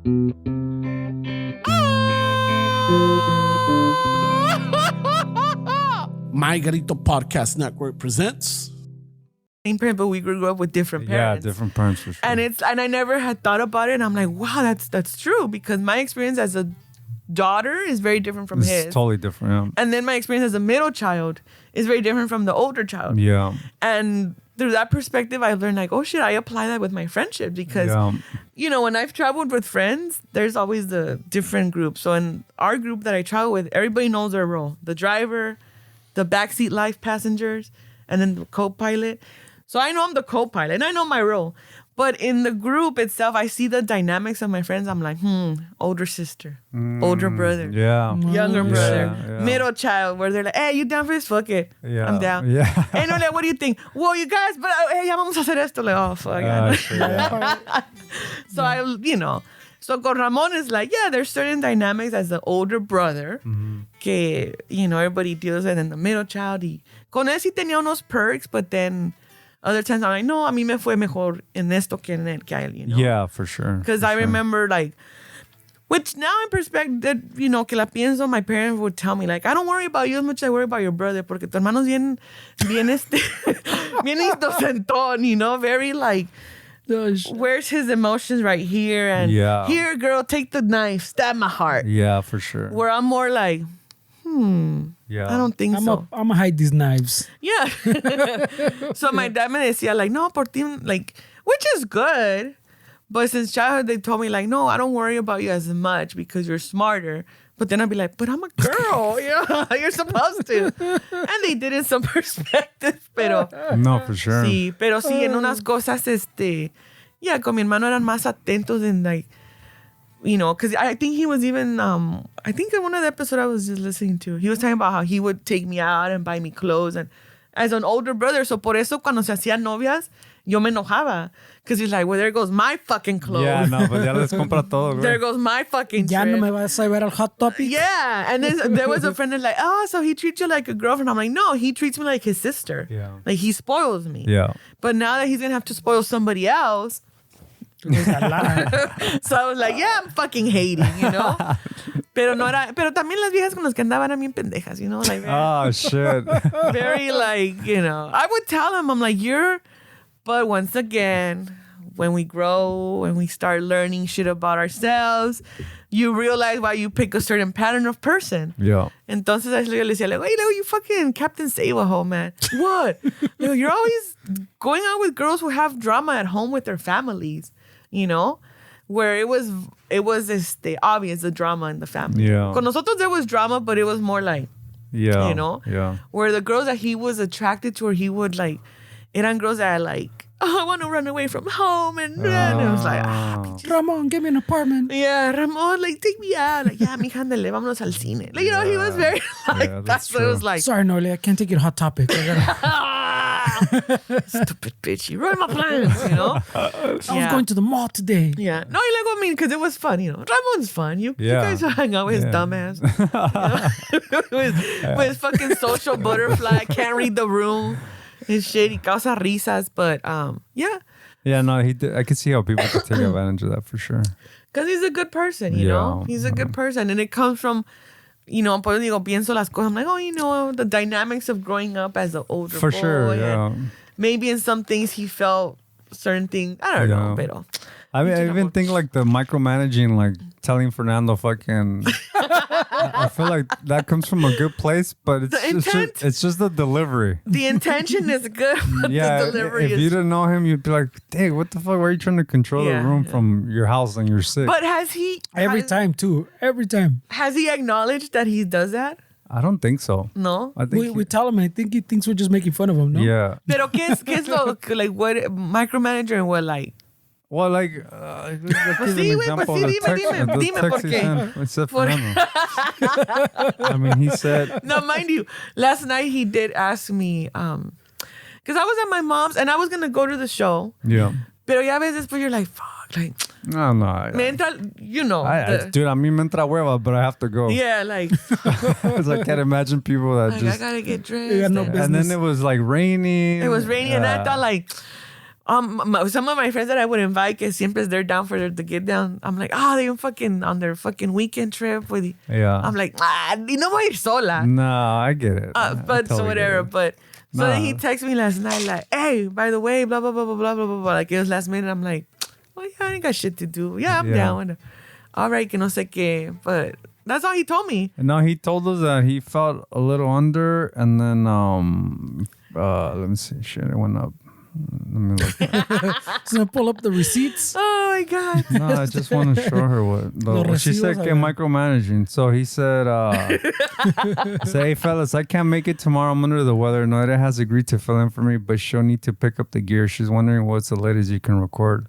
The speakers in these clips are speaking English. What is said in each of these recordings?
My Garito Podcast Network presents. Same parent, but we grew up with different parents. Yeah, different parents for sure. And I never had thought about it. And I'm like, wow, that's true, because my experience as a daughter is very different from his. It's totally different. And then my experience as a middle child is very different from the older child. Yeah. And through that perspective, I learned like, oh shit, I apply that with my friendship because, you know, when I've traveled with friends, there's always the different groups. So in our group that I travel with, everybody knows their role. The driver, the backseat life passengers, and then the co-pilot. So I know I'm the co-pilot and I know my role. But in the group itself, I see the dynamics of my friends. I'm like, older sister, older brother, younger brother, middle child, where they're like, hey, you down for this? Fuck it. I'm down. Yeah. Hey, Noelia, what do you think? Whoa, you guys, but hey, ya vamos a hacer esto. Like, oh, fuck. So I, you know, so con Ramon is like, yeah, there's certain dynamics as the older brother que, you know, everybody deals with, and the middle child. Y con él sí tenía unos perks, but then other times I'm like, no, a mí me fue mejor en esto que en él, que a él, you know? Yeah, for sure. Because I remember, like, which now in perspective, you know, que la pienso, my parents would tell me, like, I don't worry about you as much as I worry about your brother, porque tu hermano es bien bien inocentón, you know, very, like, where's his emotions right here? And here, girl, take the knife, stab my heart. Yeah, for sure. Where I'm more like, I don't think so. I'm gonna hide these knives. Yeah. So my dad me decía, like, no, por ti, like, which is good. But since childhood, they told me, like, no, I don't worry about you as much because you're smarter. But then I'd be like, but I'm a girl. Yeah, you're supposed to. And they did in some perspective. Pero, no, for sure. Sí, pero sí, en unas cosas, yeah, con mi hermano eran más atentos en, like, you know, because I think he was even, I think in one of the episodes I was just listening to, he was talking about how he would take me out and buy me clothes, and as an older brother, so por eso cuando se hacían novias, yo me enojaba. Because he's like, well, there goes my fucking clothes. Yeah, no, but ya les compra todo, güey. There goes my fucking Ya trip. no me vas a ver al Hot Topic. Yeah, and then there was a friend that's like, oh, so he treats you like a girlfriend. I'm like, no, he treats me like his sister. Yeah. Like, he spoils me. Yeah. But now that he's going to have to spoil somebody else, so I was like, yeah, I'm fucking hating, you know? Pero también las viejas con las que andaban eran bien pendejas, you know? Like, oh, shit. Very, like, you know. I would tell him, I'm like, but once again, when we grow and we start learning shit about ourselves, you realize why you pick a certain pattern of person. Yeah. Entonces I le decía, like, hey, you fucking Captain Save-A-Ho, man. What? You're always going out with girls who have drama at home with their families. You know, where it was obvious, the drama in the family. Yeah. Con nosotros there was drama, but it was more like, you know, where the girls that he was attracted to, or he would like, eran girls that like, oh, I want to run away from home, and it was like, Ramon, give me an apartment. Yeah, Ramon, like, take me out. Like, yeah, mija, ándale, vámonos al cine. Like, you know, he was very like, that's what it was like. Sorry, Noelia, I can't take it Hot Topic. Stupid bitch, you ruined my plans, you know? I was going to the mall today. Yeah. No, you like what I mean, because it was fun, you know. Ramon's fun. You guys hang out with his dumbass. With his fucking social butterfly, can't read the room. His shit, he causa risas, but yeah. Yeah, no, he did. I could see how people could take advantage of that for sure. Because he's a good person, you know? He's a good person. And it comes from, you know, por eso digo, pienso las cosas. I'm like, oh, you know, the dynamics of growing up as an older boy. For sure, yeah. Maybe in some things he felt certain things. I don't know, pero... I mean, I even think like the micromanaging, like telling Fernando fucking... I feel like that comes from a good place, but it's just the delivery. The intention is good, but the delivery if you didn't know him, you'd be like, dang, what the fuck? Why are you trying to control the room from your house and you're sick? But has he... Every time. Has he acknowledged that he does that? I don't think so. No? I think we tell him, I think he thinks we're just making fun of him, no? Yeah. Pero ¿qué es lo, like, what, micromanager and what, like? Well, like, sí, güey, pues sí, dime por qué. I mean, he said... No, mind you, last night he did ask me, because I was at my mom's and I was going to go to the show. Yeah. Pero ya ves después you're like, fuck, like... No. Me entra, you know. Dude, a mí me entra hueva, but I have to go. Yeah, like... Because I can't imagine people that like, just... I gotta get dressed. No and then it was like rainy. It was rainy and I thought like... Some of my friends that I would invite, que siempre they're down for the get down. I'm like, they're fucking on their fucking weekend trip with you. Yeah. I'm like, y no voy a ir sola. No, I get it. But so whatever. But so then he texted me last night like, hey, by the way, blah blah blah blah blah blah blah blah. Like it was last minute. I'm like, well, yeah, I ain't got shit to do. Yeah, I'm down. All right, que no sé qué. But that's all he told me. No, he told us that he felt a little under, and then let me see. Shit, it went up. Let me look. He's gonna pull up the receipts. Oh my god. No, I just want to show her what she said. Que micromanaging. So he said, "Say, hey fellas, I can't make it tomorrow. I'm under the weather. Noelia has agreed to fill in for me, but she'll need to pick up the gear. She's wondering what's the latest you can record."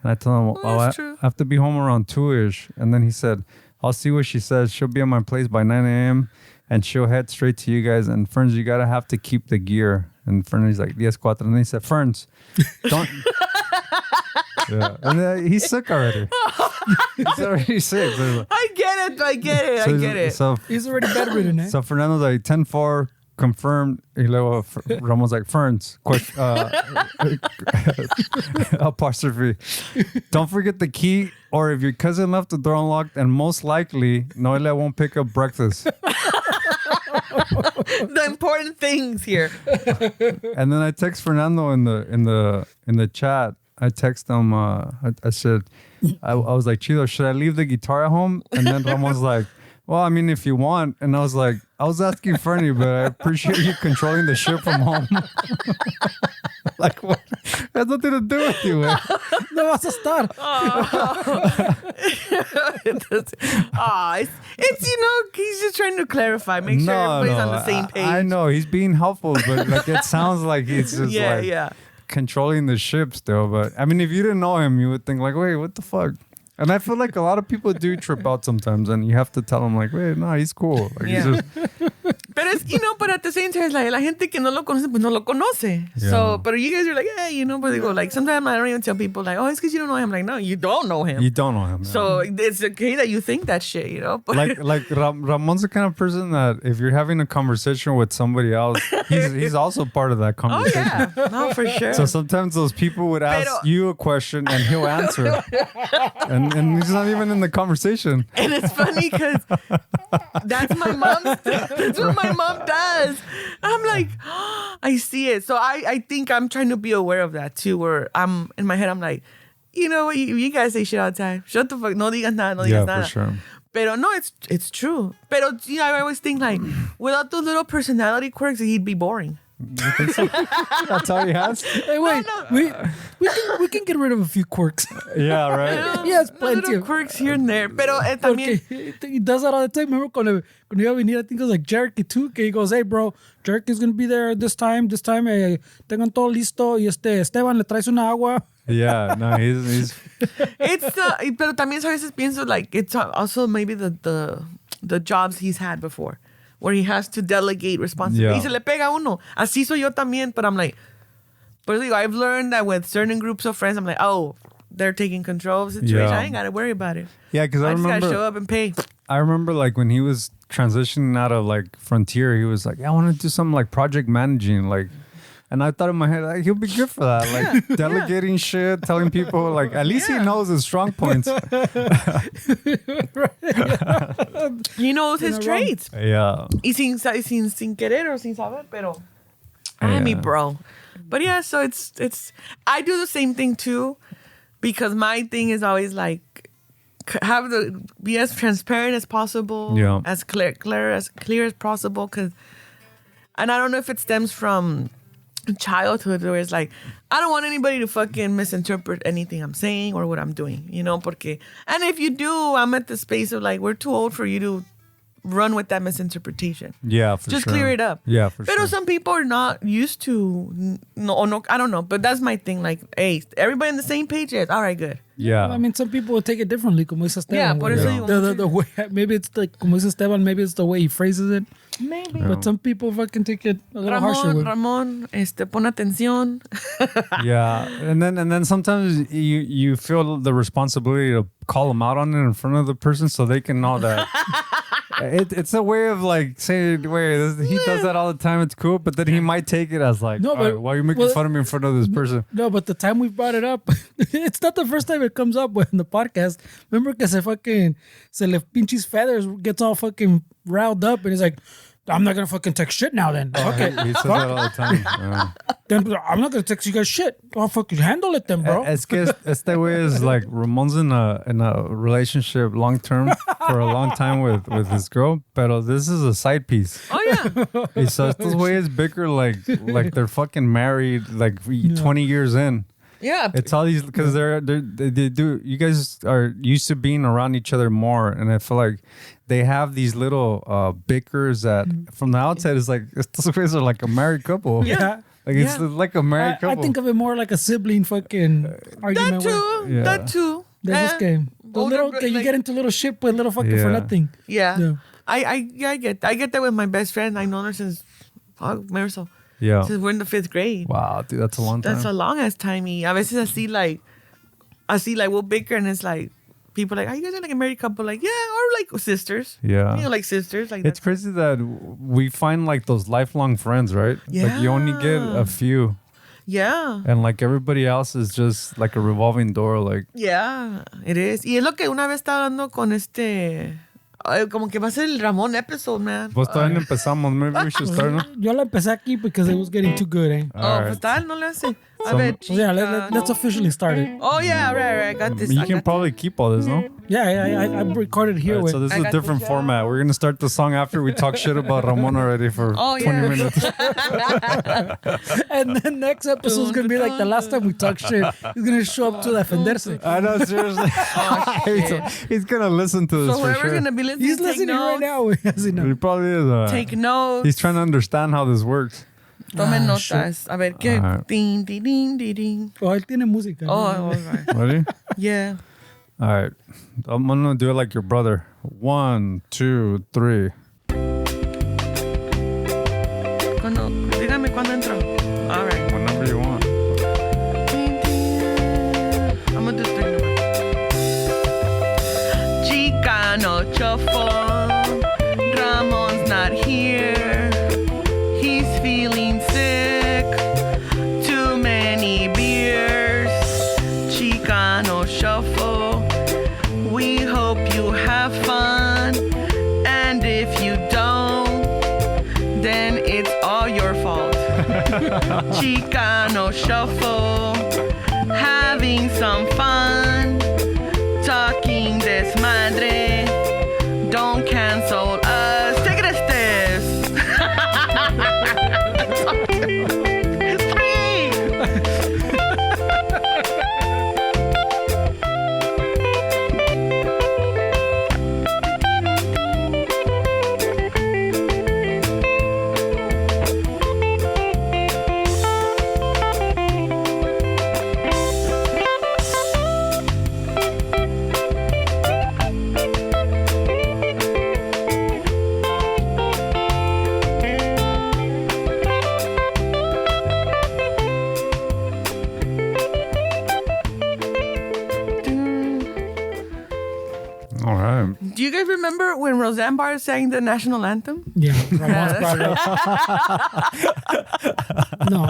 And I told him, I have to be home around 2-ish. And then he said, I'll see what she says. She'll be at my place by 9 a.m. and she'll head straight to you guys. And Ferns, you gotta have to keep the gear. And Ferns is like, 10-4. And then he said, Ferns, don't. Yeah. And he's sick already. He's already sick. So I get it. So He's already bedridden, eh? So Fernando's like 10-4 confirmed. Y luego Ramon's like, Ferns, apostrophe. Don't forget the key, or if your cousin left the door unlocked, and most likely Noelia won't pick up breakfast. The important things here. And then I text Fernando in the chat. I text him. I said, I was like, Chido, should I leave the guitar at home? And then Ramon's like, well, I mean, if you want. And I was like, I was asking Fernie, but I appreciate you controlling the ship from home. Like, what? It has nothing to do with you, man. No vas a estar. It's he's just trying to clarify, make sure everybody's on the same page. I know he's being helpful, but like it sounds like he's just controlling the ship still. But I mean, if you didn't know him, you would think like, wait, what the fuck? And I feel like a lot of people do trip out sometimes, and you have to tell them like, wait, no, he's cool. Like, he's just... But it's, but at the same time, it's like, la gente que no lo conoce, pues no lo conoce. Yeah. So, but you guys are like, but they go like, sometimes I don't even tell people like, it's because you don't know him. Like, no, you don't know him. You don't know him. So it's okay that you think that shit, But like Ramon's the kind of person that if you're having a conversation with somebody else, he's also part of that conversation. Oh yeah, no, for sure. So sometimes those people would ask you a question and he'll answer, and he's not even in the conversation. And it's funny because that's my mom's. That's what my mom does. I'm like, I see it. So I think I'm trying to be aware of that too. Where I'm in my head, I'm like, you guys say shit all the time. Shut the fuck. No digas nada. No digas nada. For sure. Pero no, it's true. Pero I always think like, without those little personality quirks, he'd be boring. You think so? That's all he has? Hey, wait. No. We can get rid of a few quirks. Yeah, right? He has plenty little of quirks here and there. Pero también... He does that all the time. Remember cuando iba a venir, I think it was like Jericho too, que he goes, hey bro, Jericho's going to be there this time, tengan todo listo, y Esteban, le traes una agua. Yeah, no, he's... It's, pero también a veces pienso like, it's also maybe the jobs he's had before, where he has to delegate responsibility. Y se le pega a uno. Así soy yo también, but I'm like, but I've learned that with certain groups of friends, I'm like, they're taking control of the situation. Yeah. I ain't got to worry about it. Yeah, because I just remember... got to show up and pay. I remember like when he was transitioning out of like Frontier, he was like, I want to do something like project managing, like... And I thought in my head, like, he'll be good for that. Like, delegating shit, telling people, like, at least he knows his strong points. He knows his traits. Yeah. Y sin querer or sin saber, pero... I mean, bro. But yeah, so it's... I do the same thing, too. Because my thing is always, like, be as transparent as possible. Yeah. As clear as possible. And I don't know if it stems from... childhood, where it's like, I don't want anybody to fucking misinterpret anything I'm saying or what I'm doing, porque, and if you do, I'm at the space of like, we're too old for you to run with that misinterpretation. Yeah, for Just sure. clear it up. Yeah, for Pero sure. some people are not used to, no, I don't know, but that's my thing. Like, hey, everybody on the same page? Yes. All right, good. Yeah. I mean, some people will take it differently, como dice Esteban. Yeah, por eso digo. The way, maybe it's like, como dice Esteban, maybe it's the way he phrases it. Maybe. But some people fucking take it a little harsher with. Ramon, pon atención. Yeah, and then sometimes you feel the responsibility to call them out on it in front of the person so they can know that It's a way of like saying, wait, he does that all the time. It's cool, but then he might take it as like, No, but- all right, why are you making fun of me in front of this person? No, but the time we brought it up, it's not the first time it comes up in the podcast. Remember que se le pinches feathers gets all fucking riled up and he's like, I'm not gonna fucking text shit now then. Okay. He says that all the time. Yeah. Then I'm not gonna text you guys shit. I'll fucking handle it then, bro. Es que este way is like Ramon's in a relationship long term for a long time with his girl, pero this is a side piece. Oh yeah. Y so estos güeyes bicker like they're fucking married like 20 years in. Yeah. It's all these because they do. You guys are used to being around each other more, and I feel like they have these little bickers that from the outside is like estos güeyes are like a married couple. Yeah. Like it's like a married I couple. think of it more like a sibling fucking argument. That too. Yeah. That too. There's this game. The older little, bro- you like- get into little shit with little fucking for Yeah. nothing. Yeah. Yeah. I get that with my best friend. I know her since Marisol. Yeah. Since we're in the 5th grade. Wow, dude, that's a long time. That's a long ass time. A veces así like we'll bicker and it's like people are like, are you guys like a married couple? Like, yeah, or like sisters. Yeah. You know, like sisters. Like It's crazy that we find like those lifelong friends, right? Like you only get a few, Yeah. and like everybody else is just like a revolving door. Like Yeah, it is. Y es lo que una vez estaba hablando con como que va a ser el Ramon episode, man. vos todavía no empezamos. Maybe we should start. No? Yo la empecé aquí because it was getting too good, eh? Oh, right. pues tal, no le hace. A So- ver, So yeah, chica. let's officially start it. Oh, yeah, right. I got this. You I can got probably keep all this, no? Yeah, I recorded here Alright, with. so this I is a got different this, format. We're gonna start the song after we talk shit about Ramon already for Oh, 20 yeah. minutes. And then next episode is gonna be like the last time we talk shit. He's gonna show up to defenderse. I know, seriously. he's gonna listen to this So for whoever's sure. going to be listening, He's take listening right notes. now. As he He knows. probably is. Take notes. He's trying to understand how this works. Tomen Ah, notas. A ver, ¿qué? Alright. Ding, ding, ding, ding, ding. Oh, él tiene música. Oh, all right. Ready? Yeah. All right. I'm gonna do it like your brother. 1, 2, 3. Dígame cuándo entró. All right. Whenever you want. I'm gonna do 3 numbers. Chicano Chofo. Ramon's not here. He's feeling sick. Too many beers. Chicano Shuffle. We hope you have fun. And if you don't, then it's all your fault. Chicano Shuffle. Having some fun. Talking desmadre. Don't cancel us. Take it as this. 3. All right. Do you guys remember when Roseanne Barr sang the national anthem? Yeah, Ramon's brought it up. No,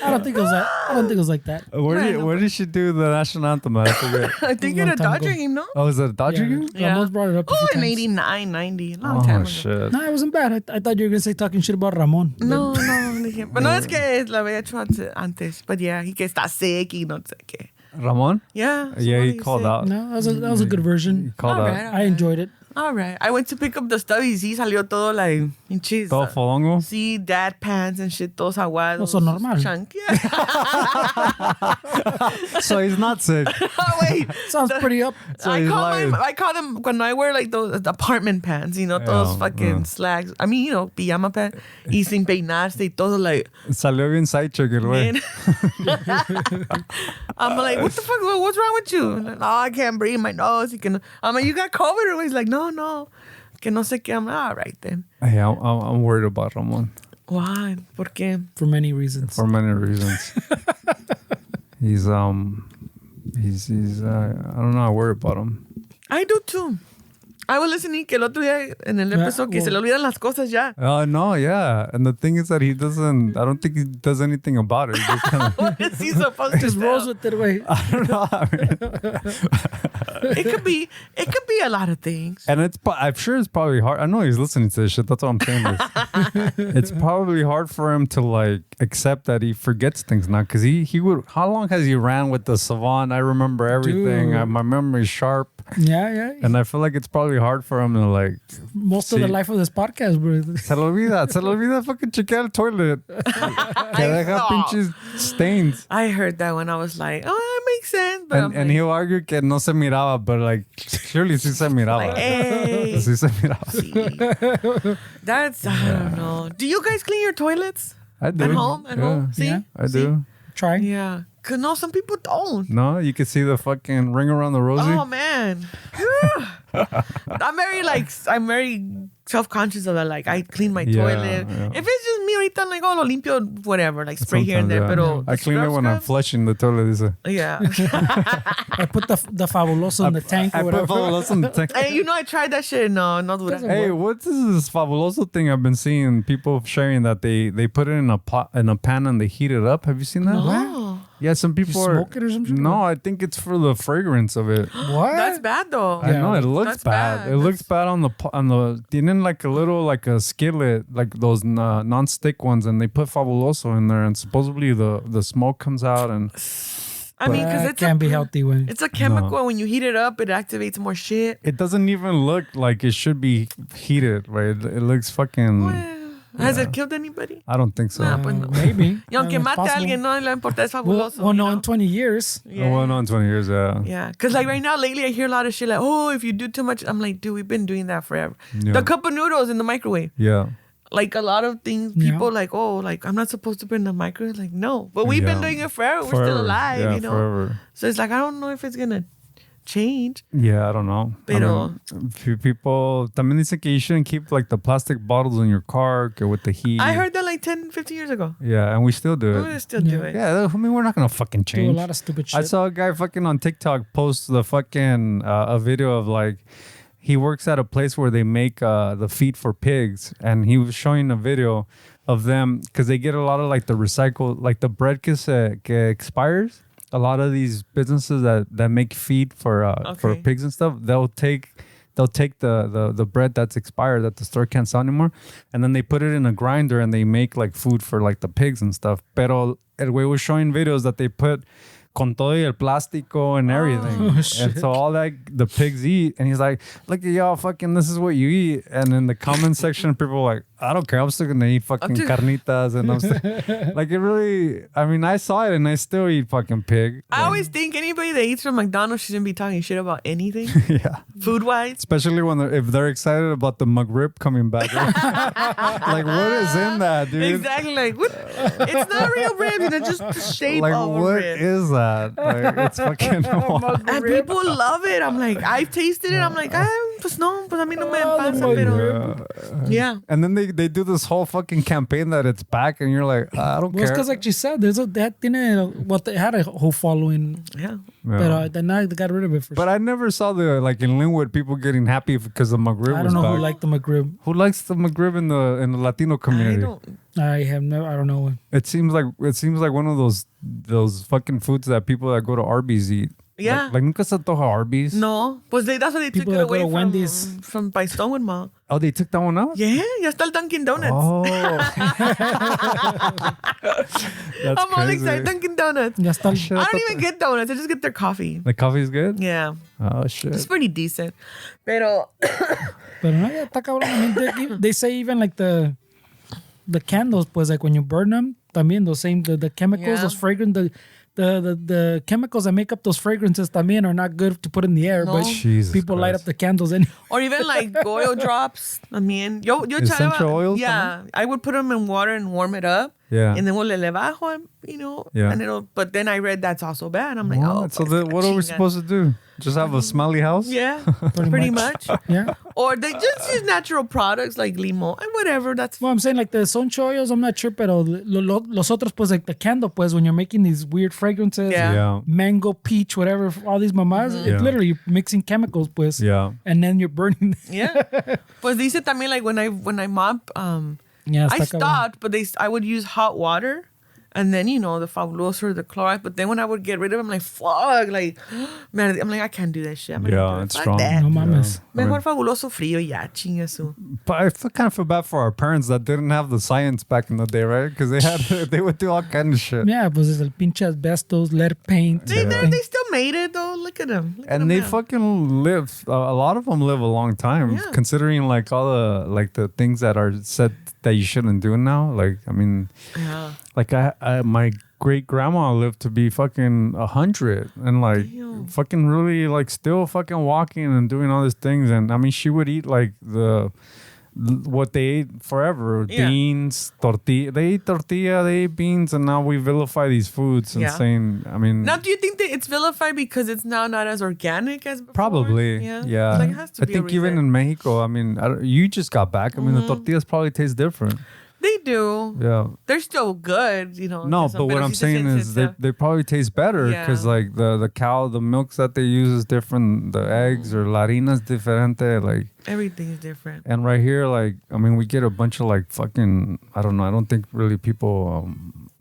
I don't think it was that. I don't think it was like that. Where did she do the national anthem? I forget. I think in long a time Dodger ago. game, no? Oh, is it a Dodger Yeah, game? Ramon's brought it up. a Oh, few in times. 89, 90. Long time Oh, ago. shit. No, it wasn't bad. I thought you were gonna say talking shit about Ramon. No, dije. Pero no es que la había hecho antes. But yeah, y que está sick y no sé qué. Ramon? Yeah. Yeah, he somebody called sick. out. No, that was a good version. Called All out. right. I enjoyed it. All right. I went to pick up the stuff y sí salió todo like pinches. Todo folongo? Sí, dad pants and shit, todos aguados. Eso normal. Chunky. So he's not sick. Oh, wait. Sounds pretty up. So he's lying. I call them when I wear like those apartment pants, you know, those Yeah, fucking slacks. I mean, you know, pijama pants. Y sin peinarse y todo like. Salió bien sidechick el güey. Man. I'm like, what the fuck? What's wrong with you? Like, oh, I can't breathe my nose. I'm like, you got COVID? Or he's like, no. Que no sé qué. I'm like, all right then. Hey, I'm worried about Ramon Why? ¿Por qué? For many reasons. for many reasons. he's I don't know. I worry about him. I do too. I was listening que el otro día en el episodio que se le olvidan las cosas ya. No, yeah. And the thing is that I don't think he does anything about it. He just kind of, What is he supposed to Just rolls with it, way. I don't know. I mean, It could be a lot of things. and I'm sure it's probably hard. I know he's listening to this shit. That's what I'm saying. It's probably hard for him to like accept that he forgets things now. Because he would. How long has he ran with the Savant? I remember everything. My memory's sharp. Yeah. And I feel like it's probably hard for him to like. Most of the life of this podcast, bro. Se le olvida fucking chequear el toilet. Que deja pinches stains. I heard that when I was like, oh, that makes sense. But And he'll argue que no se miraba, but like, surely sí se miraba. like, hey. Sí se miraba. See. That's, I don't know. Do you guys clean your toilets? I do. At home? At home? See? Yeah. I do. Try. Yeah. Because no, some people don't. No, you can see the fucking ring around the rosy. Oh, man. I'm very self-conscious of it. Like, I clean my toilet. Yeah. If it's just me, ahorita, I'm like, oh, lo limpio, whatever. Like, spray here and there. Sometimes, Pero I clean it when I'm flushing the toilet. Yeah. I put the fabuloso in the tank or I put whatever. fabuloso in the tank. Hey, I tried that shit. No dura. Hey, what's this fabuloso thing I've been seeing people sharing that they put it in a pan and they heat it up? Have you seen that? Oh, Yeah, some people are smoke it or some shit? No, I think it's for the fragrance of it. What? that's bad, though. I know it looks That's bad. bad. It looks bad on the tienen like a little like a skillet, like those non-stick ones, and they put fabuloso in there, and supposedly the smoke comes out, and I mean, because it can't be healthy when It's a chemical, and when you heat it up, it activates more shit. it doesn't even look like it should be heated. Right? It looks fucking. Well, has it killed anybody? I don't think so. Nah, pues no. maybe. Y aunque It's mate a possible. alguien, no le importa, es Well, fabuloso. well, you no, know? in 20 years. Yeah. Well, no, in 20 years, yeah. Yeah, because like right now, lately, I hear a lot of shit like, oh, if you do too much, I'm like, dude, we've been doing that forever. Yeah. The cup of noodles in the microwave. Yeah. Like a lot of things, people like, oh, like I'm not supposed to put in the microwave. Like, no, but we've been Yeah. doing it forever. We're Forever. still alive, Yeah, you know. forever. So it's like I don't know if it's gonna change. Yeah, I don't know. Pero- Few people también dicen que you shouldn't keep like the plastic bottles in your car que with the heat. I heard that like 10, 15 years ago. Yeah, and we still do We it. still do it. Yeah, I mean, we're not gonna fucking Do a change. lot of stupid shit. I saw a guy fucking on TikTok post the fucking a video of like he works at a place where they make the feed for pigs, and he was showing a video of them because they get a lot of like the recycled, like the bread que expires. A lot of these businesses that make feed for Okay. pigs and stuff, they'll take the bread that's expired that the store can't sell anymore, and then they put it in a grinder and they make like food for like the pigs and stuff. Pero el güey was showing videos that they put con todo y el plástico and everything. And so all that the pigs eat, and he's like, look at y'all, fucking, this is what you eat. And in the comment section, people are like, I don't care, I'm still gonna eat fucking carnitas. And I'm still, like, it really, I mean, I saw it and I still eat fucking pig. I always think anybody that eats from McDonald's shouldn't be talking shit about anything, Yeah. food wise. Especially when if they're excited about the McRib coming back. Like, what is in that, dude? Exactly. Like, what? It's not real ribs, you know, just the shape Like, of a what rib. is that? Like, it's fucking. And people love it. I'm like, I've tasted it. I'm like, pues no, pues a mí no me pasa, pero. Yeah. And then they do this whole fucking campaign that it's back, and you're like, I don't Well, it's care. because, like she said, they had a whole following, Yeah. Yeah. but now they got rid of it for But sure. I never saw the like in Linwood people getting happy because the McRib I was don't know back. who liked the McRib. Who likes the McRib in the Latino I community? don't. I don't know. It seems like one of those fucking foods that people that go to Arby's eat. Yeah. Like nunca se antoja Arby's. No. Pues that's why they took People it that go away to from, Wendy's. from by Stonewood Mall. Oh, they took that one out? Yeah. Ya está el Dunkin' Donuts. Oh. That's I'm all crazy. excited. Dunkin' Donuts. Ya está. Shit, I thought don't even get donuts. I just get their coffee. the coffee's good? Yeah. Oh shit. It's pretty decent. Pero Pero no, ya está cabrón. I mean, they say even like the candles, pues like when you burn them, también those same the chemicals, Yeah. those fragrant the chemicals that make up those fragrances también are not good to put in the air, No. but Jesus people light Christ. up the candles and or even like oil drops. I mean, yo Essential oils Yeah, I would put them in water and warm it up. Yeah. And then we'll le bajo, you know. Yeah. And but then I read that's also bad. I'm like, What? So what are we supposed to do? Just have a smelly house? Yeah, pretty much. Yeah. Or they just use natural products like limon and whatever. That's Well, I'm saying like the son chollos, I'm not sure, pero los otros, pues like the candle, pues when you're making these weird fragrances, Yeah. mango, peach, whatever, all these mamás, it's literally you're mixing chemicals, pues. Yeah. And then you're burning. yeah. Pues dice también like when I mop, Yeah, I stopped, but I would use hot water. And then, you know, the Fabuloso or the chloride. But then when I would get rid of it, I'm like, fuck. Like, man, I'm like, I can't do that shit. I'm like, Yeah, it's fuck strong. that. No mames. Mejor Fabuloso frío ya, chinga su. But I kind of feel bad for our parents that didn't have the science back in the day, right? Because they would do all kind of shit. Yeah, pues es el pinche asbestos, lead paint. See, they still made it, though. Look at them. And they fucking live. A lot of them live a long time, Yeah. considering like all the things that are said that you shouldn't do now. Like, I mean, Yeah. like my great grandma lived to be fucking 100 and like Damn. fucking really like still fucking walking and doing all these things. And I mean, she would eat like what they ate forever, Yeah. beans, tortilla. They ate tortilla, they ate beans, and now we vilify these foods and Yeah. saying, I mean, Now, do you think that it's vilified because it's now not as organic as before? probably, yeah. Like, it has to I be a think even reason. in Mexico, I mean, you just got back. I mean, the tortillas probably taste different. They do. Yeah. They're still good, you know. No, so- but what pero I'm sí se saying siente is they probably taste better Yeah. because like the cow, the milks that they use is different. The eggs or la harina is diferente. Like, everything is different. and right here, like, I mean, we get a bunch of like fucking, I don't know. I don't think really people,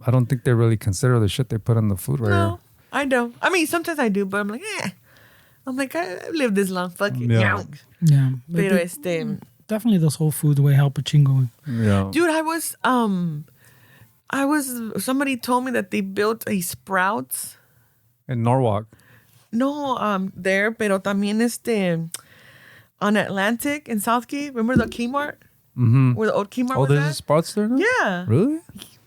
I don't think they really consider the shit they put in the food right No, I don't. I mean, sometimes I do, but I'm like, I'm like, I've lived this long. Fuck it. Yeah. Yeah. Pero But definitely those whole foods way help a chingo. here. Yeah. dude, somebody told me that they built a Sprouts. In Norwalk. No, there, pero también on Atlantic in Southgate. Remember the Kmart? Mm-hmm. Where the old Kmart Oh, was there's a at? Sprouts there now? Yeah. Really?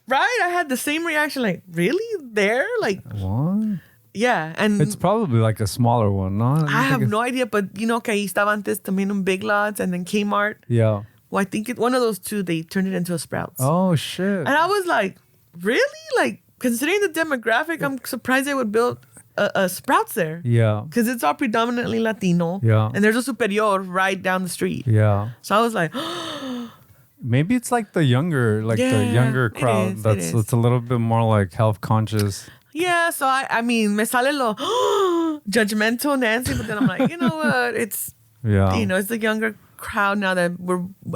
Right? I had the same reaction. Like, really? There? Like, What? yeah. And It's probably like a smaller one, no? I have no idea, but you know que ahí estaba antes también un Big Lots and then Kmart. Yeah. Well, I think one of those two, they turned it into a Sprouts. Oh, shit. And I was like, really? Like, considering the demographic, I'm surprised they would build a Sprouts there. Yeah. Because it's all predominantly Latino. Yeah. And there's a Superior right down the street. Yeah. So I was like, Maybe it's like the younger Yeah, crowd it that's is. it's a little bit more like health conscious. yeah. So I mean, me sale lo judgmental Nancy, but then I'm like, you know what? It's, Yeah. you know, it's the younger crowd now that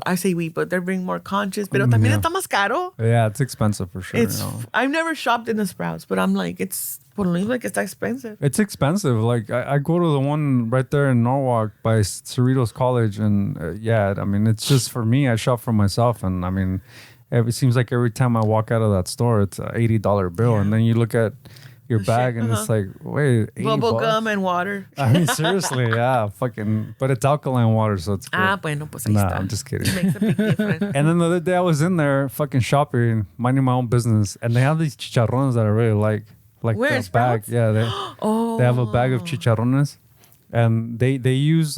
I say we, but they're being more conscious. Pero también Yeah. está más caro. Yeah, it's expensive for sure. It's, you know. I've never shopped in the Sprouts, but I'm like, por lo mismo, like it's expensive. It's expensive. Like I go to the one right there in Norwalk by Cerritos College, and yeah, I mean it's just for me. I shop for myself, and I mean, it seems like every time I walk out of that store, it's a $80 bill, and then you look at your The bag, shit, and it's like, wait, 80 Bubble bucks? gum and water. I mean, seriously, yeah, fucking. But it's alkaline water, so it's good. Bueno, pues ahí Nah, está. I'm just kidding. It makes a big difference. And then the other day I was in there fucking shopping, minding my own business, and they have these chicharrones that I really like. Like Where, the bag, Sprouts? yeah. They have a bag of chicharrones, and they use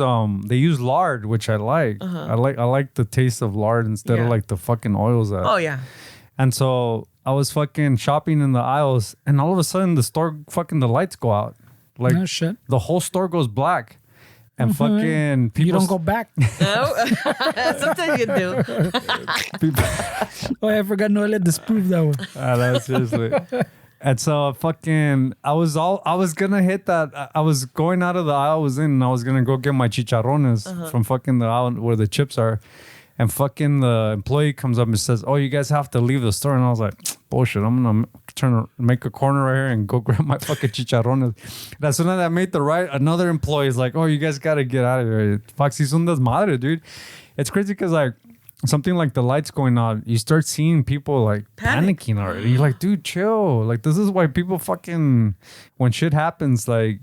lard, which I like. I like the taste of lard instead of Yeah. like the fucking oils that. Oh, yeah. And so I was fucking shopping in the aisles, and all of a sudden the lights go out, like No shit. the whole store goes black, and fucking people. You don't go back. No? Sometimes you do. people Oh, I forgot Noelia disproved that one. That's seriously. And so fucking, I was gonna hit that. I was going out of the aisle I was in, and I was gonna go get my chicharrones from fucking the aisle where the chips are. And fucking the employee comes up and says, "Oh, you guys have to leave the store." And I was like, "Bullshit! I'm gonna make a corner right here and go grab my fucking chicharrones." And as soon as I made the right, another employee is like, "Oh, you guys gotta get out of here." Foxy son desmadre, dude. It's crazy because like something like the lights going out, you start seeing people like panicking already. You're like, dude, chill. Like this is why people fucking when shit happens, like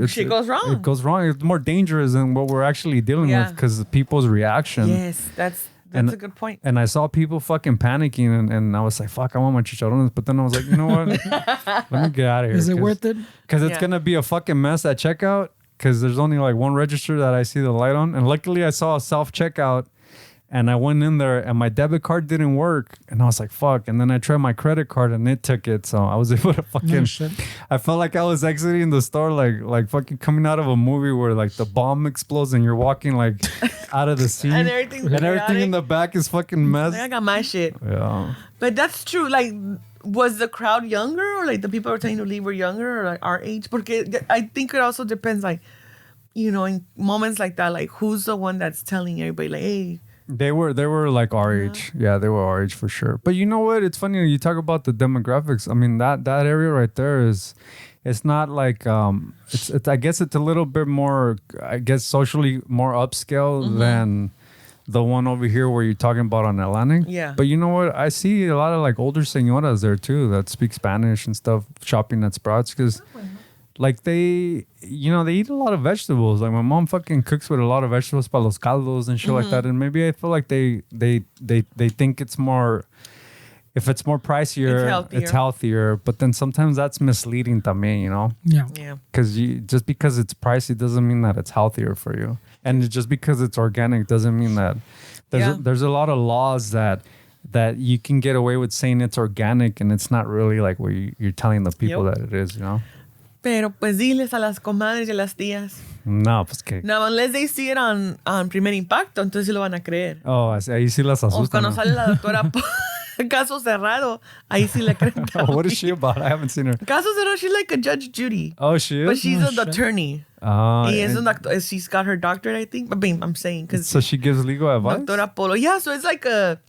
Shit goes wrong. It goes wrong. It's more dangerous than what we're actually dealing Yeah. with because of people's reaction. Yes, that's And- a good point. And I saw people fucking panicking, and I was like, "Fuck, I want my chicharrones." But then I was like, "You know what? Let me get out of here." Is it worth it? Because it's Yeah. gonna be a fucking mess at checkout. Because there's only like one register that I see the light on, and luckily I saw a self checkout, And I went in there and my debit card didn't work. And I was like, fuck. And then I tried my credit card and it took it. So I was able to fucking... I felt like I was exiting the store like fucking coming out of a movie where like the bomb explodes and you're walking like out of the scene. And everything in the back is fucking messed. I got my shit. Yeah. But that's true. Like, was the crowd younger, or like the people who were telling you to leave were younger, or like our age? Because I think it also depends, like, you know, in moments like that, like who's the one that's telling everybody, like, hey. They were like our age. Yeah, they were our age for sure. But you know what? It's funny you talk about the demographics. I mean, that area right there it's not like it's I guess it's a little bit more, I guess, socially more upscale than the one over here where you're talking about on Atlantic. Yeah. But you know what? I see a lot of like older señoras there too that speak Spanish and stuff shopping at Sprouts because like they eat a lot of vegetables. Like my mom fucking cooks with a lot of vegetables para los caldos and shit like that. And maybe I feel like they think it's more, if it's more pricier, it's healthier. But then sometimes that's misleading también, you know? Yeah. Yeah. Because just because it's pricey doesn't mean that it's healthier for you. And just because it's organic doesn't mean that there's a lot of laws that you can get away with saying it's organic and it's not really like where you're telling the people that it is, you know? Pero pues diles a las comadres y a las tías. No, pues que... No, unless they see it on Primer Impacto, entonces sí lo van a creer. Oh, ahí sí las asustan. O cuando ¿no? sale la doctora Caso Cerrado, ahí sí le creen. What is she about? I haven't seen her. Caso Cerrado, she's like a Judge Judy. Oh, she is? But she's an attorney. She's got her doctorate, I think. But I'm saying, because so she gives legal advice? Doctora Polo. Yeah, so it's like a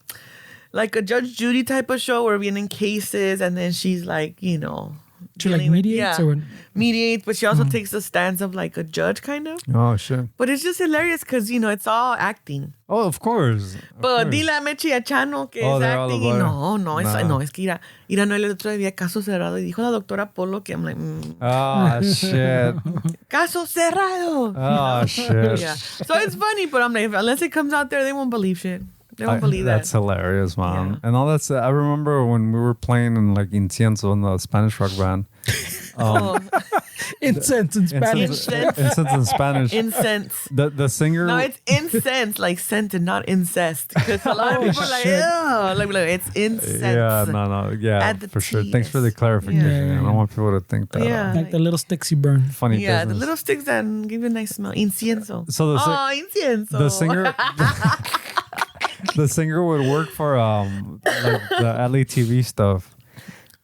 Judge Judy type of show where we're in cases and then she's like, you know... She like mediates or what? Mediates, but she also takes the stance of like a judge kind of. Oh, shit. But it's just hilarious because, you know, it's all acting. Oh, of course. But dile a Mechi y a Chano que es acting. Y no, es que ir a Noelia el otro día, caso cerrado. Y dijo la doctora Polo que I'm like, Oh, shit. Caso cerrado. Oh, shit. Yeah. So it's funny, but I'm like, unless it comes out there, they won't believe shit. They won't believe that. That's hilarious, man. Yeah. And all that's, I remember when we were playing in like Incienso in the Spanish rock band. Incense in Spanish. Incense in Spanish. Incense. The singer. No, it's incense, like scented, not incest. Because a lot of people are like, ew. Like, it's incense. Yeah, no. Yeah, for sure. Thanks for the clarification. Yeah. I don't want people to think that. Yeah. Like the little sticks you burn. Funny Yeah, business. the little sticks that give you a nice smell. Incienso. So incienso. The singer... The singer would work for like the LA TV stuff.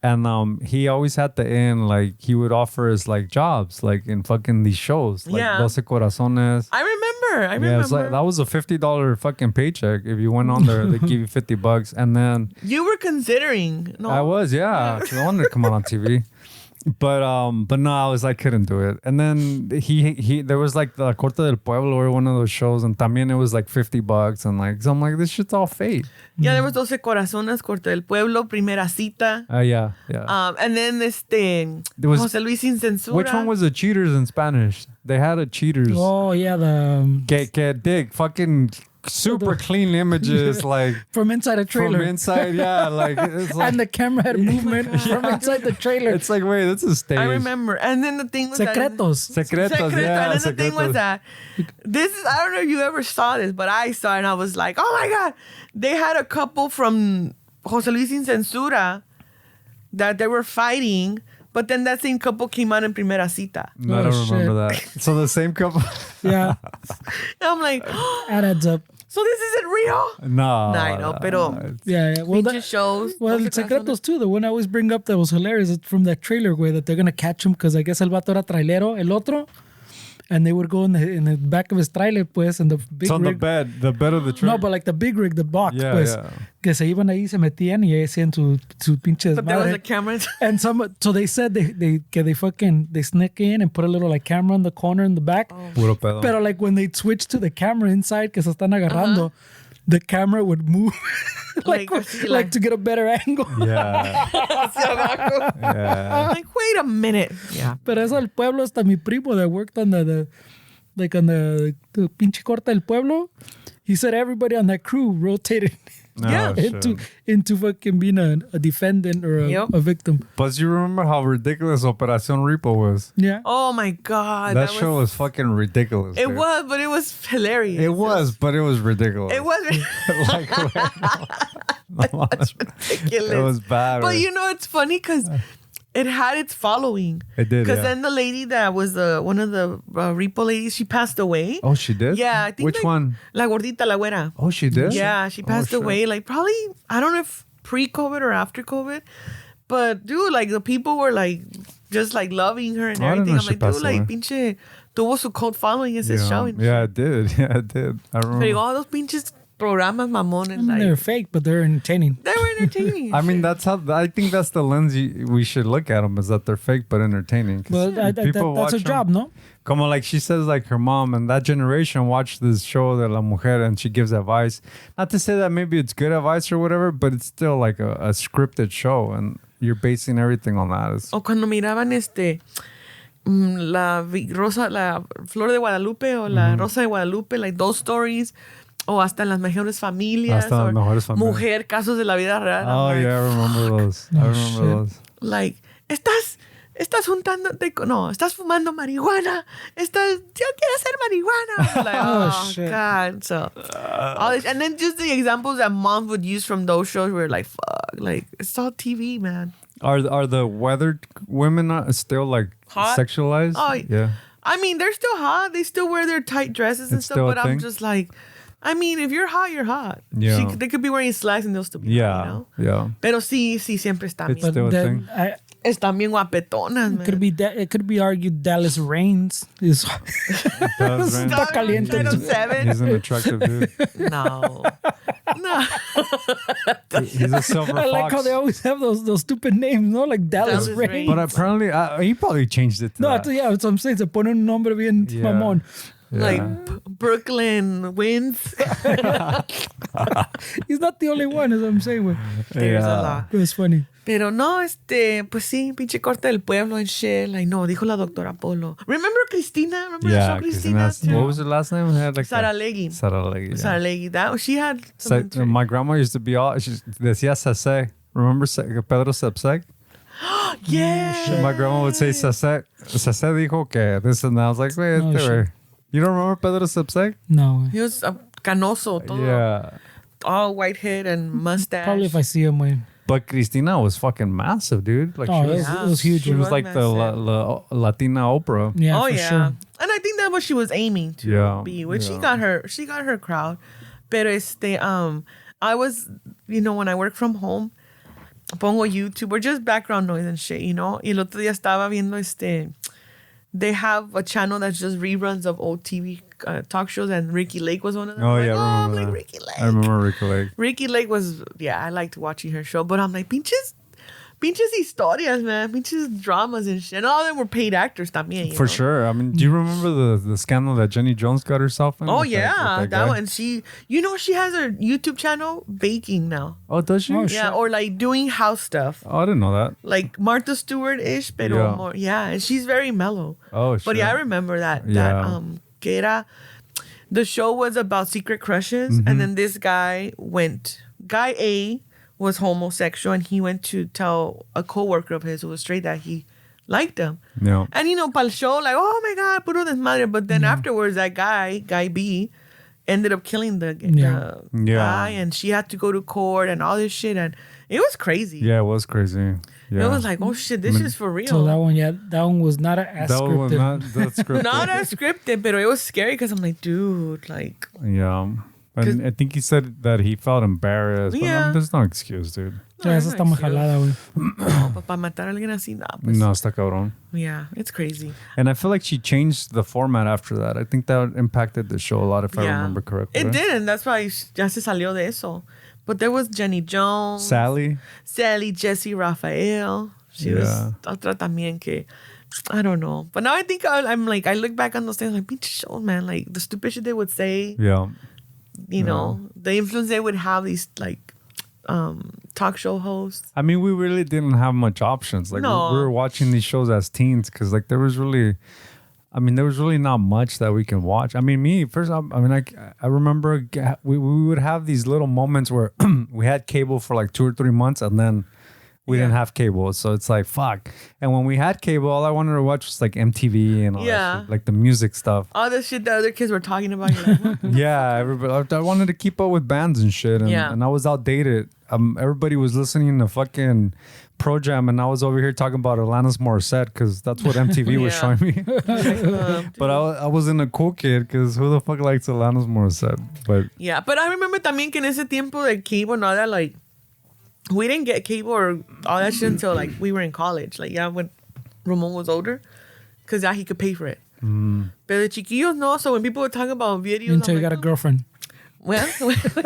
And he always had to end, like, he would offer us, like, jobs, like, in fucking these shows. Like, Yeah. 12 Corazones. I remember. Yeah, it's like, that was a $50 fucking paycheck. If you went on there, they give you $50. And then... You were considering. No. I was, yeah. 'Cause I wanted to come out on TV. But no, I couldn't do it. And then he there was like the Corte del Pueblo or one of those shows, and también it was like $50, and like, so I'm like, this shit's all fake. Yeah, there was 12 Corazones, Corte del Pueblo, Primera Cita. Yeah. And then There was, José Luis Sin Censura. which one was the Cheaters in Spanish? They had a Cheaters. Oh, yeah, the... Que dig, fucking super clean images, like... From inside a trailer. From inside, yeah. Like, it's like... And the camera had movement from inside the trailer. It's like, wait, that's a stage. I remember. And then the thing was Secretos. Secretos, yeah. And then the thing was that I don't know if you ever saw this, but I saw it and I was like, oh my God. They had a couple from José Luis Sin Censura that they were fighting, but then that same couple came out in Primera Cita. No, I don't remember that. So the same couple... Yeah. And I'm like, That adds up. so this isn't real? No. I know, pero Yeah. Well, pinche shows. Well, Doce Secretos too. The one I always bring up that was hilarious is from that trailer where that they're gonna catch him because I guess el vato era trailero, el otro, and they would go in the back of his trailer, pues, and the big It's on rig. the bed of the truck. No, but like the big rig, the box, Yeah, pues, yeah. que se iban ahí, se metían y ahí hacían su pinche But there was desmadre. a camera. And so they said they sneak in and put a little like camera in the corner in the back. Puro pedo. Pero like when they switch to the camera inside, que se están agarrando, the camera would move like to get a better angle. Yeah. Yeah. I'm like, wait a minute. Yeah. Pero eso del pueblo, hasta mi primo that worked on the pinche corta del pueblo, he said everybody on that crew rotated Yeah. into fucking being a defendant or a victim. Plus, you remember how ridiculous Operación Repo was? Yeah. Oh my God. That show was fucking ridiculous. It dude. was, but it was hilarious. It was, but it was ridiculous. It was. That's ridiculous. It was bad. But it's funny because it had its following. It did. Because then the lady that was one of the repo ladies, she passed away. Oh, she did? Yeah, I think. Which one? La gordita, la güera. Oh, she did? Yeah, she passed away. Like probably, I don't know if pre-COVID or after COVID. But dude, like the people were like just like loving her and everything. I'm like, dude, like pinche tuvo su cult following ese show. Yeah, it did. Yeah, it did. I remember. Pero all those pinches programas mamones. I mean, they're fake, but they're entertaining. They were entertaining. I mean, I think that's the lens we should look at them, is that they're fake but entertaining. Well, that's a job, no? Como like she says, like her mom and that generation watched this show de la mujer and she gives advice. Not to say that maybe it's good advice or whatever, but it's still like a scripted show and you're basing everything on that. O cuando miraban la Flor de Guadalupe o la Rosa de Guadalupe, like those stories. O hasta las mejores familias. Mujer, casos de la vida real. Oh, like, yeah, I remember those. I remember those. Like, estás fumando marihuana. Ya quieres ser marihuana. Like, shit. God. So, all this, and then just the examples that moms would use from those shows were like, fuck. Like, it's all TV, man. Are the weathered women still like hot? Sexualized? Oh, yeah. I mean, they're still hot. They still wear their tight dresses and stuff. But I'm just like, I mean, if you're hot, you're hot. Yeah. They could be wearing slacks and they'll still be hot, Yeah. Pero sí, siempre están It's still a thing. Están bien guapetonas, man. It could be argued Dallas Reigns is está caliente. He's an attractive dude. No. He's a silver fox. I like how they always have those stupid names, no? Like Dallas Reigns. But apparently, he probably changed it to that. Yeah, that's what I'm saying. Se pone un nombre bien mamón. Yeah. Like Brooklyn wins. He's not the only one, as I'm saying. Güey. There's a lot. It was funny. Pero no, pues sí, pinche corte del pueblo and shit. Like, no, dijo la doctora Polo. Remember Cristina? Remember the show Cristina? What was her last name? Like Saralegui. Saralegui. Yeah. Saralegui. She had my grandma used to be she decía Sase. Remember Pedro Sepsek? Yeah. My grandma would say Sase. Sase dijo que this and that. I was like, wait, you don't remember Pedro Sepsek? No. He was canoso. Todo, yeah. All white head and mustache. Probably if I see him, güey. But Cristina was fucking massive, dude. Like it was huge. She was like massive. The Latina Oprah. Yeah, for sure. And I think that's what she was aiming to be. Which she got her crowd. Pero I was, when I work from home, pongo YouTube or just background noise and shit, Y el otro día estaba viendo they have a channel that's just reruns of old TV talk shows, and Ricky Lake was one of them. Oh, yeah, I remember that. Ricky Lake. I remember Ricky Lake. Ricky Lake was, I liked watching her show, but I'm like, pinches historias, man. Pinches dramas and shit. And all of them were paid actors también. For sure. I mean, do you remember the scandal that Jenny Jones got herself in? Oh, yeah. That one. She, she has her YouTube channel baking now. Oh, does she? Oh, yeah, or like doing house stuff. Oh, I didn't know that. Like Martha Stewart-ish, pero more. Yeah, and she's very mellow. Oh, sure. But yeah, I remember that. Yeah. Que era, the show was about secret crushes, and then this guy A was homosexual, and he went to tell a coworker of his who was straight that he liked him. Yeah. And pal show, like, oh my God, puro desmadre. But then afterwards, that guy B, ended up killing the guy, and she had to go to court and all this shit, and it was crazy. Yeah, it was crazy. Yeah. It was like, oh shit, this is for real. So that one was not as that scripted. Was not that scripted. Not as scripted, but it was scary because I'm like, dude, like. Yeah. And I think he said that he felt embarrassed. But I mean, there's no excuse, dude. Yeah, esa está muy jalada, güey. No, para matar a alguien así, pues. No, está cabrón. Yeah, it's crazy. And I feel like she changed the format after that. I think that impacted the show a lot, if I remember correctly. It did, and that's why ya se salió de eso. But there was Jenny Jones. Sally, Jessie Raphael. She was otra también que, I don't know. But now I think I'm like, I look back on those things like, bitch shows, man. Like the stupid shit they would say. Yeah. You know, the influence they would have, these like talk show hosts. I mean, we really didn't have much options. Like we were watching these shows as teens because like there was really, I mean, there was really not much that we can watch. I mean, I remember we would have these little moments where we had cable for like 2 or 3 months, and then we didn't have cable. So it's like, fuck. And when we had cable, all I wanted to watch was like MTV and all that shit, like the music stuff. All the shit that other kids were talking about. You're like, what? Yeah, everybody. I wanted to keep up with bands and shit, and I was outdated. Everybody was listening to fucking Pro Jam, and I was over here talking about Alanis Morissette because that's what MTV was showing me. But I wasn't a cool kid because who the fuck likes Alanis Morissette? But yeah, but I remember también que en ese tiempo de cable and all that, like, we didn't get cable or all that shit until like we were in college. Like, when Ramon was older, because he could pay for it. But the chiquillos no. So when people were talking about videos, until you got a girlfriend. Well,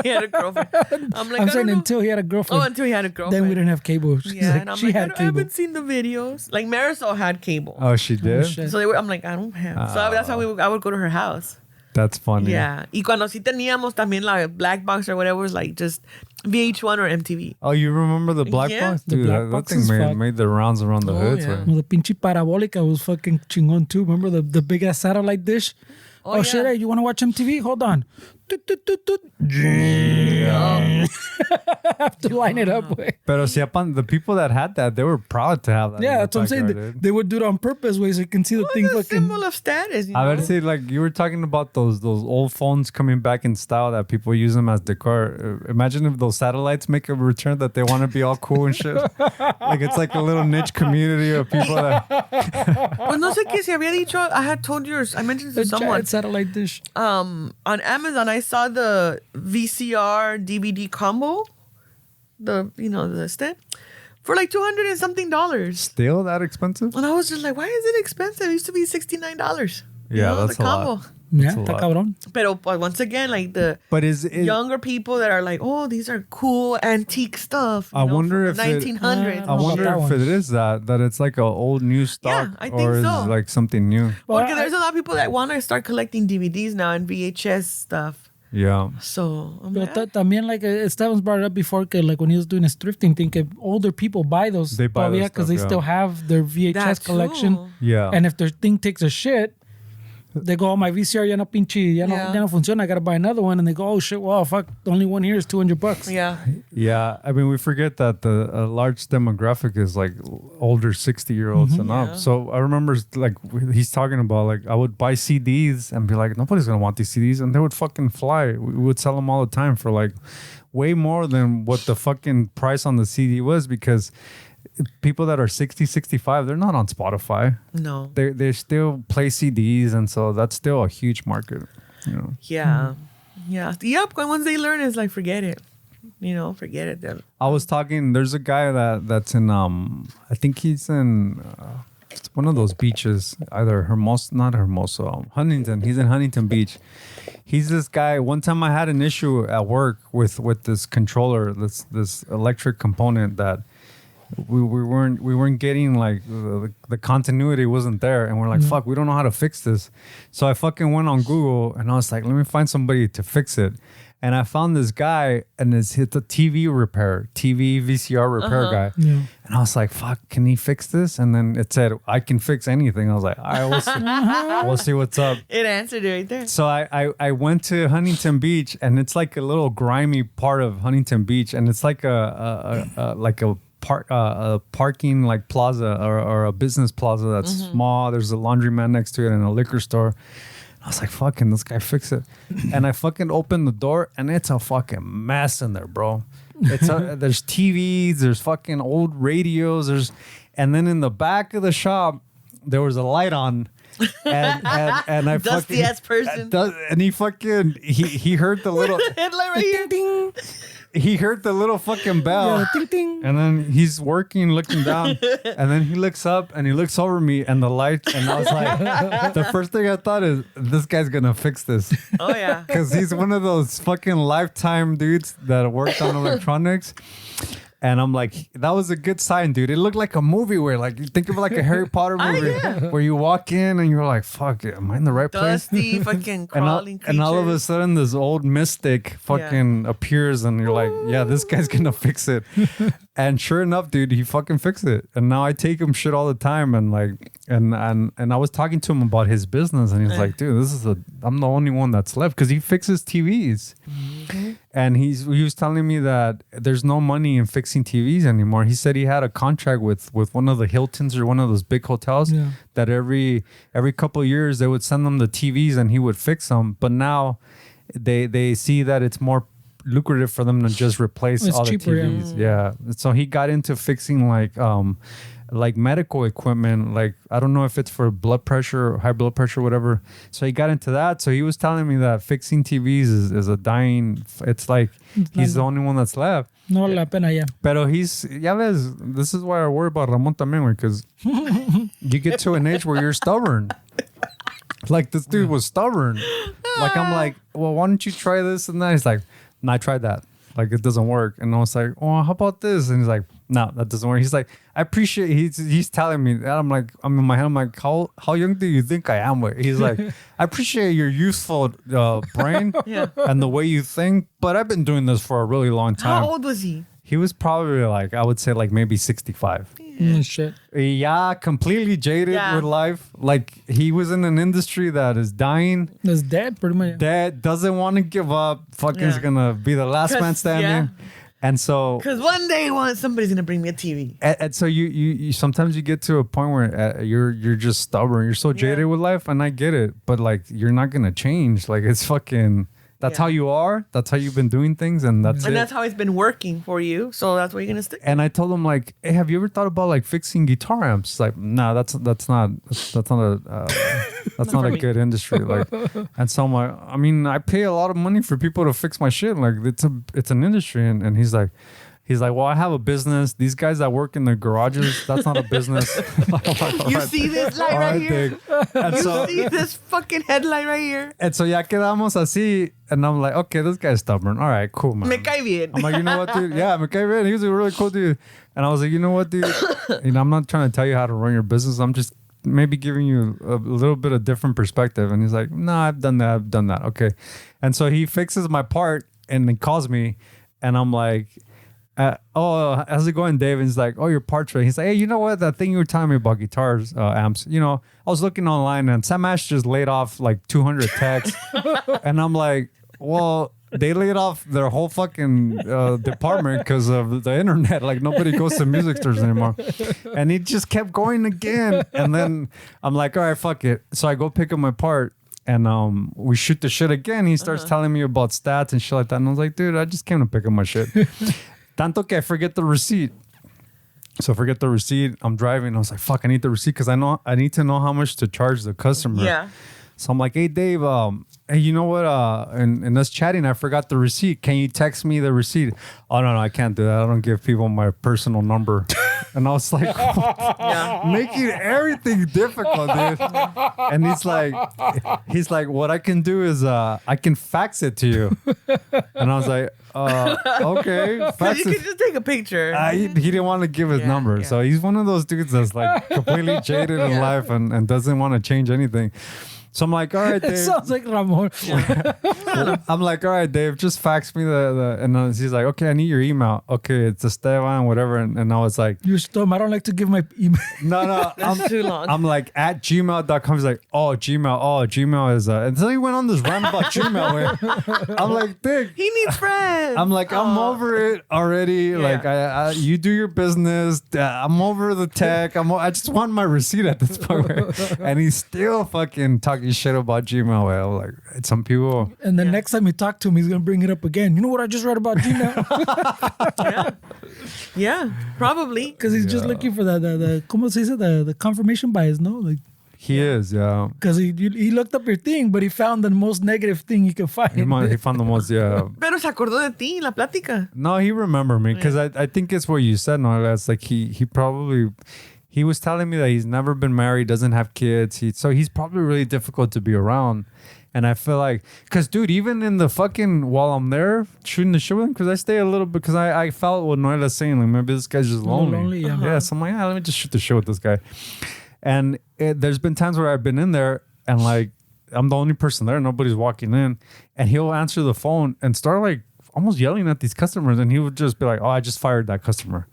he had a girlfriend. I'm saying until he had a girlfriend. Oh, until he had a girlfriend. Then we didn't have cable. Yeah, and I'm like, I haven't seen the videos. Like Marisol had cable. Oh, she did? So I'm like, I don't have. So that's how I would go to her house. That's funny. Yeah. Y cuando sí teníamos también la black box or whatever, was like just VH1 or MTV. Oh, you remember the black box? The Dude, black that box thing made the rounds around the hood. yeah. Well, the pinche parabólica was fucking chingón too. Remember the big ass satellite dish? Oh shit, hey, you want to watch MTV? Hold on. Yeah. Have to line it up with. Pero the people that had that, they were proud to have that. Yeah, that's what I'm saying. They would do it on purpose, so you can see the thing It's a fucking. symbol of status. You know? I would say, like, you were talking about those old phones coming back in style that people use them as decor. Imagine if those satellites make a return that they want to be all cool and shit. Like, it's like a little niche community of people that. Pues no sé qué se había dicho. I had told yours. I mentioned to someone. Giant satellite dish. On Amazon, I saw the VCR DVD combo. The stand for like $200 and something. Still that expensive? And I was just like, why is it expensive? It used to be $69. Yeah, that's the a combo. lot. Yeah, That's a está lot. cabrón. But once again, like But is it younger people that are like, oh, these are cool antique stuff. I wonder from if the 1900s. I wonder that if one. it is that it's like a old new stock, I think or is so. it like something new? Because there's a lot of people that want to start collecting DVDs now and VHS stuff. Yeah. So I'm But like, también, like Esteban's brought it up before, like when he was doing his thrifting thing, que older people buy those. They buy those because stuff, they yeah. still have their VHS That's collection. true. Yeah. And if their thing takes a shit, they go, oh, my VCR ya no pinche, ya no funciona. I gotta buy another one, and they go, oh shit, well, fuck, the only one here is $200. yeah. Yeah, I mean, we forget that the large demographic is like older 60-year-olds and up. Yeah. So I remember, like, he's talking about, like, I would buy CDs and be like, nobody's gonna want these CDs, and they would fucking fly. We would sell them all the time for like way more than what the fucking price on the CD was, because people that are 60, 65, they're not on Spotify. No. They still play CDs, and so that's still a huge market. Yeah. Yeah. Yep. And once they learn, it's like, forget it. Forget it. Then. I was talking. There's a guy that's in. I think he's in one of those beaches, either Huntington. He's in Huntington Beach. He's this guy. One time I had an issue at work with this controller, this electric component that we weren't getting, like the continuity wasn't there, and we're like, fuck, we don't know how to fix this. So I fucking went on Google and I was like, let me find somebody to fix it. And I found this guy, and it's a TV VCR repair guy. Yeah. And I was like, fuck, can he fix this? And then it said, I can fix anything. I was like, all right, we'll see what's up. It answered it right there. So I went to Huntington Beach, and it's like a little grimy part of Huntington Beach, and it's like a parking like plaza or a business plaza that's small. There's a laundromat next to it and a liquor store. I was like, fucking, this guy fix it. And I fucking opened the door, and it's a fucking mess in there, bro. There's TVs, there's fucking old radios, and then in the back of the shop, there was a light on. And I dusty ass person. And he heard the little headlight right here. Ding. He heard the little fucking bell. Yeah, ding, ding. And then he's working, looking down. And then he looks up and he looks over me and the light. And I was like, the first thing I thought is, this guy's going to fix this. Oh, yeah. Because he's one of those fucking lifetime dudes that worked on electronics. And I'm like, that was a good sign, dude. It looked like a movie where, like, you think of it like a Harry Potter movie where you walk in and you're like, fuck, am I in the right place? Dusty, fucking crawling and all of a sudden, this old mystic fucking appears and you're like, yeah, this guy's going to fix it. And sure enough, dude, he fucking fixed it. And now I take him shit all the time. And like, and I was talking to him about his business and he's like, dude, I'm the only one that's left because he fixes TVs. Mm-hmm. And he was telling me that there's no money in fixing TVs anymore. He said he had a contract with one of the Hiltons or one of those big hotels that every couple of years they would send them the TVs and he would fix them. But now they see that it's more lucrative for them to just replace all the TVs. Yeah. So he got into fixing like medical equipment, like I don't know if it's for blood pressure or high blood pressure, whatever. So he got into that. So he was telling me that fixing TVs is a dying. It's like he's the only one that's left. No vale la pena ya. Pero this is why I worry about Ramon también, because you get to an age where you're stubborn. Like this dude was stubborn. Like I'm like, well, why don't you try this and that? He's like, no, I tried that. Like it doesn't work. And I was like, oh, how about this? And he's like, no, that doesn't work. He's like, I appreciate. He's telling me that. I'm like, I'm in my head. I'm like, how young do you think I am? He's like, I appreciate your youthful brain and the way you think, but I've been doing this for a really long time. How old was he? He was probably like, I would say like maybe 65. Shit. Yeah, completely jaded with life. Like he was in an industry that is dying. That's dead, pretty much. Dead, doesn't want to give up. Fucking's gonna be the last man standing. And so, because one day somebody's gonna bring me a TV. And so you sometimes you get to a point where you're just stubborn. You're so jaded with life, and I get it. But like you're not gonna change. Like it's fucking. That's how you are. That's how you've been doing things, and that's it. And that's how it's been working for you. So that's what you're gonna stick. And I told him like, hey, have you ever thought about like fixing guitar amps? He's like, no, that's not a good industry. Like, and so I'm like, I mean, I pay a lot of money for people to fix my shit. Like, it's an industry, and he's like, well, I have a business. These guys that work in the garages, that's not a business. You see this light right here? You see this fucking headlight right here? And so ya quedamos así. And I'm like, okay, this guy's stubborn. All right, cool, man. Me cae bien. I'm like, you know what, dude? Yeah, me cae bien. He was a really cool dude. And I was like, you know what, dude? I'm not trying to tell you how to run your business. I'm just maybe giving you a little bit of different perspective. And he's like, no, I've done that. Okay. And so he fixes my part and then calls me. And I'm like, oh, how's it going, Dave? And he's like, oh, your parts ready. He's like, hey, you know what? That thing you were telling me about guitars, amps, I was looking online and Sam Ash just laid off like 200 techs. And I'm like, well, they laid off their whole fucking department because of the internet. Like nobody goes to music stores anymore. And he just kept going again. And then I'm like, all right, fuck it. So I go pick up my part. And we shoot the shit again. He starts telling me about stats and shit like that. And I was like, dude, I just came to pick up my shit. Tanto que I forget the receipt. So forget the receipt. I'm driving. I was like, fuck, I need the receipt because I need to know how much to charge the customer. Yeah. So I'm like, hey, Dave, hey, you know what? In us chatting, I forgot the receipt. Can you text me the receipt? Oh, no, I can't do that. I don't give people my personal number. And I was like, making everything difficult, dude. And he's like, what I can do is I can fax it to you. And I was like, okay. Fax you can just take a picture. He didn't want to give his number. So he's one of those dudes that's like completely jaded in life and doesn't want to change anything. So I'm like, all right, Dave. It sounds like Ramon. I'm like, all right, Dave, just fax me and he's like, okay, I need your email. Okay, it's Esteban, whatever. And I was like, you stop. I don't like to give my email. No, that's too long. I'm like at gmail.com. He's like, Gmail is and so he went on this rant about Gmail where I'm like, Dick, he needs friends. I'm like, I'm over it already. Yeah. Like I you do your business. I'm over the tech. I just want my receipt at this point. And he's still fucking talking shit about Gmail. Well, like some people. And the next time you talk to him, he's gonna bring it up again. You know what I just read about Gmail? yeah, probably because he's just looking for the ¿cómo se dice? The confirmation bias, no? Like he is, yeah. Because he looked up your thing, but he found the most negative thing he could find. He found the most, yeah. Pero se acordó de ti, la plática. No, he remembered me because I think it's what you said, Noelia. It's like he was telling me that he's never been married, doesn't have kids. So he's probably really difficult to be around. And I feel like, because dude, even in the fucking, while I'm there shooting the shit with him, because I stay a little bit, because I felt what Noelia's saying, like maybe this guy's just lonely. Yeah. Yeah, so I'm like, let me just shoot the shit with this guy. And there's been times where I've been in there and like, I'm the only person there, nobody's walking in, and he'll answer the phone and start like almost yelling at these customers, and he would just be like, "Oh, I just fired that customer."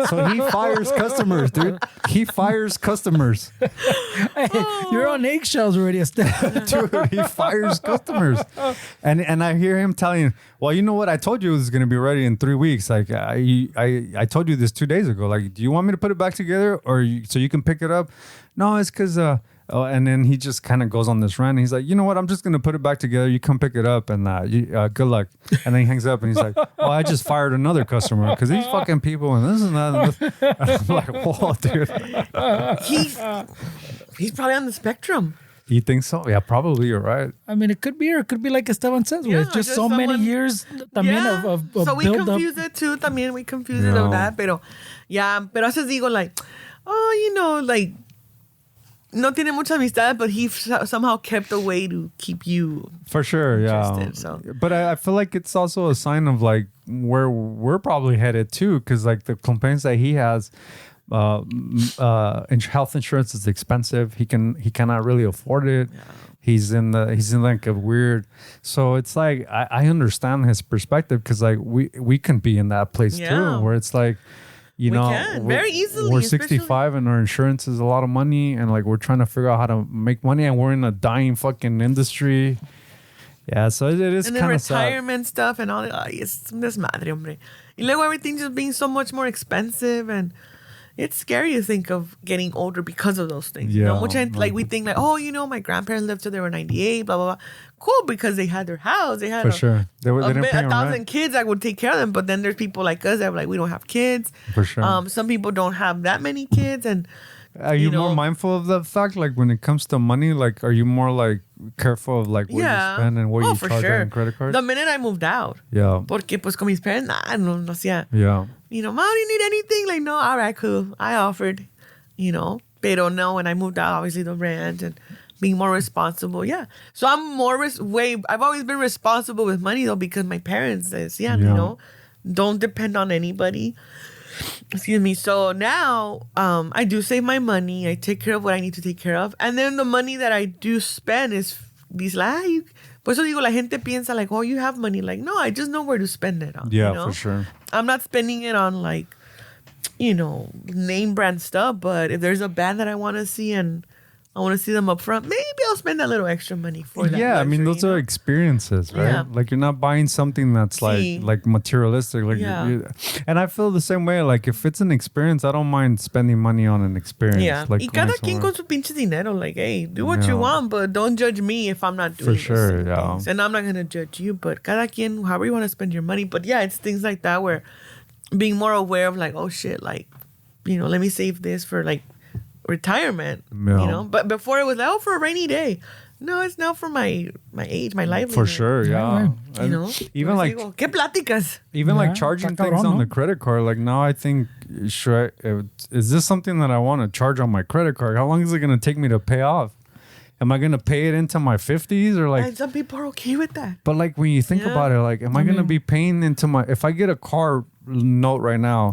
So he fires customers, dude. He fires customers. Hey, you're on eggshells already, Estelle. Dude, he fires customers. And I hear him telling, well, you know what? I told you it was going to be ready in 3 weeks. Like, I told you this 2 days ago. Like, do you want me to put it back together or so you can pick it up? No, it's because... and then he just kind of goes on this rant. He's like, you know what? I'm just going to put it back together. You come pick it up and good luck. And then he hangs up and he's like, oh, I just fired another customer because these fucking people and this and that. And this. And I'm like, whoa, dude. He's probably on the spectrum. You think so? Yeah, probably. You're right. I mean, it could be, or it could be like Esteban says, where it's just so many years también of so we build confuse up. it too. También we confuse it of that. Pero a veces digo like, oh, you know, like, no tiene mucha amistad, but he somehow kept a way to keep you for sure. Yeah. So. But I feel like it's also a sign of like where we're probably headed too, because like the complaints that he has, health insurance is expensive. He cannot really afford it. Yeah. He's in like a weird. So it's like I understand his perspective because like we can be in that place too, where it's like. You know, very easily. We're 65 and our insurance is a lot of money, and like we're trying to figure out how to make money, and we're in a dying fucking industry. Yeah, so it is kind of sad. And the retirement stuff and all that. Ay, es un desmadre, hombre. Y luego everything just being so much more expensive, and it's scary to think of getting older because of those things. Yeah. You know, which like we think like, oh, you know, my grandparents lived till they were 98, blah, blah, blah. Cool, because they had their house. They had For sure. They didn't pay 1,000 rent. kids that would take care of them. But then there's people like us that are like, we don't have kids. For sure. Some people don't have that many kids. And are you more mindful of that fact? Like when it comes to money, like are you more like careful of like what you spend and what you charge on credit cards? The minute I moved out. Yeah. Porque pues con mis parents, no hacía. Yeah. You know, Mom, do you need anything? Like, no, all right, cool. I offered, you know. Pero no, when I moved out, obviously the rent and being more responsible. Yeah. So I'm more I've always been responsible with money though because my parents says, you know, don't depend on anybody. Excuse me. So now I do save my money. I take care of what I need to take care of. And then the money that I do spend is these like, por eso digo, la gente piensa like, oh, you have money. Like, no, I just know where to spend it on. Yeah, you know? for sure. I'm not spending it on like, you know, name brand stuff. But if there's a band that I want to see and I want to see them up front, maybe I'll spend that little extra money for that. Yeah, luxury, I mean, those are experiences, right? Yeah. Like you're not buying something that's like materialistic. Like, and I feel the same way. Like if it's an experience, I don't mind spending money on an experience. Yeah, like y cada quien con su pinche dinero. Like, hey, do what you want, but don't judge me if I'm not doing for sure. Yeah, things. And I'm not gonna judge you, but cada quien, however you want to spend your money. But yeah, it's things like that where being more aware of like, oh shit, like, you know, let me save this for like retirement, you know. But before it was like, oh, for a rainy day. No, it's now for my age, my livelihood. For sure, yeah. You know, even like ¿qué pláticas? Even like charging things on the credit card. Like now, I think, is this something that I want to charge on my credit card? How long is it going to take me to pay off? Am I going to pay it into my 50s or like? And some people are okay with that. But like when you think about it, like, am I going to be paying into if I get a car note right now,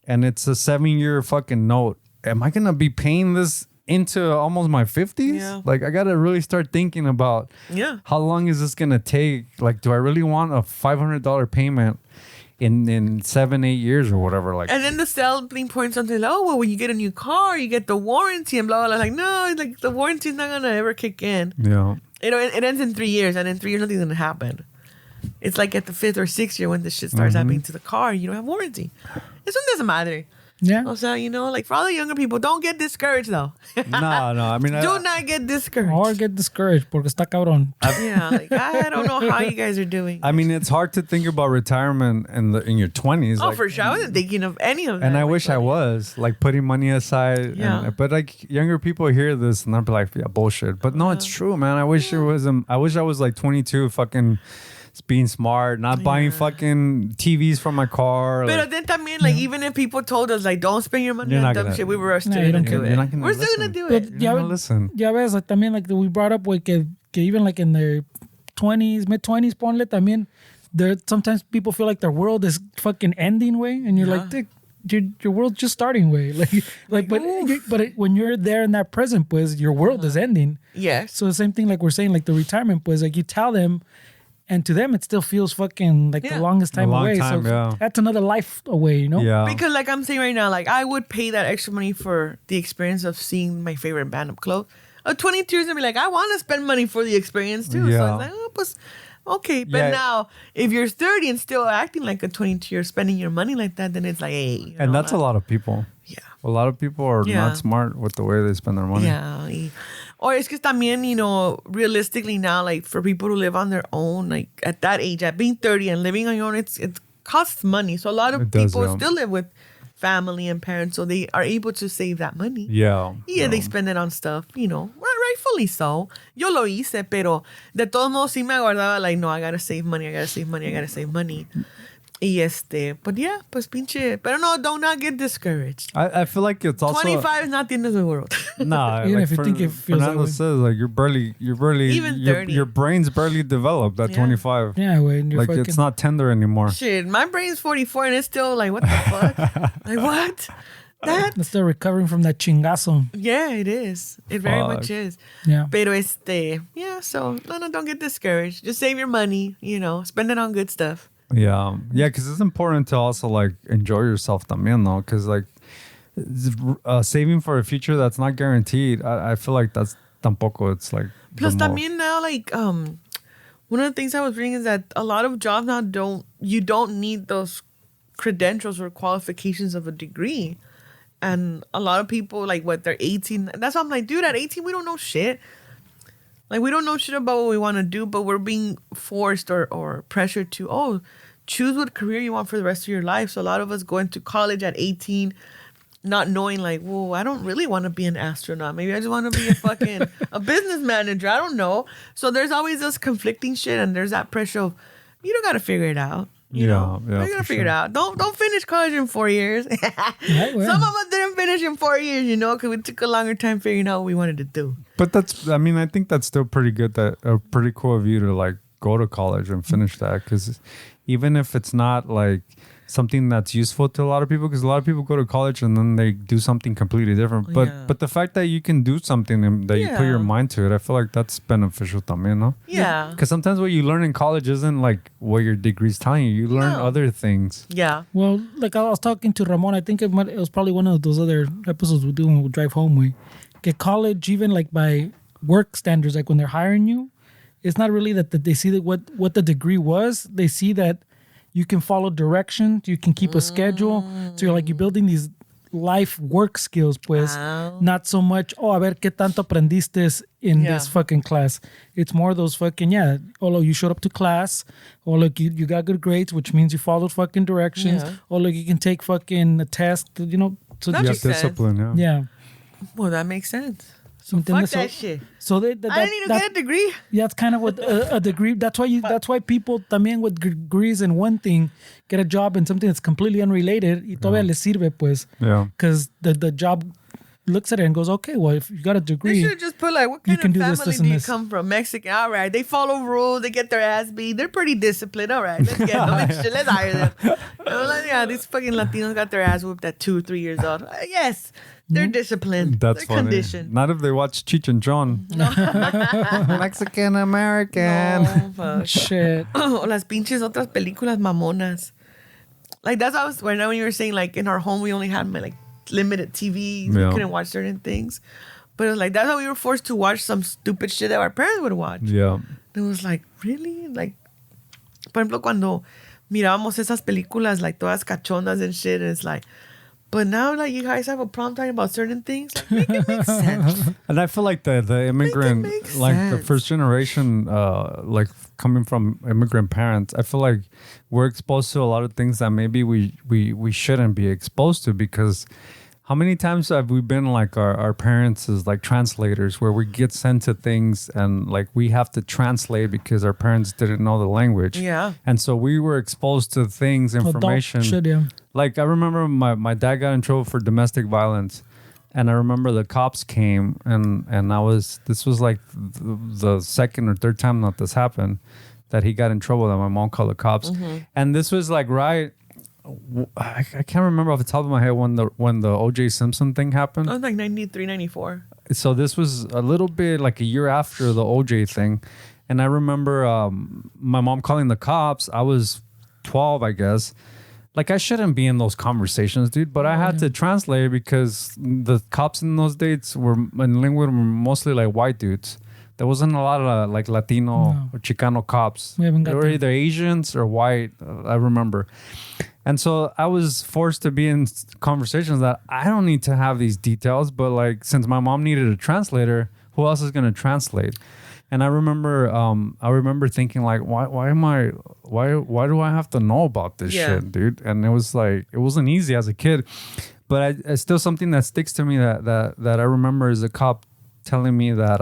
and it's a 7-year fucking note, am I going to be paying this into almost my 50s? Yeah. Like I got to really start thinking about how long is this going to take? Like, do I really want a $500 payment in 7-8 years or whatever? Like, and then the selling point something like, oh, well, when you get a new car, you get the warranty and blah, blah, blah. Like, no, like the warranty's not going to ever kick in. Yeah. You know, it ends in 3 years, and in 3 years, nothing's going to happen. It's like at the 5th or 6th year when this shit starts happening to the car, you don't have warranty. Eso no doesn't matter. Yeah. So, you know, like for all the younger people, don't get discouraged though. No. I mean, do not get discouraged. Or get discouraged porque está cabrón. Yeah, like I don't know how you guys are doing. I mean, it's hard to think about retirement in your 20s. Oh, like, for sure. I wasn't thinking of any of that. And I wish I was, like putting money aside. Yeah. But like younger people hear this and they'll be like, yeah, bullshit. But no, it's true, man. I wish I wish I was like 22 fucking being smart, not buying fucking TVs from my car. But then también, like, even if people told us, like, don't spend your money on dumb shit, we were still gonna do it. We're still gonna do it. You're not gonna listen. Ya ves, like, también, like, we brought up, like, que que even like in their 20s, mid-20s, ponle también, there sometimes people feel like their world is fucking ending way, and you're like, "Dick, your world's just starting way." When you're there in that present, pues, your world is ending. Yes. So the same thing, like we're saying, like the retirement, pues, like you tell them, and to them it still feels fucking like the longest time away. So that's another life away, you know? Yeah. Because like I'm saying right now, like I would pay that extra money for the experience of seeing my favorite band up close. A 22 years and be like, I want to spend money for the experience too. Yeah. So I was like, oh, pues, okay. But now, if you're 30 and still acting like a 22 year, spending your money like that, then it's like, hey. And that's a lot of people. Yeah. A lot of people are not smart with the way they spend their money. Yeah. Or it's que también, you know, realistically now, like for people to live on their own, like at that age, at being 30 and living on your own, it costs money. So a lot of people still live with family and parents, so they are able to save that money. Yeah. They spend it on stuff, you know, rightfully so. Yo lo hice, pero de todos modos sí me aguardaba, like, no, I gotta save money. Y but yeah, pues pinche, pero no, do not get discouraged. I feel like it's also 25 is not the end of the world. Nah, even if you think it feels Fernando that way. says, like, you're barely Even 30. your brain's barely developed at 25. Yeah, when you're like it's not tender anymore. Shit, my brain's 44 and it's still like, what the fuck? Like, what? It's still recovering from that chingazo. Yeah, it is. It very much is. Yeah. Pero so no, don't get discouraged. Just save your money, you know, spend it on good stuff. Yeah, because it's important to also like enjoy yourself también, though, because like saving for a future that's not guaranteed, I feel like that's tampoco. It's like plus también now, like one of the things I was reading is that a lot of jobs now you don't need those credentials or qualifications of a degree, and a lot of people like they're 18. That's why I'm like, dude, at 18 we don't know shit. Like, we don't know shit about what we want to do, but we're being forced or pressured to, choose what career you want for the rest of your life. So a lot of us go into college at 18, not knowing, like, whoa, I don't really want to be an astronaut. Maybe I just want to be a business manager. I don't know. So there's always this conflicting shit, and there's that pressure of, you don't got to figure it out. You know? You gotta figure it out. Don't finish college in 4 years. Right, well. Some of us didn't finish in 4 years, you know, because we took a longer time figuring out what we wanted to do. But I think that's still pretty good. Pretty cool of you to like go to college and finish that, because even if it's not like something that's useful to a lot of people, because a lot of people go to college and then they do something completely different. But the fact that you can do something and that you put your mind to it, I feel like that's beneficial también, no? Yeah. Because sometimes what you learn in college isn't like what your degree's telling you. You learn other things. Yeah. Well, like I was talking to Ramon, I think it was probably one of those other episodes we do when we drive home. We get college, even like by work standards, like when they're hiring you, it's not really that they see that what the degree was. They see that you can follow directions, you can keep a schedule. So you're building these life work skills, pues. Not so much, a ver qué tanto aprendiste in this fucking class. It's more those fucking, look, you showed up to class. Look, you got good grades, which means you followed fucking directions. Look, you can take fucking a test, you know. So that makes discipline, sense. Yeah. Well, that makes sense. So fuck that shit. So I didn't need to get a degree. Yeah, that's kind of what a degree. That's why people también with degrees in one thing get a job in something that's completely unrelated. Y todavía les sirve, pues. Yeah. Because the job looks at it and goes, okay, well, if you got a degree, they should just put like, what kind of family do you come from? Mexican. All right, they follow rules. They get their ass beat. They're pretty disciplined. All right, let's get them. Let's hire them. These fucking Latinos got their ass whooped at 2-3 years old. Yes. They're disciplined. That's They're conditioned. Not if they watch Cheech and Chong. Mexican American. No, fuck. Shit. O las pinches otras películas mamonas. Like that's how when you were saying like in our home we only had like limited TV. We couldn't watch certain things. But it was like that's how we were forced to watch some stupid shit that our parents would watch. Yeah. It was like, really? Like, por ejemplo, cuando mirábamos esas películas like todas cachondas and shit, and it's like, but now, like, you guys have a problem talking about certain things. Like, make it make sense. And I feel like the immigrant, like the first generation, like coming from immigrant parents, I feel like we're exposed to a lot of things that maybe we shouldn't be exposed to, because how many times have we been like our parents as like translators, where we get sent to things and like we have to translate because our parents didn't know the language. Yeah. And so we were exposed to things, information. Shit, yeah. Like I remember my dad got in trouble for domestic violence. And I remember the cops came, and this was like the second or third time that this happened, that he got in trouble, that my mom called the cops. And this was like I can't remember off the top of my head when the O.J. Simpson thing happened. It was like 93, 94. So this was a little bit like a year after the O.J. thing. And I remember my mom calling the cops. I was 12, I guess. Like, I shouldn't be in those conversations, dude, but I had to translate because the cops in those days were in Linwood were mostly like white dudes. There wasn't a lot of like Latino or Chicano cops. We haven't got They were that. either Asians or white, I remember. And so I was forced to be in conversations that I don't need to have these details, but like, since my mom needed a translator, who else is going to translate? And I remember thinking like, why do I have to know about this shit, dude? And it was like, it wasn't easy as a kid, but it's still something that sticks to me that I remember is a cop telling me that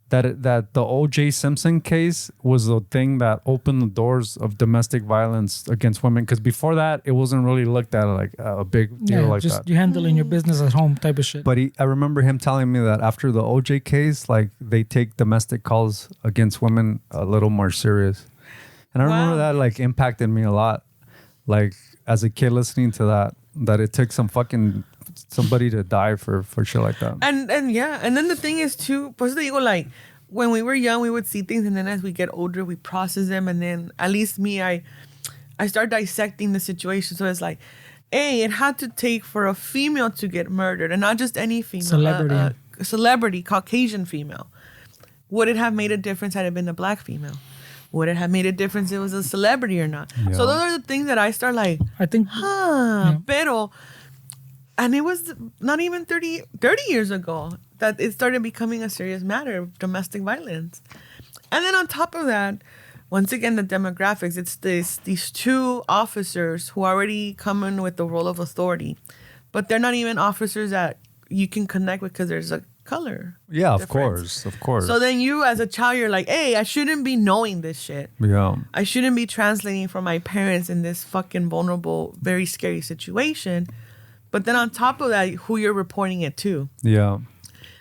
that the O.J. Simpson case was the thing that opened the doors of domestic violence against women. Because before that, it wasn't really looked at like a big deal like just that. you handling your business at home type of shit. But I remember him telling me that after the O.J. case, like they take domestic calls against women a little more serious. And I remember that like impacted me a lot. Like as a kid listening to that it took somebody to die for shit like that. And then the thing is too, pues te digo, like when we were young, we would see things, and then as we get older, we process them, and then at least me, I start dissecting the situation. So it's like, hey, it had to take for a female to get murdered, and not just any female, celebrity, Caucasian female. Would it have made a difference had it been a black female? Would it have made a difference if it was a celebrity or not? Yeah. So those are the things that I start like, I think, pero. And it was not even 30 years ago that it started becoming a serious matter of domestic violence. And then on top of that, once again, the demographics, it's these two officers who already come in with the role of authority, but they're not even officers that you can connect with because there's a color. Yeah, difference. of course. So then you as a child, you're like, hey, I shouldn't be knowing this shit. Yeah. I shouldn't be translating for my parents in this fucking vulnerable, very scary situation. But then on top of that, who you're reporting it to. Yeah.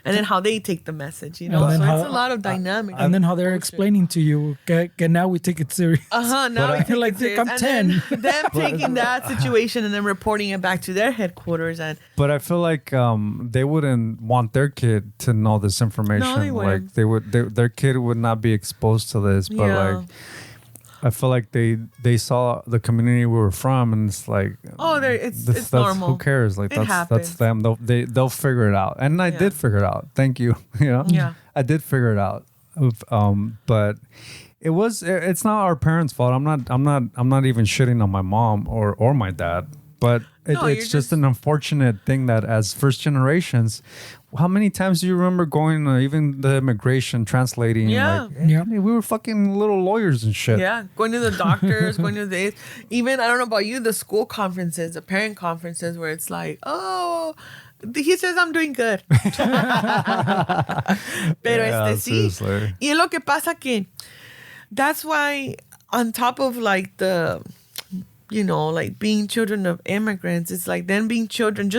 And then how they take the message, you know? So it's a lot of dynamics. And then how they're explaining to you, okay, now we take it serious. Now we take like, it serious. I'm And 10. then them taking that situation and then reporting it back to their headquarters. But I feel like they wouldn't want their kid to know this information. No, they wouldn't. Like their kid would not be exposed to this. But like, I feel like they saw the community we were from, and it's like, it's normal. Who cares? Like that's them. They'll figure it out, and I did figure it out. Thank you. You know, I did figure it out. But it's not our parents' fault. I'm not even shitting on my mom or my dad. But it's just an unfortunate thing that as first generations, how many times do you remember going even the immigration translating? Yeah. We were fucking little lawyers and shit. Yeah, going to the doctors, going to this. Even, I don't know about you, the school conferences, the parent conferences where it's like, oh, he says I'm doing good. Pero sí. Seriously. Y es lo que pasa que that's why on top of like the, you know, like being children of immigrants, it's like then being children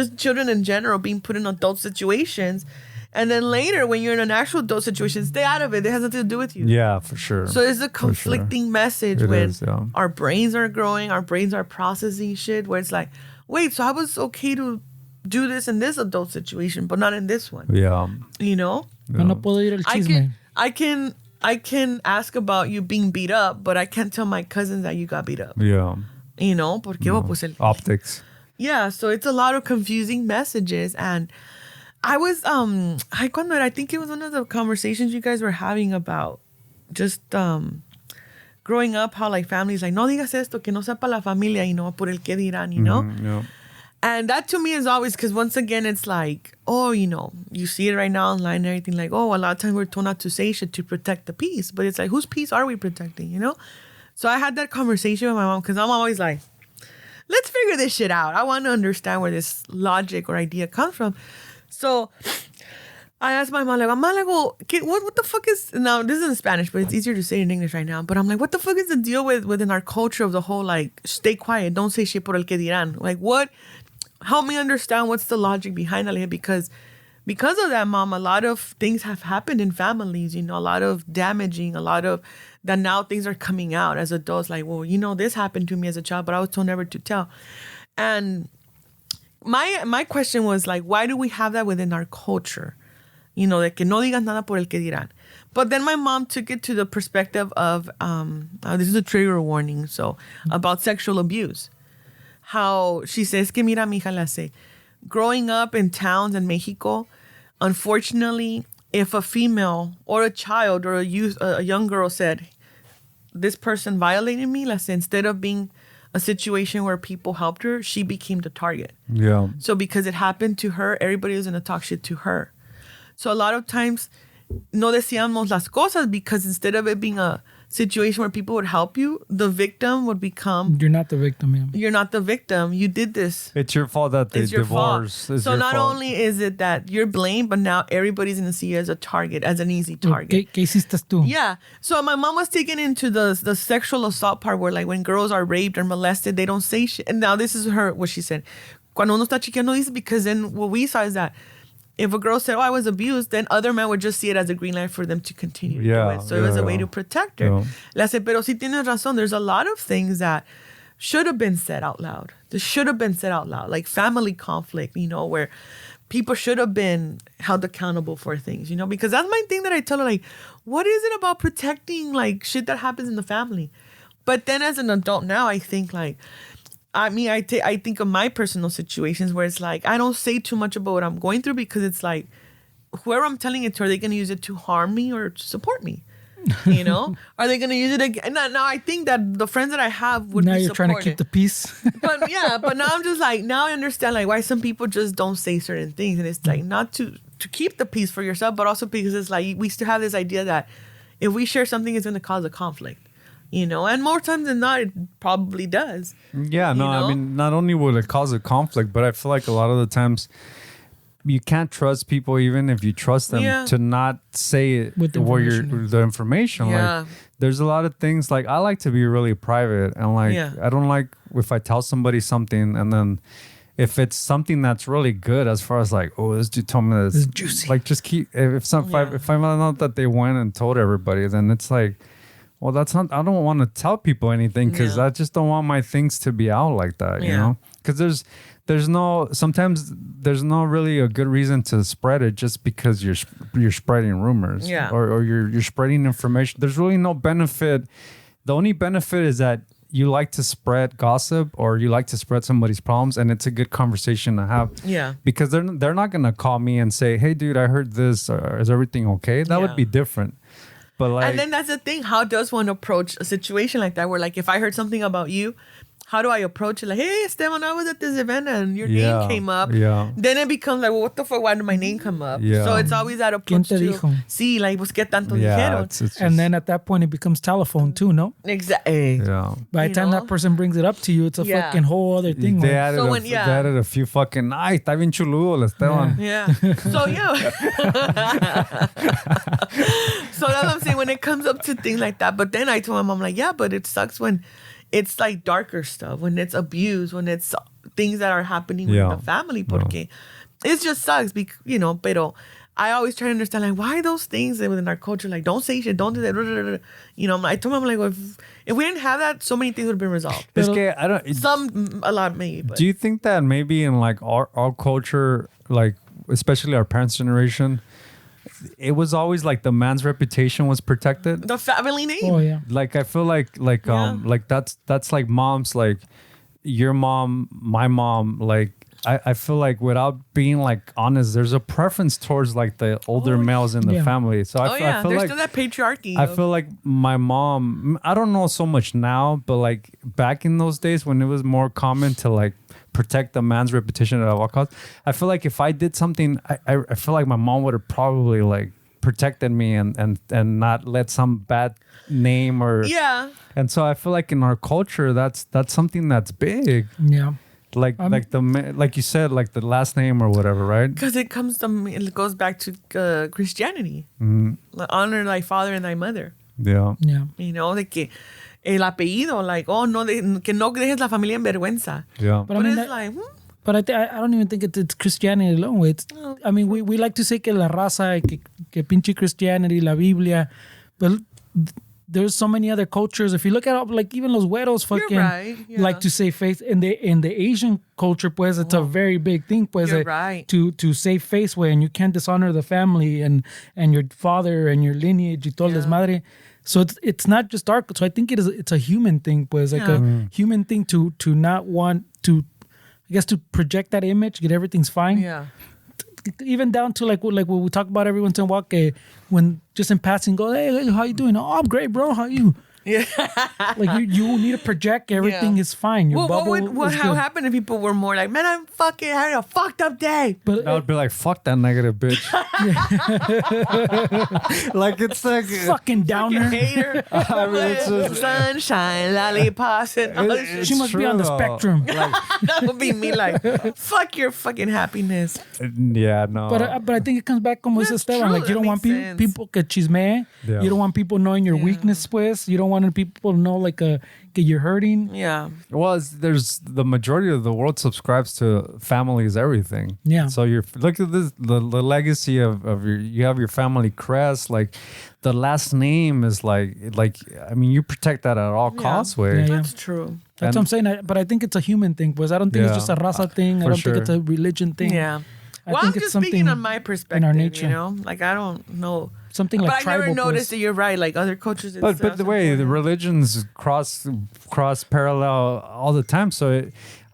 in general, being put in adult situations. And then later, when you're in an actual adult situation, stay out of it. It has nothing to do with you. Yeah, for sure. So it's a conflicting message when our brains are growing, our brains are processing shit, where it's like, wait, so I was okay to do this in this adult situation, but not in this one. Yeah. You know? Yeah. No puedo ir al chisme. I can ask about you being beat up, but I can't tell my cousins that you got beat up. Yeah. You know? Porque pues optics. Yeah, so it's a lot of confusing messages. And I was, I think it was one of the conversations you guys were having about just growing up, how like families like, no digas esto, que no sea para la familia, you know, por el que dirán, you know? Yeah. And that to me is always, because once again, it's like, oh, you know, you see it right now online and everything, like, oh, a lot of times we're told not to say shit to protect the peace. But it's like, whose peace are we protecting, you know? So I had that conversation with my mom, because I'm always like, let's figure this shit out. I want to understand where this logic or idea comes from. So I asked my mom, like, what the fuck is, now this is in Spanish, but it's easier to say in English right now. But I'm like, what the fuck is the deal within our culture of the whole, like, stay quiet, don't say shit por el que dirán? Like, what help me understand what's the logic behind it, because of that, Mom, a lot of things have happened in families, a lot of damaging, a lot of that now things are coming out as adults, like, well, this happened to me as a child, but I was told never to tell. And my question was like, why do we have that within our culture? De que no digas nada por el que dirán. But then my mom took it to the perspective of, this is a trigger warning, so about sexual abuse. How she says, que mira, mija, la sé. Growing up in towns in Mexico, unfortunately, if a female or a child or a young girl said, this person violated me, let's say, instead of being a situation where people helped her, she became the target. Yeah. So because it happened to her, everybody was going to talk shit to her. So a lot of times, no decíamos las cosas because instead of it being a situation where people would help you, the victim would become... You're not the victim, yeah. You're not the victim. You did this. It's your fault that they divorce. So not only is it that you're blamed, but now everybody's going to see you as a target, as an easy target. ¿Qué hiciste tú? Yeah. So my mom was taken into the sexual assault part where like when girls are raped or molested, they don't say shit. And now this is what she said. Cuando uno está chiqueando dice, because then what we saw is that if a girl said, I was abused, then other men would just see it as a green light for them to continue to do it. So it was a way to protect her. Le hace, pero sí tienes razón. There's a lot of things that should have been said out loud. This should have been said out loud. Like family conflict, where people should have been held accountable for things, because that's my thing that I tell her, like, what is it about protecting, like, shit that happens in the family? But then as an adult now, I think, like, I think of my personal situations where it's like, I don't say too much about what I'm going through because it's like, whoever I'm telling it to, are they going to use it to harm me or to support me? Are they going to use it again? Now I think that the friends that I have would now be you're trying to keep the peace. but now I'm just like, now I understand like why some people just don't say certain things. And it's like not to keep the peace for yourself, but also because it's like, we still have this idea that if we share something, it's going to cause a conflict. And more times than not, it probably does. Yeah, no, I mean, not only will it cause a conflict, but I feel like a lot of the times you can't trust people, even if you trust them, to not say it with the information. Yeah. Like, there's a lot of things, like, I like to be really private, and like, I don't like if I tell somebody something and then if it's something that's really good, as far as like, oh, this dude told me this, it's juicy. Like, just keep, if I find out that they went and told everybody, then it's like, well, that's not, I don't want to tell people anything because I just don't want my things to be out like that, you know? Because sometimes there's no really a good reason to spread it just because you're spreading rumors or you're spreading information. There's really no benefit. The only benefit is that you like to spread gossip or you like to spread somebody's problems, and it's a good conversation to have. Yeah. Because they're not going to call me and say, hey, dude, I heard this. Or, is everything okay? That would be different. But like, and then that's the thing. How does one approach a situation like that? Where like, if I heard something about you, how do I approach it? Like, hey, Esteban, I was at this event and your name came up. Yeah. Then it becomes like, well, what the fuck? Why did my name come up? Yeah. So it's always that approach to see, like, pues, ¿qué tanto dijeron? It's and then at that point, it becomes telephone too, no? Exactly. Yeah. By the time that person brings it up to you, it's a fucking whole other thing. They added a few fucking, ay, está bien chuludo, Esteban. Yeah. So, so that's what I'm saying when it comes up to things like that. But then I told my mom, like, yeah, but it sucks when it's like darker stuff, when it's abuse, when it's things that are happening with the family, porque it just sucks, pero I always try to understand, like, why those things within our culture, like, don't say shit, don't do that, I told them, like, well, if we didn't have that, so many things would have been resolved. A lot maybe. But. Do you think that maybe in like our culture, like especially our parents' generation, it was always like the man's reputation was protected, the family name? Oh yeah. Like I feel like that's like moms, like your mom, my mom, like I feel like without being like honest, there's a preference towards like the older males in the family. So I feel there's like still that patriarchy. I feel like my mom, I don't know so much now, but like back in those days when it was more common to like protect the man's reputation at all costs, I feel like if I did something, I feel like my mom would have probably like protected me and not let some bad name or And so I feel like in our culture, that's something that's big. Yeah. Like you said, like the last name or whatever, right? Because it goes back to Christianity. Like, honor thy father and thy mother. Yeah. Yeah. De que el apellido, like, oh, no, que no dejes la familia en vergüenza. Yeah. But I mean, it's like, But I don't even think it's Christianity alone. I mean, we like to say que la raza, que pinche Christianity, la Biblia, but there's so many other cultures. If you look at like even los güeros fucking right, yeah. like to say face in the Asian culture, pues it's a very big thing, pues You're right. to save face way, and you can't dishonor the family and your father and your lineage y todo desmadre. So it's not just dark. So I think it's a human thing, pues like a human thing to not want to, I guess, to project that image, get everything's fine. Yeah. Even down to like what we talk about every once in a while, when just in passing go, hey, how you doing? Oh, I'm great, bro. How you? Yeah. Like you need to project everything is fine. Your bubble what is how good. happened if people were more like, man, I'm fucking having a fucked up day. But I would be like, fuck that negative bitch. Like it's like fucking downer. Hater. I mean, it's just, Sunshine, lollipops, and all this shit. She must be on the true, though. spectrum. That would be me. Like, fuck your fucking happiness. yeah, no. But I think it comes back como dice That's Esteban. true, Like you don't that want makes sense. people que chisme. Yeah. You don't want people knowing your weakness, pues. You don't want people to know like que you're hurting. Yeah. Well, there's the majority of the world subscribes to family is everything. Yeah. So you're look at this the legacy of you have your family crest, like the last name is like I mean you protect that at all costs. Way. Yeah. That's true. That's what I'm saying. But I think it's a human thing, pues. I don't think it's just a raza thing. I for don't sure. think it's a religion thing. Yeah. I Well, think I'm it's just speaking something on my perspective, nature. you know? Like, I don't know. Something like But I tribal. never noticed pues. that you're right. Like, other cultures... it's But the way the religions cross parallel all the time, so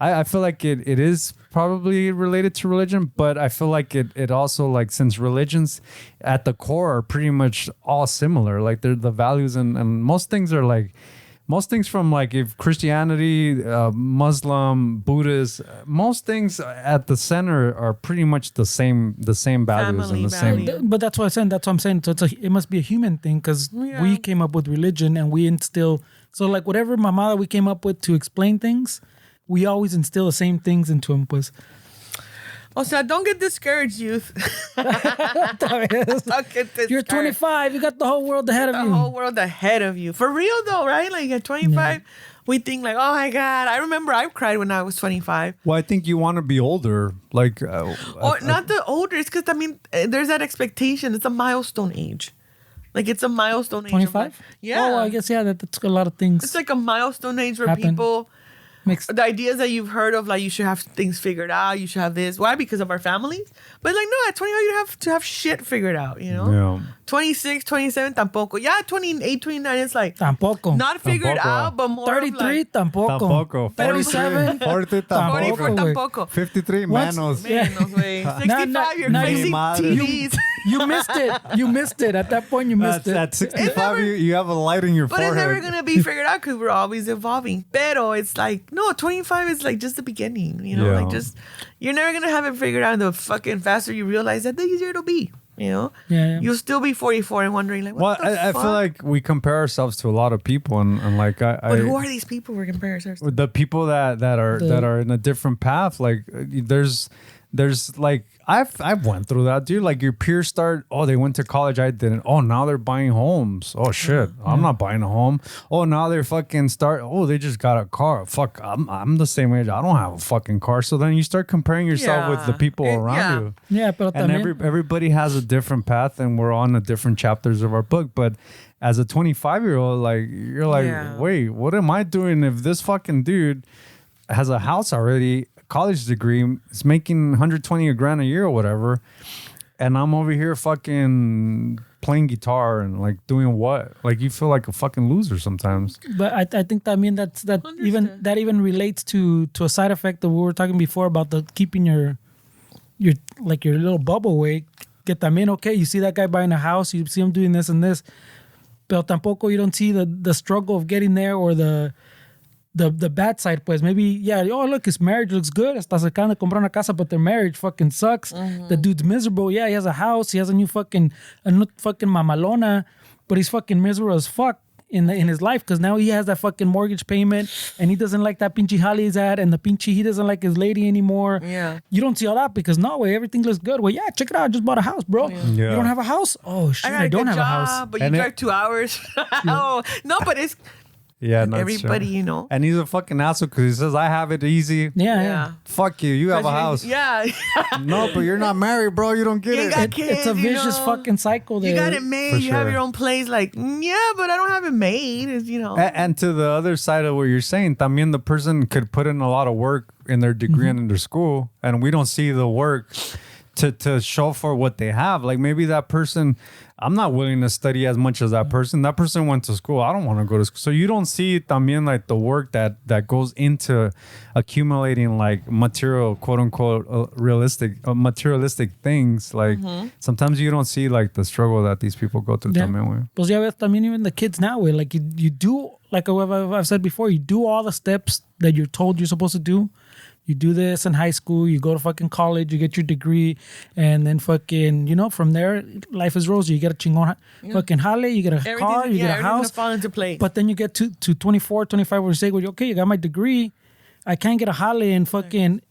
I feel like it is probably related to religion, but I feel like it also, like, since religions at the core are pretty much all similar, like they're the values and most things are like most things from like if Christianity, Muslim, Buddhist, most things at the center are pretty much the same values Family and the value. same. But that's what I'm saying. That's what I'm saying. So it must be a human thing because we came up with religion and we instill. So like whatever mamada we came up with to explain things, we always instill the same things into them. Pues. O sea, don't get discouraged, youth. Don't get discouraged. You're 25. You got the whole world ahead of The you. whole world ahead of you. For real, though, right? Like at 25, we think like, oh my God. I remember I cried when I was 25. Well, I think you want to be older, like. Or not the older. It's because, I mean, there's that expectation. It's a milestone age. Like, it's a milestone age. 25? Yeah. Oh, I guess, that's a lot of things. It's like a milestone age where Happen. people... Mixed. The ideas that you've heard of, like, you should have things figured out. You should have this. Why? Because of our families? But, like, no, at 25, you have to have shit figured out, you know? Yeah. 26, 27, tampoco. Yeah, 28, 29, it's like... Tampoco. Not figured Tampoco. out, but more 33, of like... tampoco. Tampoco. 37, 40 44, tampoco. tampoco. 53 What's- manos. Menos, güey. 65, you're Now facing TVs. You missed it. You missed it. At that point, you missed it. At 65, you have a light in your But it's forehead. never going to be figured out because we're always evolving. Pero it's like, no, 25 is like just the beginning, you know? Yeah. Like just, you're never going to have it figured out. The fucking faster you realize that, the easier it'll be, you know? Yeah. You'll still be 44 and wondering like, Well, what the I fuck? feel like we compare ourselves to a lot of people, and like But who are these people we're comparing ourselves to? the people that are in a different path. Like there's like I've went through that, dude. Like your peers start, oh, they went to college, I didn't. Oh, now they're buying homes. Oh shit, I'm not buying a home. Oh, now they're fucking start. Oh, they just got a car. Fuck, I'm the same age. I don't have a fucking car. So then you start comparing yourself with the people around you. Yeah, pero And también. everybody has a different path, and we're on the different chapters of our book. But as a 25-year-old, like you're like, wait, what am I doing if this fucking dude has a house already, college degree, is making 120 grand a year or whatever, and I'm over here fucking playing guitar and like doing what? Like you feel like a fucking loser sometimes. But I think that even relates to a side effect that we were talking before about the keeping your little bubble away. Que también, okay, you see that guy buying a house, you see him doing this and this, pero tampoco you don't see the struggle of getting there or the bad side, pues. Maybe, oh, look, his marriage looks good. Hasta se acaban de comprar una casa, but their marriage fucking sucks. The dude's miserable. Yeah, he has a house. He has a new fucking mamalona, but he's fucking miserable as fuck in his life because now he has that fucking mortgage payment and he doesn't like that pinche jale he's at and he doesn't like his lady anymore. Yeah. You don't see all that because no way, everything looks good. Well, yeah, check it out. I just bought a house, bro. Yeah. You don't have a house? Oh, shit, I don't have a house. But you And drive 2 hours. Oh, no, but it's... Yeah, And no, everybody, you know. And he's a fucking asshole because he says, I have it easy. Yeah. Fuck you. You have a house. Yeah. No, but you're not married, bro. You don't get You it. got kids, It's a vicious fucking cycle there. You got it made. For You have sure. your own place. Like, yeah, but I don't have it made. It's, you know. And to the other side of what you're saying, también the person could put in a lot of work in their degree and in their school, and we don't see the work to show for what they have. Like maybe that person, I'm not willing to study as much as that person. That person went to school. I don't want to go to school. So you don't see también like the work that goes into accumulating like material, quote unquote, materialistic things. Like sometimes you don't see like the struggle that these people go through. Yeah. También, güey. Pues ya ves, también even the kids now, güey. Like you do, like I've said before, you do all the steps that you're told you're supposed to do. You do this in high school, you go to fucking college, you get your degree, and then fucking, you know, from there, life is rosy. You get a chingon fucking jale, you get a car, you get a house. Fall into place. But then you get to 24, 25, where you say, well, okay, you got my degree. I can't get a jale and fucking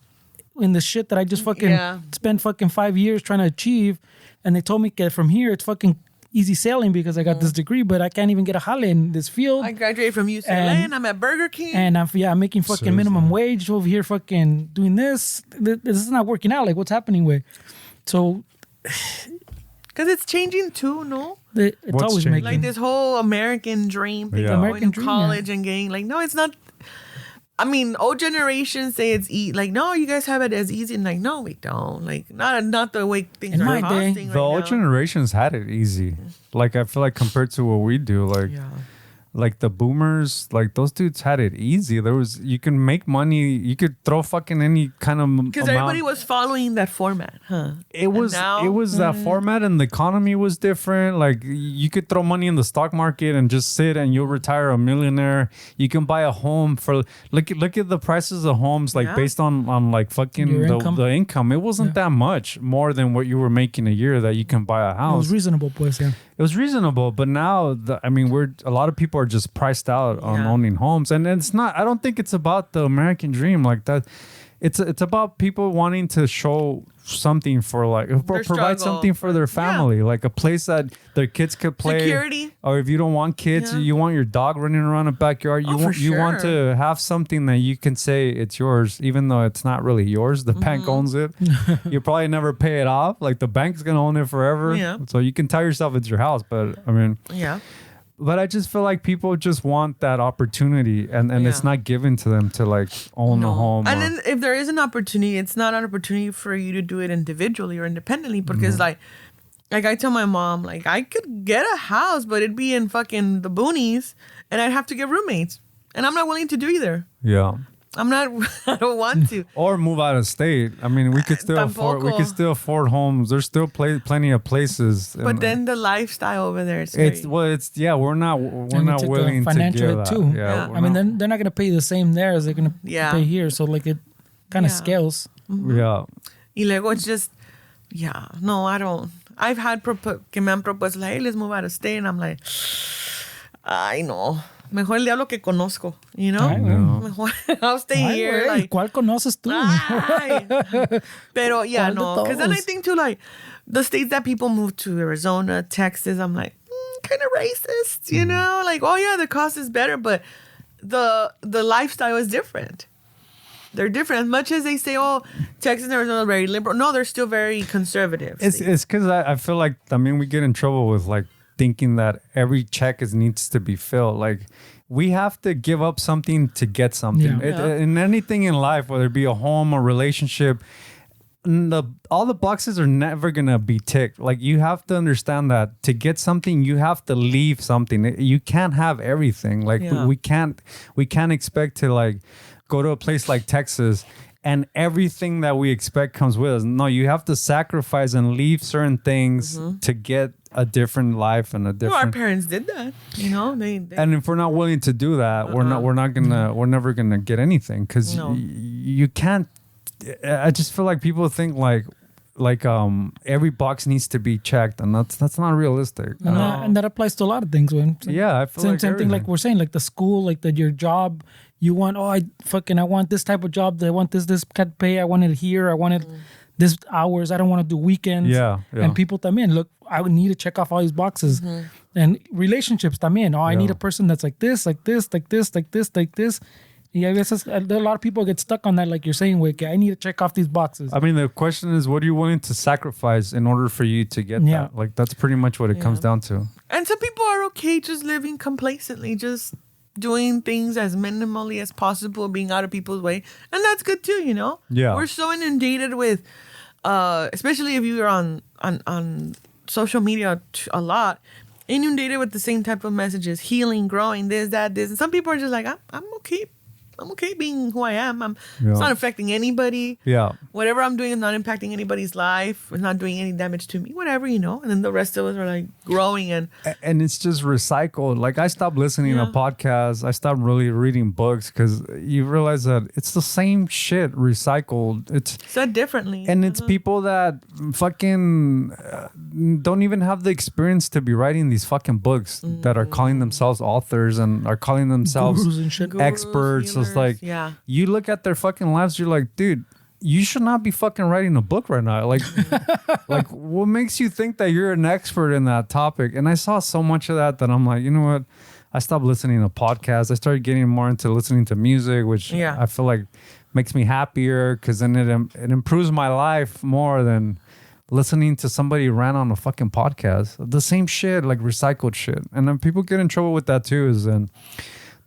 in the shit that I just fucking spent fucking 5 years trying to achieve. And they told me that from here, it's fucking easy sailing because I got this degree, but I can't even get a jale in this field. I graduated from UCLA and I'm at Burger King. And I'm making fucking minimum wage over here fucking doing this. This is not working out. Like, what's happening with? So... Because it's changing too, no? It's What's always changing? making... Like this whole American dream thing, Yeah. going American to dream, college and getting, like, no, it's not... I mean, old generations say it's like, no, you guys have it as easy. And like, no, we don't. Like, not the way things In are my day, costing The right old now. generations had it easy. Like I feel like compared to what we do, like like the boomers, like those dudes had it easy. You can make money, you could throw fucking any kind of Because everybody was following that format, huh? It was that format, and the economy was different. Like you could throw money in the stock market and just sit, and you'll retire a millionaire. You can buy a home for look at the prices of homes, like based on like fucking the income. It wasn't that much more than what you were making a year that you can buy a house. It was reasonable, pues, yeah. It was reasonable, but now a lot of people are just priced out on owning homes, and it's not. I don't think it's about the American dream like that. It's about people wanting to show something for like provide something for their family, like a place that their kids could play. Security. Or if you don't want kids, you want your dog running around the backyard. You want to have something that you can say it's yours, even though it's not really yours. The bank owns it. You probably never pay it off. Like the bank's gonna own it forever. Yeah. So you can tell yourself it's your house, but I mean. Yeah. But I just feel like people just want that opportunity, and it's not given to them to like own a home. And then if there is an opportunity, it's not an opportunity for you to do it individually or independently, because like I tell my mom, like I could get a house, but it'd be in fucking the boonies, and I'd have to get roommates, and I'm not willing to do either. Yeah. I'm not. I don't want to. Or move out of state. I mean, we could still afford. We could still afford homes. There's still plenty of places. But then the lifestyle over there is. We're not willing to give that. Too. Yeah. I mean, they're not gonna pay the same there as they're gonna pay here. So like it kind of scales. Yeah. Y luego it's just, no, I don't. I've had que me han propuesto, like, hey, let's move out of state, and I'm like, I know. Mejor el diablo que conozco, you know? Mejor, I'll stay here. Güey, like, ¿cuál conoces tú? Pero no. Because then I think too, like, the states that people move to, Arizona, Texas, I'm like, kind of racist, you know? Like, oh yeah, the cost is better, but the lifestyle is different. They're different. As much as they say, oh, Texas and Arizona are very liberal. No, they're still very conservative. It's because I feel like, I mean, we get in trouble with like thinking that every check needs to be filled. Like we have to give up something to get something. In anything in life, whether it be a home, a relationship, all the boxes are never gonna be ticked. Like you have to understand that to get something, you have to leave something. You can't have everything. Like we can't expect to like go to a place like Texas and everything that we expect comes with us. No, you have to sacrifice and leave certain things to get a different life and a different. Well, our parents did that, you know. They and if we're not willing to do that, we're never gonna get anything because you can't. I just feel like people think like every box needs to be checked, and that's not realistic. And that applies to a lot of things. When I feel same thing like we're saying, like the school, like your job. You want I want this type of job. I want this kind of pay. I want it here. I want it this hours. I don't want to do weekends. Yeah. And people también, look, I would need to check off all these boxes. And relationships también. Oh, I need a person that's like this, like this, like this, like this, like this. Yeah, I guess a lot of people get stuck on that, like you're saying, Wake. I need to check off these boxes. I mean, the question is, what are you willing to sacrifice in order for you to get that? Like, that's pretty much what it comes down to. And some people are okay just living complacently, just doing things as minimally as possible, being out of people's way. And that's good too, you know? Yeah. We're so inundated with, especially if you're on social media a lot, inundated with the same type of messages, healing, growing, this, that, this. And some people are just like, I'm okay. I'm okay being who I am. It's not affecting anybody. Yeah. Whatever I'm doing is not impacting anybody's life. It's not doing any damage to me. Whatever, you know. And then the rest of us are like growing and it's just recycled. Like, I stopped listening to podcasts. I stopped really reading books because you realize that it's the same shit recycled. It's said differently. And it's people that fucking don't even have the experience to be writing these fucking books that are calling themselves authors and are calling themselves Gurus and shit. experts. So it's like, you look at their fucking lives, you're like, dude, you should not be fucking writing a book right now. Like, like, what makes you think that you're an expert in that topic? And I saw so much of that I'm like, you know what? I stopped listening to podcasts. I started getting more into listening to music, which I feel like makes me happier because then it improves my life more than listening to somebody rant on a fucking podcast. The same shit, like recycled shit. And then people get in trouble with that too, is then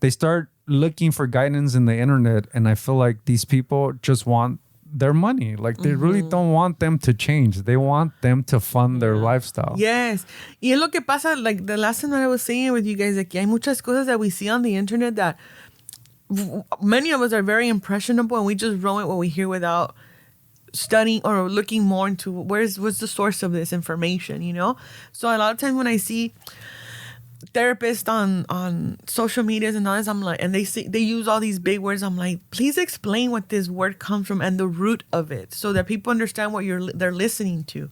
they start looking for guidance in the internet. And I feel like these people just want their money. Like, they really don't want them to change. They want them to fund their lifestyle. Yes. Y es lo que pasa, like the last time that I was saying with you guys, like, hay muchas cosas that we see on the internet that many of us are very impressionable and we just run with what we hear without studying or looking more into what's the source of this information, you know? So a lot of times when I see therapists on social medias and all this, I'm like, and they use all these big words, I'm like, please explain what this word comes from and the root of it so that people understand what they're listening to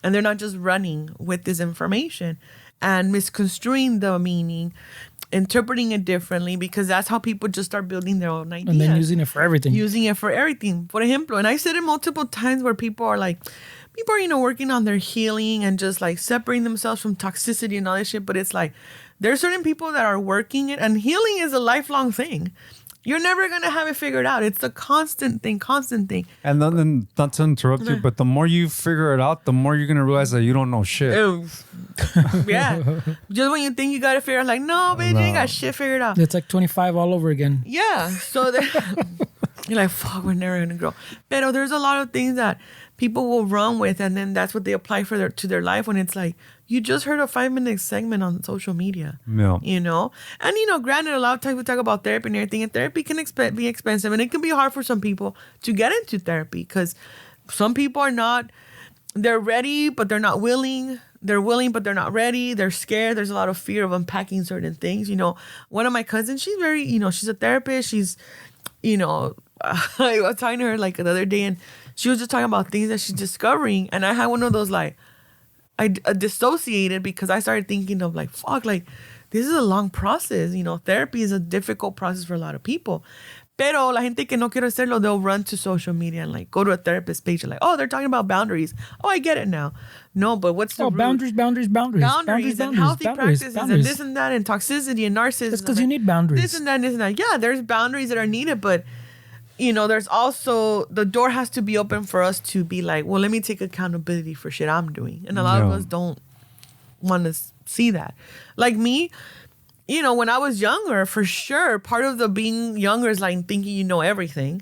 and they're not just running with this information and misconstruing the meaning, interpreting it differently, because that's how people just start building their own ideas. And then using it for everything. For example, and I said it multiple times where people are, you know, working on their healing and just like separating themselves from toxicity and all this shit. But it's like, there's certain people that are working it, and healing is a lifelong thing. You're never going to have it figured out. It's a constant thing. And then, not to interrupt you, but the more you figure it out, the more you're going to realize that you don't know shit. Yeah. Just when you think you got it figured out, like, no, bitch, you ain't got shit figured out. It's like 25 all over again. Yeah. So you're like, fuck, we're never going to grow. But there's a lot of things that people will run with, and then that's what they apply to their life when it's like, you just heard a 5-minute segment on social media. Yeah. You know? And, you know, granted, a lot of times we talk about therapy and everything, and therapy can be expensive, and it can be hard for some people to get into therapy because some people are not, they're ready, but they're not willing. They're willing, but they're not ready. They're scared. There's a lot of fear of unpacking certain things. You know, one of my cousins, she's very, you know, she's a therapist. She's, you know, I was talking to her like the other day, and she was just talking about things that she's discovering. And I had one of those, like, I dissociated because I started thinking of like, fuck, like, this is a long process. You know, therapy is a difficult process for a lot of people. Pero la gente que no quiere hacerlo, they'll run to social media and like go to a therapist page and like, oh, they're talking about boundaries. Oh, I get it now. No, but what's the root? Boundaries And healthy practices and this and that and toxicity and narcissism. It's because you need boundaries. This and that. Yeah, there's boundaries that are needed, but you know, there's also, the door has to be open for us to be like, well, let me take accountability for shit I'm doing. And a lot of us don't want to see that. Like me, you know, when I was younger, for sure, part of the being younger is like thinking you know everything.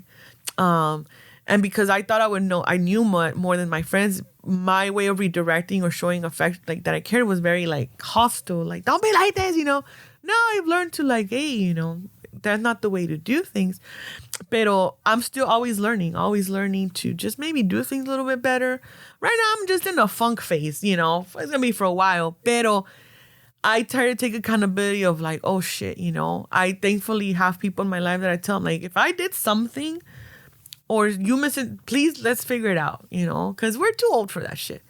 And because I thought I knew more than my friends, my way of redirecting or showing affection, like that I cared, was very like hostile. Like, don't be like this, you know. Now I've learned to like, hey, you know, that's not the way to do things. Pero I'm still always learning to just maybe do things a little bit better. Right now, I'm just in a funk phase, you know. It's going to be for a while. Pero I try to take accountability of like, oh shit, you know. I thankfully have people in my life that I tell them, like, if I did something or you miss it, please, let's figure it out, you know. Because we're too old for that shit.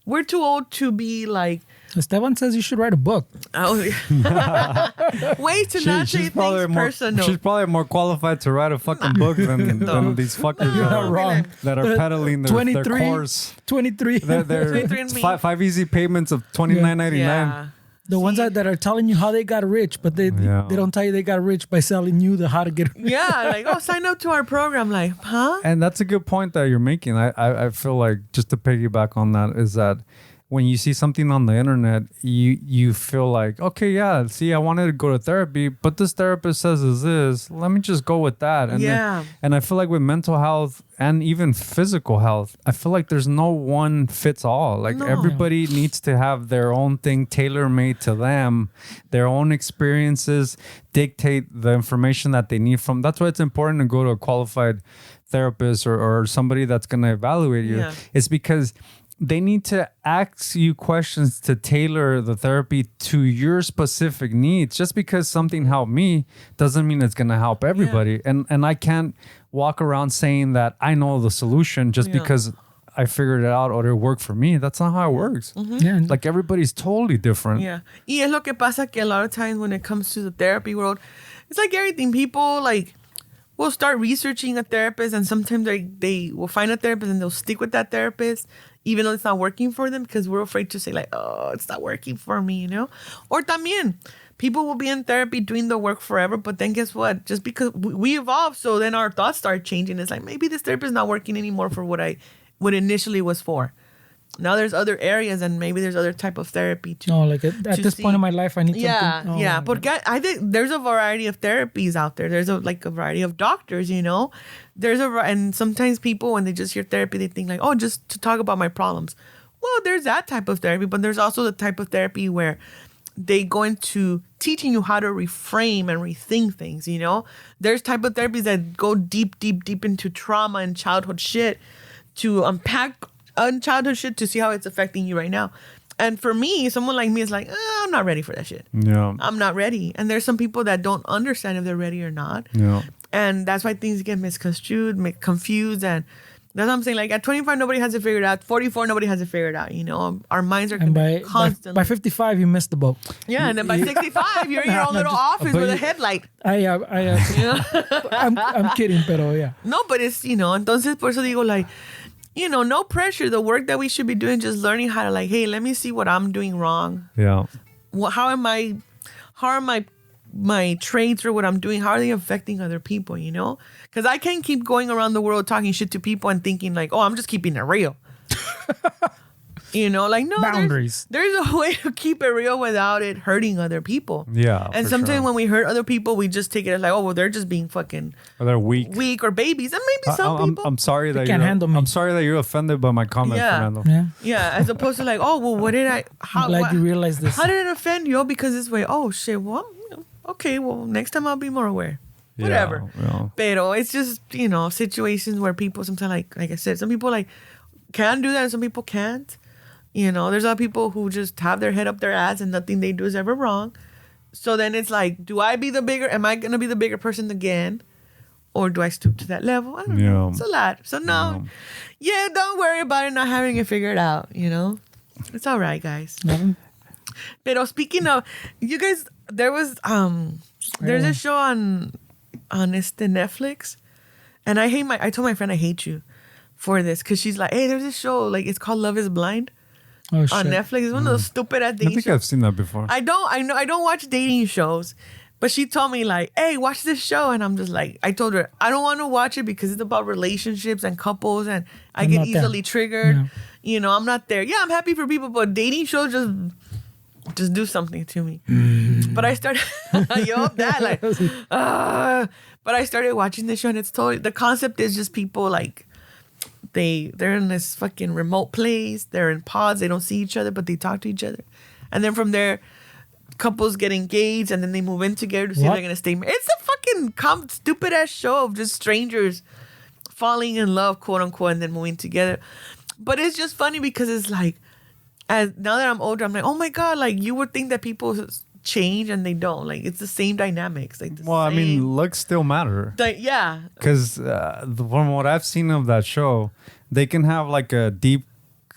We're too old to be like Esteban says you should write a book. Oh, yeah. Ways to not say things personal. She's probably more qualified to write a fucking book than these fuckers that are peddling their course. 23. They're five easy payments of $29.99. Yeah. The ones that are telling you how they got rich, but they don't tell you they got rich by selling you the how to get rich. Yeah, like, oh, sign up to our program. Like, huh? And that's a good point that you're making. I feel like, just to piggyback on that, is that when you see something on the internet, you feel like, okay, yeah, see, I wanted to go to therapy, but this therapist says this. Let me just go with that. And and I feel like with mental health and even physical health, I feel like there's no one fits all. Like everybody needs to have their own thing tailor-made to them. Their own experiences dictate the information that they need from. That's why it's important to go to a qualified therapist or somebody that's going to evaluate you. Yeah. It's because they need to ask you questions to tailor the therapy to your specific needs. Just because something helped me doesn't mean it's going to help everybody. Yeah. And I can't walk around saying that I know the solution just because I figured it out or it worked for me. That's not how it works. Mm-hmm. Yeah. Like everybody's totally different. Yeah. Y es lo que pasa que a lot of times when it comes to the therapy world, it's like everything. People like will start researching a therapist, and sometimes they will find a therapist and they'll stick with that therapist even though it's not working for them, because we're afraid to say like, oh, it's not working for me, you know? Or también, people will be in therapy doing the work forever, but then guess what? Just because we evolve, so then our thoughts start changing. It's like, maybe this therapist is not working anymore for what initially was for. Now there's other areas, and maybe there's other type of therapy too. No, like at this point in my life, I need something. Yeah. Porque I think there's a variety of therapies out there. There's a variety of doctors, you know. And sometimes people, when they just hear therapy, they think like, oh, just to talk about my problems. Well, there's that type of therapy, but there's also the type of therapy where they go into teaching you how to reframe and rethink things, you know. There's type of therapies that go deep into trauma and childhood shit to unpack childhood shit to see how it's affecting you right now. And for me, someone like me is like, I'm not ready for that shit. Yeah. I'm not ready. And there's some people that don't understand if they're ready or not. Yeah. And that's why things get misconstrued, confused. And that's what I'm saying. Like at 25, nobody has it figured out. 44, nobody has it figured out. You know, our minds are constantly. By 55, you missed the boat. Yeah. And then by 65, you're in your own little office with a headlight. I'm kidding, pero yeah. No, but it's, you know, entonces por eso digo like, you know, no pressure. The work that we should be doing, just learning how to like, hey, let me see what I'm doing wrong. Yeah. How are my traits or what I'm doing, how are they affecting other people, you know? Because I can't keep going around the world talking shit to people and thinking like, oh, I'm just keeping it real. You know, like, no, boundaries. There's a way to keep it real without it hurting other people. Yeah. And sometimes when we hurt other people, we just take it as like, oh, well, they're just being fucking they're weak or babies. And maybe some people. I'm sorry that can't handle me. I'm sorry that you're offended by my comment, Fernando. Yeah. As opposed to like, oh, well, what did I? I'm glad you realized this. How did it offend you? Because this way, oh shit. Well, okay. Well, next time I'll be more aware. Whatever. Yeah. Pero it's just, you know, situations where people sometimes like I said, some people like can do that and some people can't. You know, there's a lot of people who just have their head up their ass and nothing they do is ever wrong. So then it's like, am I going to be the bigger person again? Or do I stoop to that level? I don't know. It's a lot. So no, don't worry about it not having it figured out, you know? It's all right, guys. But speaking of, you guys, there's a show on Netflix. And I told my friend I hate you for this. Because she's like, hey, there's a show, like it's called Love is Blind. On Netflix. It's one of those stupid ass dating shows. I've seen that before. I don't watch dating shows. But she told me like, hey, watch this show. And I'm just like, I told her, I don't want to watch it because it's about relationships and couples and I get easily triggered. Yeah. You know, I'm not there. Yeah, I'm happy for people, but dating shows just do something to me. But I started, but I started watching this show and it's totally, the concept is just people like, they're in this fucking remote place. They're in pods. They don't see each other, but they talk to each other. And then from there, couples get engaged and then they move in together to see if they're going to stay married. It's a fucking stupid ass show of just strangers falling in love, quote unquote, and then moving together. But it's just funny because it's like, now that I'm older, I'm like, oh my God, like you would think that people change and they don't. Like it's the same dynamics. Like I mean, looks still matter. Because from what I've seen of that show, they can have like a deep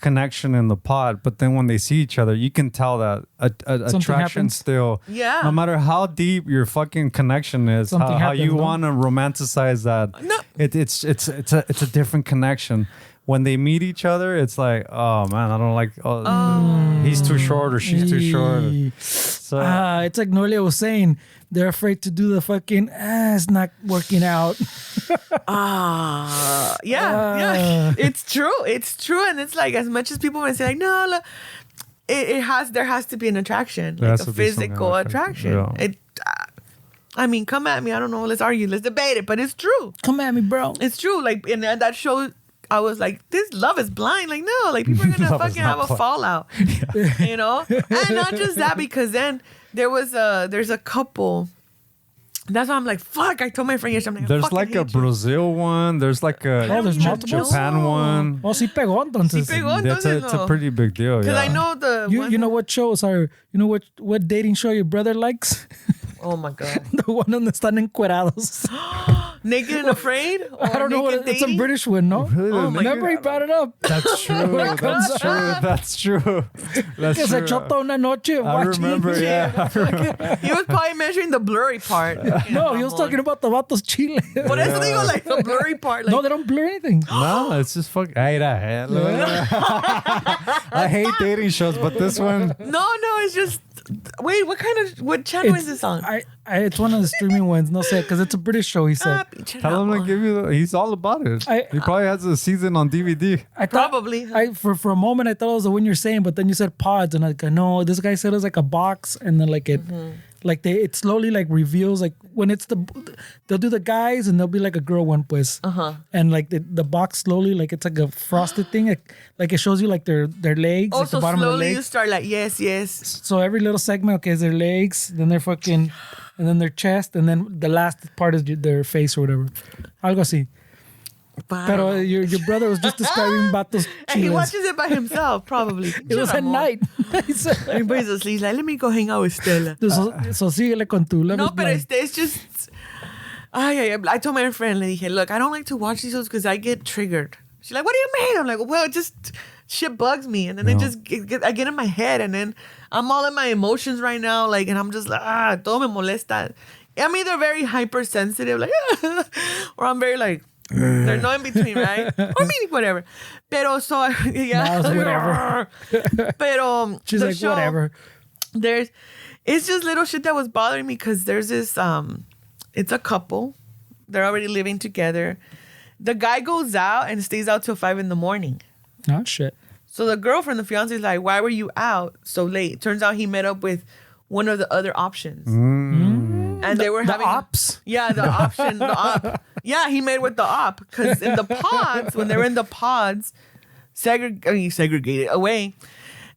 connection in the pod, but then when they see each other, you can tell that attraction happens. still. Yeah. No matter how deep your fucking connection is, how you want to romanticize that. No. It's a different connection. When they meet each other, it's like, oh man, I don't like. He's too short or she's too short. So it's like Noelia was saying, they're afraid to do the fucking. It's not working out. Yeah. It's true. It's true, and it's like as much as people want to say like no, look, there has to be an attraction, like a physical attraction. Yeah. I mean, come at me. I don't know. Let's argue. Let's debate it. But it's true. Come at me, bro. It's true. Like in that show, I was like, this love is blind. Like, no, like people are gonna fucking have a fallout. You know? And not just that, because then there's a couple. That's why I'm like, fuck. I told my friend yesterday, I'm like, there's like a Brazil one. There's like a there's multiple. Japan one. Oh, sí pegó entonces. It's a pretty big deal. Because Yeah. I know You know what shows are, you know what dating show your brother likes? Oh my God. The one donde están encuerados. Naked and Afraid? I don't know what it's a British one, no? Really? Oh my Remember he brought it up. That's true. That's true. That's Que se true. echó toda una noche I watching. remember, yeah. He was probably measuring the blurry part. No, he was talking about the vatos chile. Por eso digo, like, the blurry part. Like, No, they don't blur anything. No, it's just fuck. I hate dating shows, but this one. no, it's just... Wait, what channel is this on? It's one of the streaming ones. No sé, because it's a British show, he said. Tell him to give you. He's all about it. He probably has a season on DVD. I thought, Probably. For a moment, I thought it was the one you're saying, but then you said pods, and I like, no, this guy said it was like a box, and then like it, it slowly like reveals, like when it's they'll do the guys, and there'll be like a girl one, pues, and like the box slowly, like it's like a frosted thing, like it shows you like their legs, like Also, the bottom of the slowly legs. you start like, yes. So every little segment, okay, is their legs, then their fucking, and then their chest, and then the last part is their face or whatever. Algo así. Pero your brother was just describing vatos And he chiles. watches it by himself, probably. It was at night. He said, Everybody's asleep. Like, let me go hang out with Stella. so síguele con tu love No, is but blind. it's just... I told my friend, like, look, I don't like to watch these shows because I get triggered. She's like, what do you mean? I'm like, well, it just... Shit bugs me. And then it just... I get in my head, and then I'm all in my emotions right now, like, and I'm just like, todo me molesta. I'm either very hypersensitive, like, or I'm very, like... There's no in between, right? Or maybe whatever. Pero so yeah, Nah, whatever. Pero She's the like, show, whatever. It's just little shit that was bothering me because there's this it's a couple. They're already living together. The guy goes out and stays out till 5 a.m. Oh, shit. So the girlfriend, the fiance, is like, why were you out so late? Turns out he met up with one of the other options. And they were having ops? Yeah, the option, the op. Yeah, he made with the op. Because in the pods, when they were in the pods, segregated away,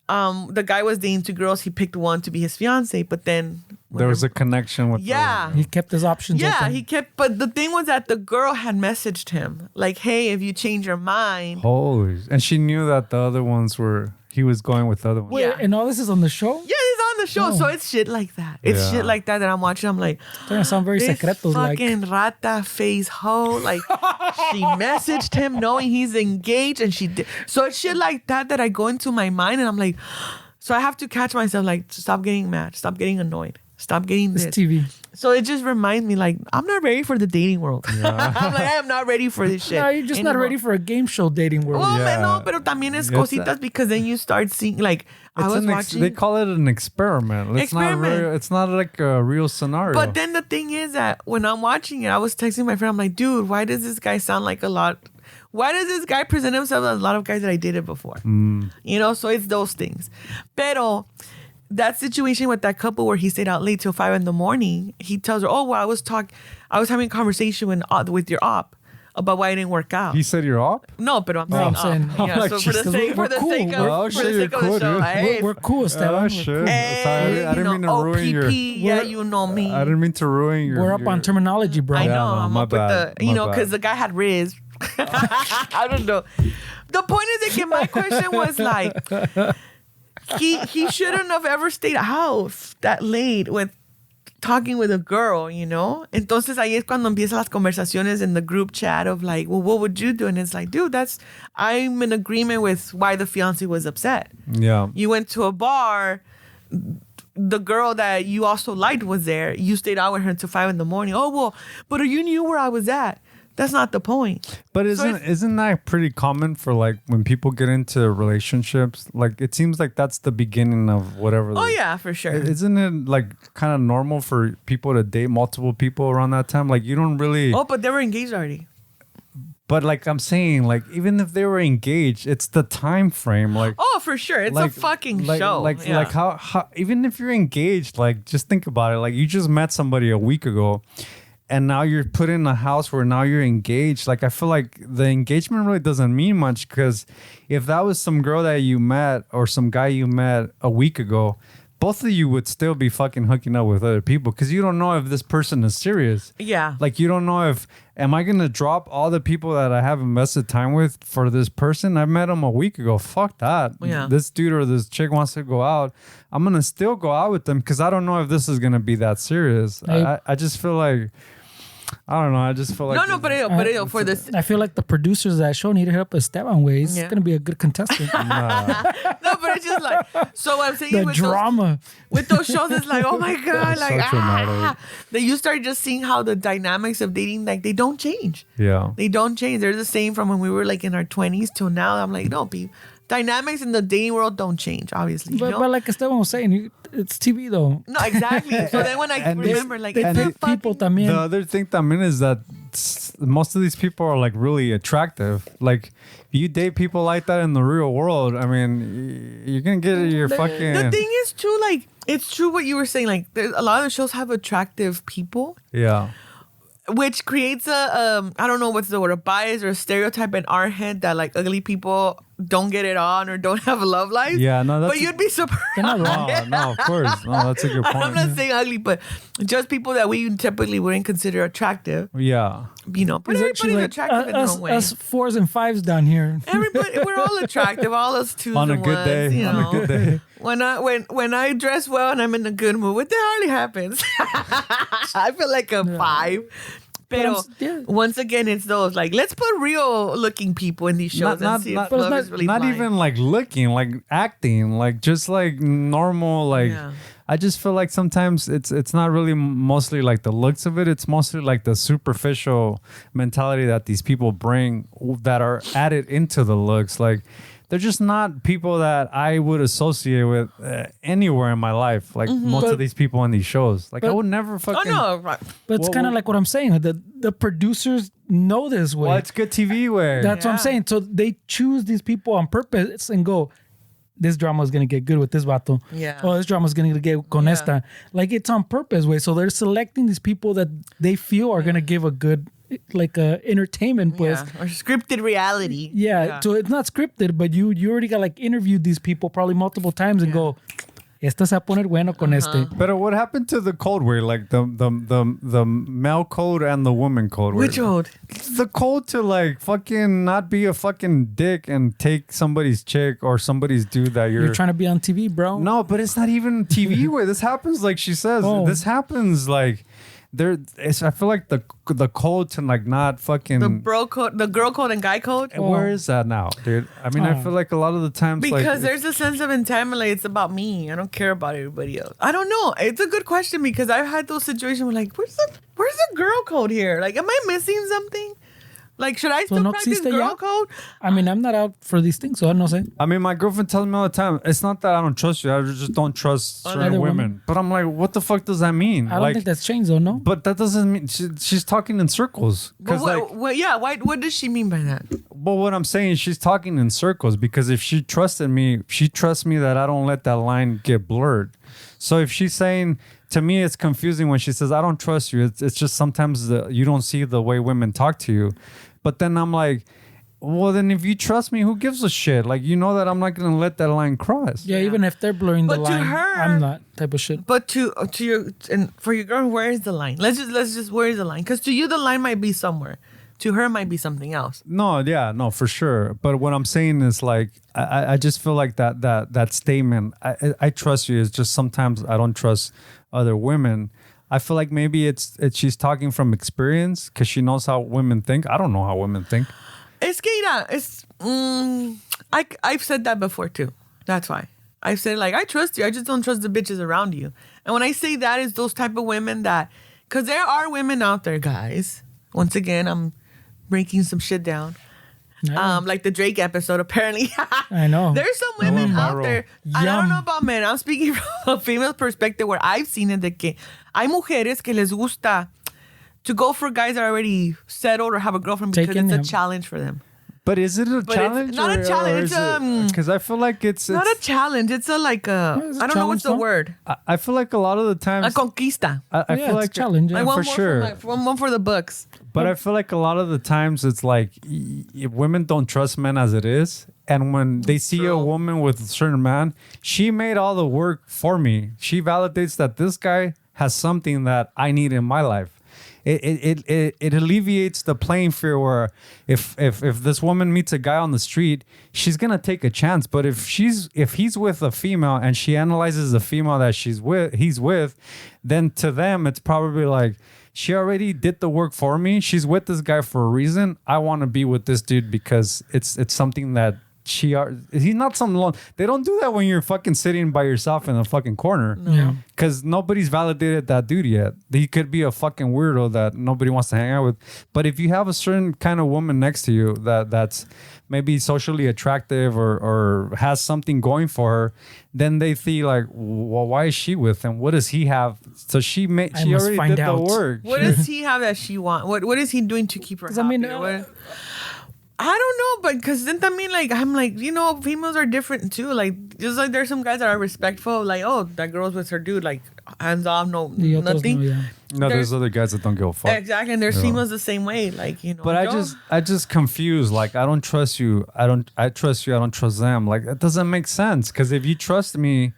the guy was dating 2 girls. He picked one to be his fiance, but then... There was a connection with He kept his options open. he kept... But the thing was that the girl had messaged him. Like, hey, if you change your mind... Holy. And she knew that the other ones were... He was going with the other ones. Wait, Yeah. and all this is on the show? Yeah, it's on the show. So it's shit like that. It's Yeah. shit like that I'm watching. I'm like... It's gonna sound very This secretos like. fucking rata face hoe, like she messaged him knowing he's engaged, and she did. So it's shit like that I go into my mind, and I'm like, so I have to catch myself, like, stop getting mad, stop getting annoyed, stop getting It's this. TV. So it just reminds me, like, I'm not ready for the dating world. I'm like, I am not ready for this shit. No, you're just not anymore. ready for a game show dating world. Well, Yeah. no, pero también es It's cositas because then you start seeing, like, I was watching. They call it an experiment. It's not Experiment. real. It's not like a real scenario. But then the thing is that when I'm watching it, I was texting my friend. I'm like, dude, why does this guy sound like a lot? Why does this guy present himself as a lot of guys that I dated before? You know, so it's those things. Pero that situation with that couple where he stayed out late till 5 a.m, he tells her, oh, well, I was having a conversation with your op about why it didn't work out. He said you're up? No, but I'm I'm saying, saying- yeah, like, so for the Jesus, sake, we're for the cool. sake of, Oh, for shit, the you're sake of cool, the show, dude. hey, We're cool, Esteban. Oh, shit. Sorry, I didn't mean to OPP, ruin your... yeah, you know me. I didn't mean to ruin your... We're up on terminology, bro. I know. Yeah, I'm my up with bad, the, my you know, bad. because the guy had Riz. I don't know. The point is that my question was like, he shouldn't have ever stayed out that late with talking with a girl, you know? Entonces ahí es cuando empiezan las conversaciones in the group chat of like, well, what would you do? And it's like, dude, I'm in agreement with why the fiance was upset. Yeah. You went to a bar, the girl that you also liked was there. You stayed out with her until 5 a.m. Oh, well, but you knew where I was at. That's not the point. But isn't that pretty common for like when people get into relationships? Like it seems like that's the beginning of whatever. Oh yeah, for sure. Isn't it like kind of normal for people to date multiple people around that time? Like you don't really. Oh, but they were engaged already. But like I'm saying, like even if they were engaged, it's the time frame. Like oh, for sure, it's a fucking show. Like how even if you're engaged, like just think about it. Like you just met somebody a week ago. And now you're put in a house where now you're engaged. Like, I feel like the engagement really doesn't mean much because if that was some girl that you met or some guy you met a week ago, both of you would still be fucking hooking up with other people because you don't know if this person is serious. Yeah. Like, you don't know am I going to drop all the people that I have invested time with for this person? I met him a week ago. Fuck that. Yeah. This dude or this chick wants to go out. I'm going to still go out with them because I don't know if this is going to be that serious. I just feel like... I don't know. I just feel like but for this, I feel like the producers of that show need to hit up Esteban ways. Yeah. It's gonna be a good contestant. no, but it's just like so. What I'm saying The with drama with those shows, it's like oh my god, like so dramatic. That you start just seeing how the dynamics of dating, like they don't change. Yeah, they don't change. They're the same from when we were like in our 20s till now. I'm like no, people. Dynamics in the dating world don't change, obviously. But like Esteban was saying, it's TV though. No, exactly. So then when I remember, like, they fit people también. The other thing también is that most of these people are like really attractive. Like, if you date people like that in the real world, I mean, you're gonna get your fucking. The thing is true. Like, it's true what you were saying. Like, a lot of the shows have attractive people. Yeah. Which creates a I don't know what's the word, a bias or a stereotype in our head that like ugly people don't get it on or don't have a love life. Yeah, no, that's... But you'd be surprised. No, of course. No, that's a good point. I'm not saying ugly, but just people that we typically wouldn't consider attractive. Yeah. You know, but everybody's like, attractive in their own way. Us 4s and 5s down here. Everybody, we're all attractive. All us 2s on a and good 1s, day. you know. On a good day. When I dress well and I'm in a good mood, what the hardly happens. I feel like a 5. But once again, it's those like let's put real looking people in these shows and see if love is really not blind. even like looking, like acting, like just like normal. Like I just feel like sometimes it's not really mostly like the looks of it. It's mostly like the superficial mentality that these people bring that are added into the looks. Like they're just not people that I would associate with anywhere in my life. Like most of these people on these shows. Like I would never fucking... Oh, no. Right. But it's kind of like what I'm saying. The producers know this way. Well, it's good TV way. That's what I'm saying. So they choose these people on purpose and go, this drama is going to get good with this vato. Yeah. Oh, this drama is going to get con esta. Like it's on purpose way. So they're selecting these people that they feel are going to give a good... like entertainment pues. Or scripted reality. Yeah, so it's not scripted, but you already got like interviewed these people probably multiple times and go, esto se va a poner bueno con este. But what happened to the code where like the male code and the woman code? Which code? The code to like fucking not be a fucking dick and take somebody's chick or somebody's dude that You're trying to be on TV, bro. No, but it's not even TV way. This happens like she says. This happens like... I feel like the code to like not fucking the bro code, the girl code and guy code. Where is that now, dude? I mean, I feel like a lot of the times because there's a sense of entitlement. Like, it's about me. I don't care about everybody else. I don't know. It's a good question because I've had those situations where like, where's the girl code here? Like, am I missing something? Like, should I still practice girl code? I mean, I'm not out for these things, so I don't know. I mean, my girlfriend tells me all the time, it's not that I don't trust you, I just don't trust certain women. But I'm like, what the fuck does that mean? I don't think that's changed, though, no? But that doesn't mean... She's talking in circles. What does she mean by that? Well, what I'm saying, she's talking in circles because if she trusted me, she trusts me that I don't let that line get blurred. So if she's saying... To me, it's confusing when she says, I don't trust you. It's just sometimes you don't see the way women talk to you. But then I'm like, well, then if you trust me, who gives a shit? Like, you know that I'm not going to let that line cross. Yeah, even if they're blurring the line, to her, I'm not type of shit. But to your, and for your girl, where is the line? Let's just, where is the line? Because to you, the line might be somewhere. To her, it might be something else. No, for sure. But what I'm saying is like, I just feel like that statement, I trust you, is just sometimes I don't trust other women. I feel like maybe it's she's talking from experience because she knows how women think. I don't know how women think. Es que, mira, I've said that before too. That's why. I've said, like, I trust you. I just don't trust the bitches around you. And when I say that, is those type of women that, because there are women out there, guys. Once again, I'm breaking some shit down. Like the Drake episode, apparently. I know. There's some women out viral. there. I don't know about men. I'm speaking from a female perspective where I've seen it, de que hay mujeres que les gusta to go for guys that are already settled or have a girlfriend because Taken, it's a challenge for them. But is it a challenge? It's not a challenge. It's because I feel like it's not a challenge. It's a like a It's a I don't know what's the challenge, word. I feel like a lot of the times A conquista. I Yeah, feel it's like a challenge. I Yeah. want for more sure. one for the books. But I feel like a lot of the times it's like women don't trust men as it is. And when they see a woman with a certain man, she made all the work for me. She validates that this guy has something that I need in my life. It alleviates the playing field where if this woman meets a guy on the street, she's gonna take a chance. But if he's with a female and she analyzes the female that he's with, then to them it's probably like, she already did the work for me. She's with this guy for a reason. I want to be with this dude because it's something that he's not some lone. They don't do that when you're fucking sitting by yourself in a fucking corner. Yeah. Because nobody's validated that dude yet. He could be a fucking weirdo that nobody wants to hang out with. But if you have a certain kind of woman next to you that's maybe socially attractive or has something going for her, then they see like, well, why is she with him? What does he have? So she must already find did out. the work. What does he have that she wants? What is he doing to keep her 'Cause happy? I mean, I don't know, but because then I mean, like, I'm like, females are different too. Like, just like there's some guys that are respectful, like, oh, that girl's with her dude, like, hands off, no, The otros nothing. no, yeah. No, there's other guys that don't give a fuck. Exactly, and there's females the same way, like, But I just confused. Like, I don't trust you. I trust you. I don't trust them. Like, that doesn't make sense. Because if you trust me,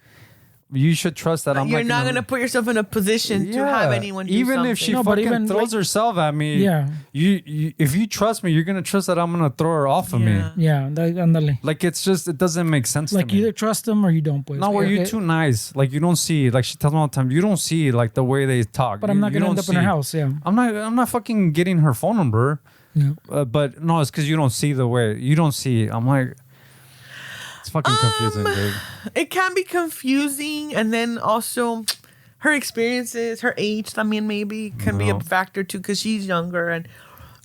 you should trust that I'm you're not gonna put yourself in a position to have anyone do even something. if she No, but fucking even, throws like- herself at me. Yeah. You if you trust me, you're gonna trust that I'm gonna throw her off of me. Yeah. Yeah, ándale. Like, it's just, it doesn't make sense Like, to me. either trust them or you don't. Pues. No, where you're Okay. too nice. Like, you don't see. Like, she tells me all the time, you don't see like the way they talk. But I'm not You gonna end don't up in her see. house. Yeah. I'm not fucking getting her phone number. Yeah. But no, it's because you don't see the way. You don't see. I'm like, it's fucking confusing, dude. It can be confusing, and then also her experiences, her age, I mean, maybe can be a factor too, because she's younger and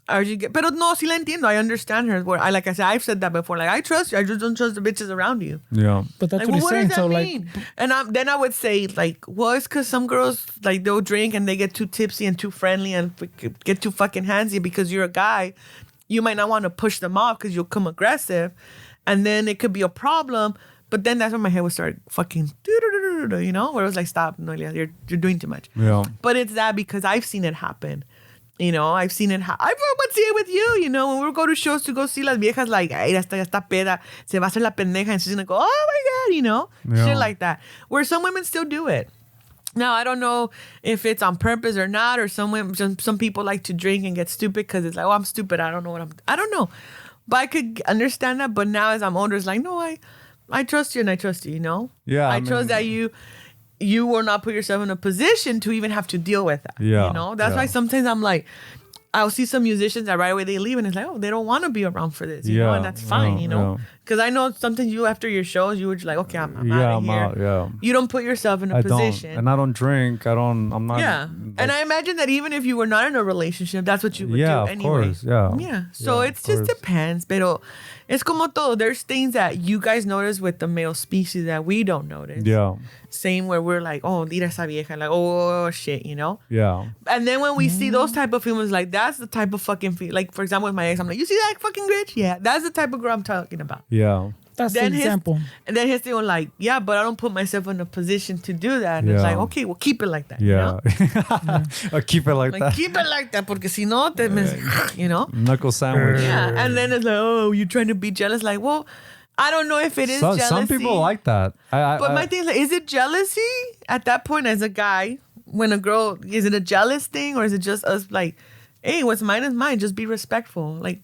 pero no, si la entiendo. I understand her. Where like I said, I've said that before. Like, I trust you. I just don't trust the bitches around you. Yeah. But that's Like, what he's what saying. does that So mean? And then I would say, like, well, it's because some girls, like, they'll drink and they get too tipsy and too friendly and get too fucking handsy because you're a guy. You might not want to push them off because you'll come aggressive. And then it could be a problem. But then that's when my head would start fucking, where it was like, stop, Noelia, you're doing too much. Yeah. But it's that because I've seen it happen. I've seen it happen. I would see it with you, when we go to shows to go see las viejas, like, ay, ya está peda, se va a hacer la pendeja, and she's gonna go, oh my God, Yeah. shit like that. Where some women still do it. Now, I don't know if it's on purpose or not, or some people like to drink and get stupid because it's like, oh, I'm stupid. I don't know. But I could understand that. But now as I'm older, it's like, no, I trust you and I trust you, Yeah, I I trust mean- that you will not put yourself in a position to even have to deal with that. Yeah, That's yeah. why sometimes I'm like, I'll see some musicians that right away they leave and it's like, oh, they don't want to be around for this, Yeah, and that's fine, yeah. Because I know sometimes you, after your shows, you were just like, okay, I'm Yeah, out of I'm here. out, yeah. You don't put yourself in a I position. don't. And I don't drink. I'm not. Yeah. And I imagine that even if you were not in a relationship, that's what you would Yeah, do of anyway. course, yeah. Yeah. So Yeah, it of just course. depends. Pero es como todo. There's things that you guys notice with the male species that we don't notice. Yeah. Same where we're like, oh, mira esa vieja. Like, oh, shit, Yeah. And then when we see those type of females, like, that's the type of fucking like, for example, with my ex, I'm like, you see that fucking bitch? Yeah. That's the type of girl I'm talking about. Yeah. that's the Then example. and then his thing was like, yeah, but I don't put myself in a position to do that. And it's Yeah. like, okay, well, keep it like that. Yeah. I'll keep it like Like, that. keep it like that, porque si no, Knuckle sandwich. Yeah. And then it's like, oh, you're trying to be jealous. Like, well, I don't know if it is jealousy. Some people like that. But my thing is, like, is it jealousy at that point as a guy? When a girl, is it a jealous thing or is it just us like, hey, what's mine is mine. Just be respectful. Like,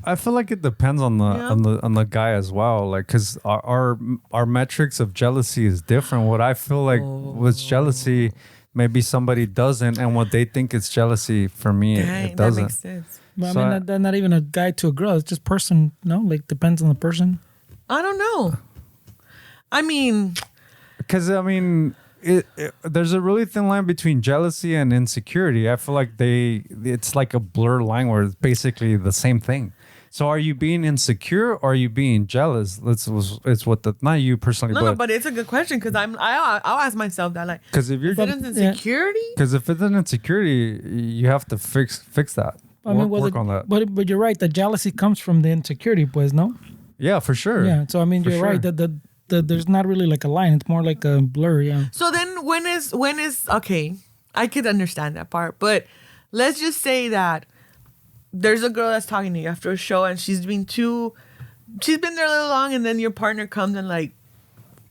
I feel like it depends on the guy as well. Like, cause our metrics of jealousy is different. What I feel like with jealousy, maybe somebody doesn't, and what they think is jealousy, for me, it doesn't. That makes sense. But So I mean, that's not even a guy to a girl. It's just person, no? Like, depends on the person. I don't know. I mean, because I mean, there's a really thin line between jealousy and insecurity. I feel like it's like a blur line where it's basically the same thing. So are you being insecure or are you being jealous? It's what not you personally, no, but it's a good question because I'll ask myself that, like, because if you're is it insecurity? because if it's an insecurity, you have to fix that. I mean, work on that. But you're right. The jealousy comes from the insecurity, pues, no? Yeah, for sure. Yeah. So I mean, For you're right. sure. That there's not really like a line. It's more like a blur. Yeah. So then when is okay? I could understand that part, but let's just say that there's a girl that's talking to you after a show and she's been there a little long, and then your partner comes and like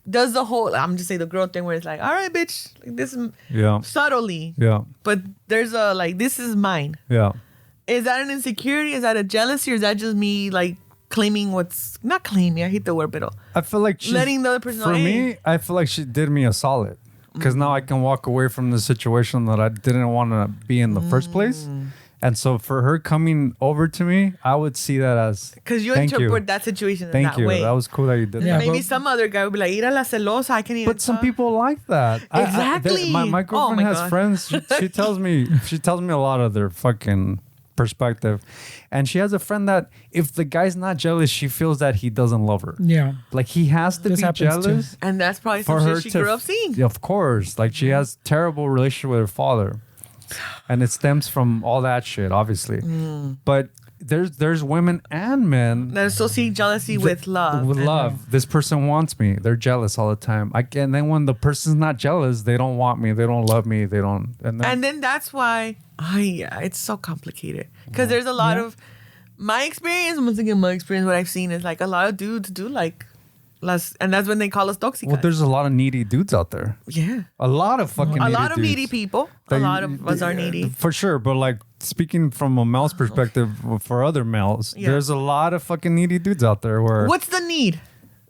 does the whole, I'm just saying the girl thing where it's like, all right, bitch, like this subtly. Yeah. But there's a like, this is mine. Yeah. Is that an insecurity? Is that a jealousy? Or is that just me like claiming what's not claiming? I hate the word, but I feel like letting the other person know. For Hey. me, I feel like she did me a solid because now I can walk away from the situation that I didn't want to be in the first place. And so for her coming over to me, I would see that as because you thank interpret that situation in Thank that you. way. That was cool that you did Yeah, that. Maybe but- some other guy would be like, "Ira la celosa, I can't even." But some talk." people like that. Exactly. My Oh girlfriend my has God. friends. She tells me a lot of their fucking perspective, and she has a friend that if the guy's not jealous, she feels that he doesn't love her. Yeah. Like he has to This be happens too. jealous And that's probably for some her shit she to. grew up seeing. Yeah, of course, like she has terrible relationship with her father, and it stems from all that shit, obviously. But there's women and men That associate jealousy with love. with And- love. This person wants me. They're jealous all the time. And then when the person's not jealous, they don't want me. They don't love me. They don't. And then that's why, it's so complicated. Because there's a lot of, my experience, once again, what I've seen is like a lot of dudes do like, and that's when they call us toxic. well, there's a lot of needy dudes out there. yeah. A lot of fucking A needy lot of dudes. needy people. That A you- lot of us are needy. For sure. But like speaking from a male's perspective for other males, Yeah. there's a lot of fucking needy dudes out there where What's the need?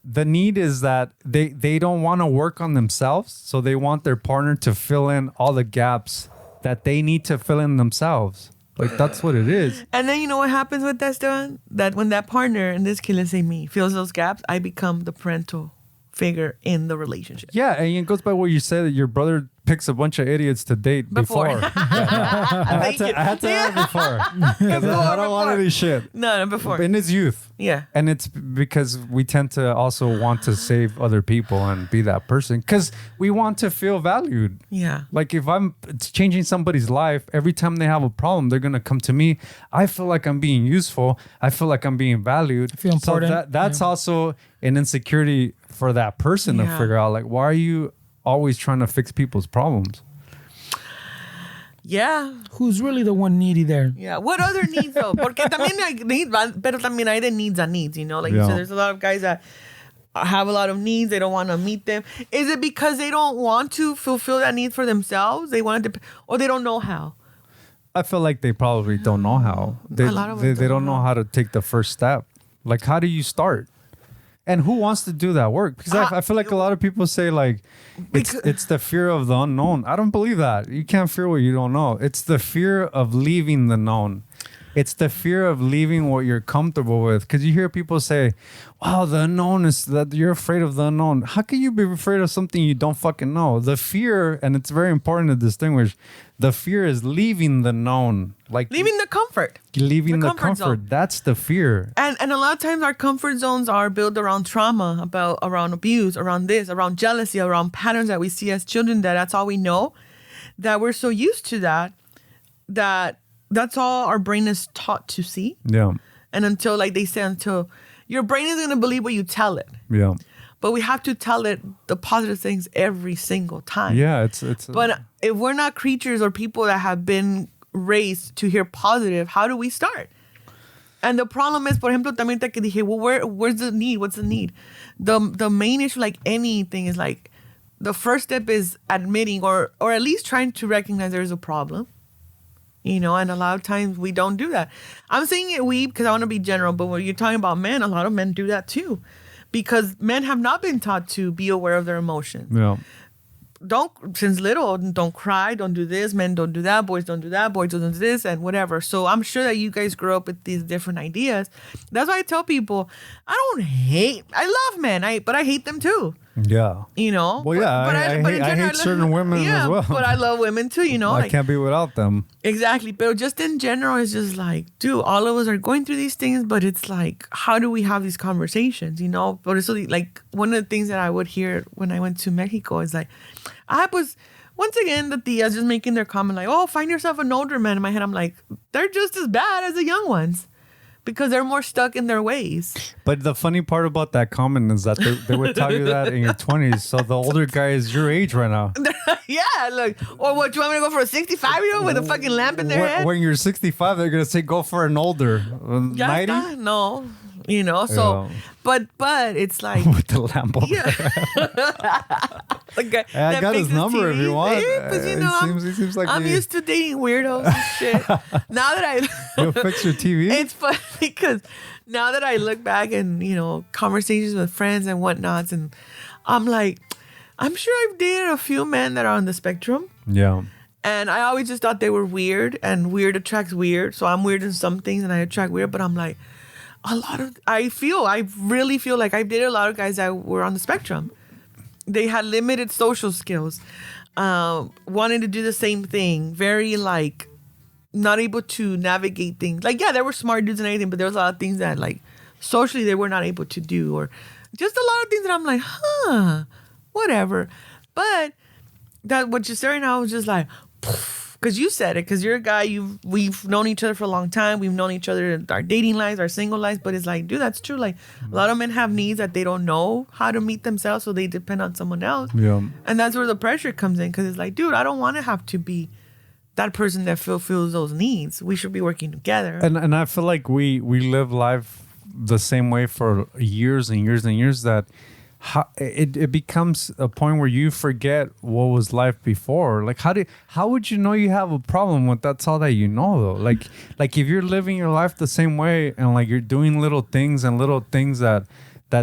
the need is that they don't want to work on themselves. So they want their partner to fill in all the gaps that they need to fill in themselves. Like that's what it is. And then you know what happens with that, Esteban? That when that partner, in this case, let's say me, fills those gaps, I become the parental figure in the relationship. Yeah, and it goes by what you said that your brother picks a bunch of idiots to date before. I had to have it before. 'Cause I don't want any shit. No, before. In his youth. Yeah. And it's because we tend to also want to save other people and be that person because we want to feel valued. Yeah. Like if I'm changing somebody's life, every time they have a problem, they're going to come to me. I feel like I'm being useful. I feel like I'm being valued. I feel important. So that's also an insecurity for that person to Yeah. figure out, like, why are you always trying to fix people's problems? Yeah. Who's really the one needy there? Yeah. What other needs though? Porque también hay needs, pero también hay de needs and needs, you know? Like you Yeah. said, there's a lot of guys that have a lot of needs. They don't want to meet them. Is it because they don't want to fulfill that need for themselves? They want to, or they don't know how? I feel like they probably don't know how. They, A lot of them they don't don't know know. how to take the first step. Like, how do you start? And who wants to do that work? Because I feel like a lot of people say like, it's the fear of the unknown. I don't believe that. You can't fear what you don't know. It's the fear of leaving the known. It's the fear of leaving what you're comfortable with. Because you hear people say, wow, the unknown is that you're afraid of the unknown. How can you be afraid of something you don't fucking know? The fear, and it's very important to distinguish, the fear is leaving the known. Like Leaving the comfort. leaving the comfort zone. comfort. That's the fear. And a lot of times our comfort zones are built around trauma, around abuse, around this, around jealousy, around patterns that we see as children, that's all we know, that we're so used to that that's all our brain is taught to see. Yeah. And until, like they say, until your brain is going to believe what you tell it. Yeah. But we have to tell it the positive things every single time. Yeah. It's But if we're not creatures or people that have been raised to hear positive, how do we start? And the problem is, por ejemplo, también te que dije, well, where's the need? What's the need? The main issue, like anything, is like the first step is admitting or at least trying to recognize there's a problem. You know, and a lot of times we don't do that. I'm saying it because I want to be general, but when you're talking about men, a lot of men do that too. Because men have not been taught to be aware of their emotions. yeah. since little, don't cry, don't do this, men don't do that, boys don't do that, boys don't do this, and whatever. So I'm sure that you guys grow up with these different ideas. That's why I tell people, I love men, but I hate them too. Yeah. You know? Well, yeah, I hate certain women as well. But I love women too, you know? I can't be without them. Exactly. But just in general, it's just like, dude, all of us are going through these things, but it's like, how do we have these conversations, you know? But it's really, like, one of the things that I would hear when I went to Mexico is like, I was, once again, the tias just making their comment like, oh, find yourself an older man. In my head, I'm like, they're just as bad as the young ones. Because they're more stuck in their ways. But the funny part about that comment is that they would tell you that in your 20s. So the older guy is your age right now. Yeah, look. Or what, you want me to go for a 65-year-old with a fucking lamp in their head? When you're 65, they're going to say go for an older. 90? No. You know, so, but it's like. With the lamp over yeah. Hey, I got his number if you want. Because, you know, he seems like I'm used to dating weirdos and shit. Now that You'll fix your TV? It's funny because now that I look back and, you know, conversations with friends and whatnots, and I'm like, I'm sure I've dated a few men that are on the spectrum. Yeah. And I always just thought they were weird, and weird attracts weird. So I'm weird in some things and I attract weird, but I'm like, I really feel like I've dated a lot of guys that were on the spectrum. They had limited social skills, wanted to do the same thing, very like not able to navigate things. Like, yeah, there were smart dudes and everything, but there was a lot of things that like socially they were not able to do, or just a lot of things that I'm like, whatever. But that what you're saying now was just like, because you said it, because you're a guy, we've known each other for a long time. We've known each other in our dating lives, our single lives. But it's like, dude, that's true. Like, a lot of men have needs that they don't know how to meet themselves, so they depend on someone else. Yeah. And that's where the pressure comes in, because it's like, dude, I don't want to have to be that person that fulfills those needs. We should be working together. And I feel like we live life the same way for years and years and years, that it becomes a point where you forget what was life before. Like, how would you know you have a problem when that's all that you know, though? Like if you're living your life the same way, and like you're doing little things that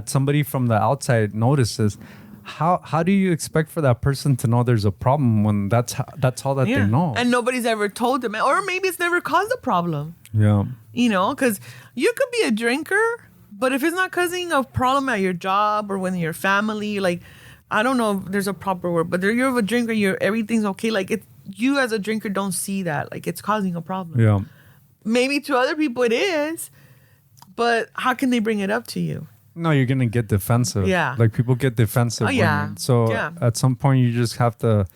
somebody from the outside notices, how do you expect for that person to know there's a problem when that's all that they know? And nobody's ever told them, or maybe it's never caused a problem. Yeah. You know, because you could be a drinker, but if it's not causing a problem at your job or when your family, like, I don't know if there's a proper word, but you're a drinker, everything's okay. Like, you as a drinker don't see that. Like, it's causing a problem. Yeah. Maybe to other people it is, but how can they bring it up to you? No, you're going to get defensive. Yeah. Like, people get defensive. At some point you just have to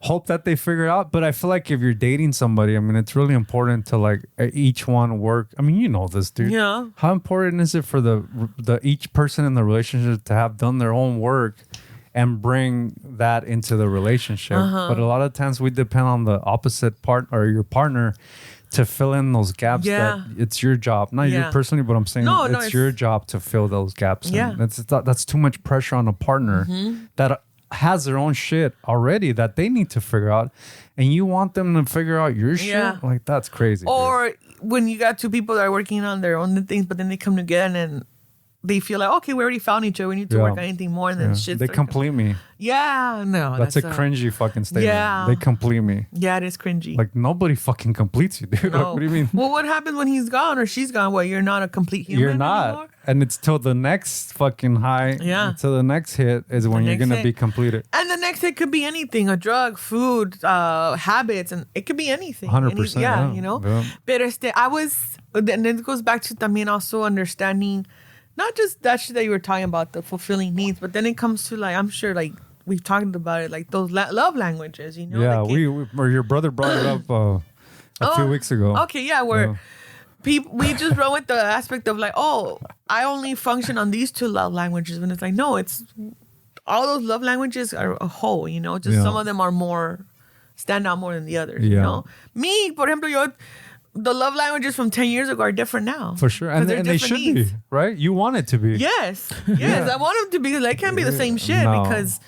hope that they figure it out. But I feel like if you're dating somebody, I mean, it's really important to like each one work. I mean, you know this, dude. Yeah. How important is it for the each person in the relationship to have done their own work and bring that into the relationship? But a lot of times we depend on the opposite part or your partner to fill in those gaps. That it's your job, not you personally, but I'm saying it's your job to fill those gaps. Yeah. And that's too much pressure on a partner that has their own shit already that they need to figure out, and you want them to figure out your shit. Like, that's crazy. Or when you got two people that are working on their own things, but then they come together and they feel like, okay, we already found each other, we need to work on anything more, and then shit. They complete me. Yeah, no, that's a cringy fucking statement. Yeah, they complete me. Yeah, it is cringy. Like, nobody fucking completes you, dude. No. Like, what do you mean? Well, what happens when he's gone or she's gone? What, you're not a complete human You're not anymore? And it's till the next fucking high. Yeah. Till the next hit is when you're gonna be completed. And the next hit could be anything: a drug, food, habits, and it could be anything. 100%. Yeah, you know. Yeah. But then it goes back to también also understanding, not just that shit that you were talking about, the fulfilling needs, but then it comes to, like, I'm sure, like, we've talked about it, like those love languages, you know. Yeah, like or your brother brought it up a few weeks ago. Okay, yeah, where people, we just run with the aspect of like, oh, I only function on these two love languages, when it's like, no, it's all those love languages are a whole, you know. Just some of them are stand out more than the others, you know. Me, por ejemplo, the love languages from 10 years ago are different now. For sure. And they should be, right? You want it to be. Yes. I want them to be. Like, it can't be the same shit because,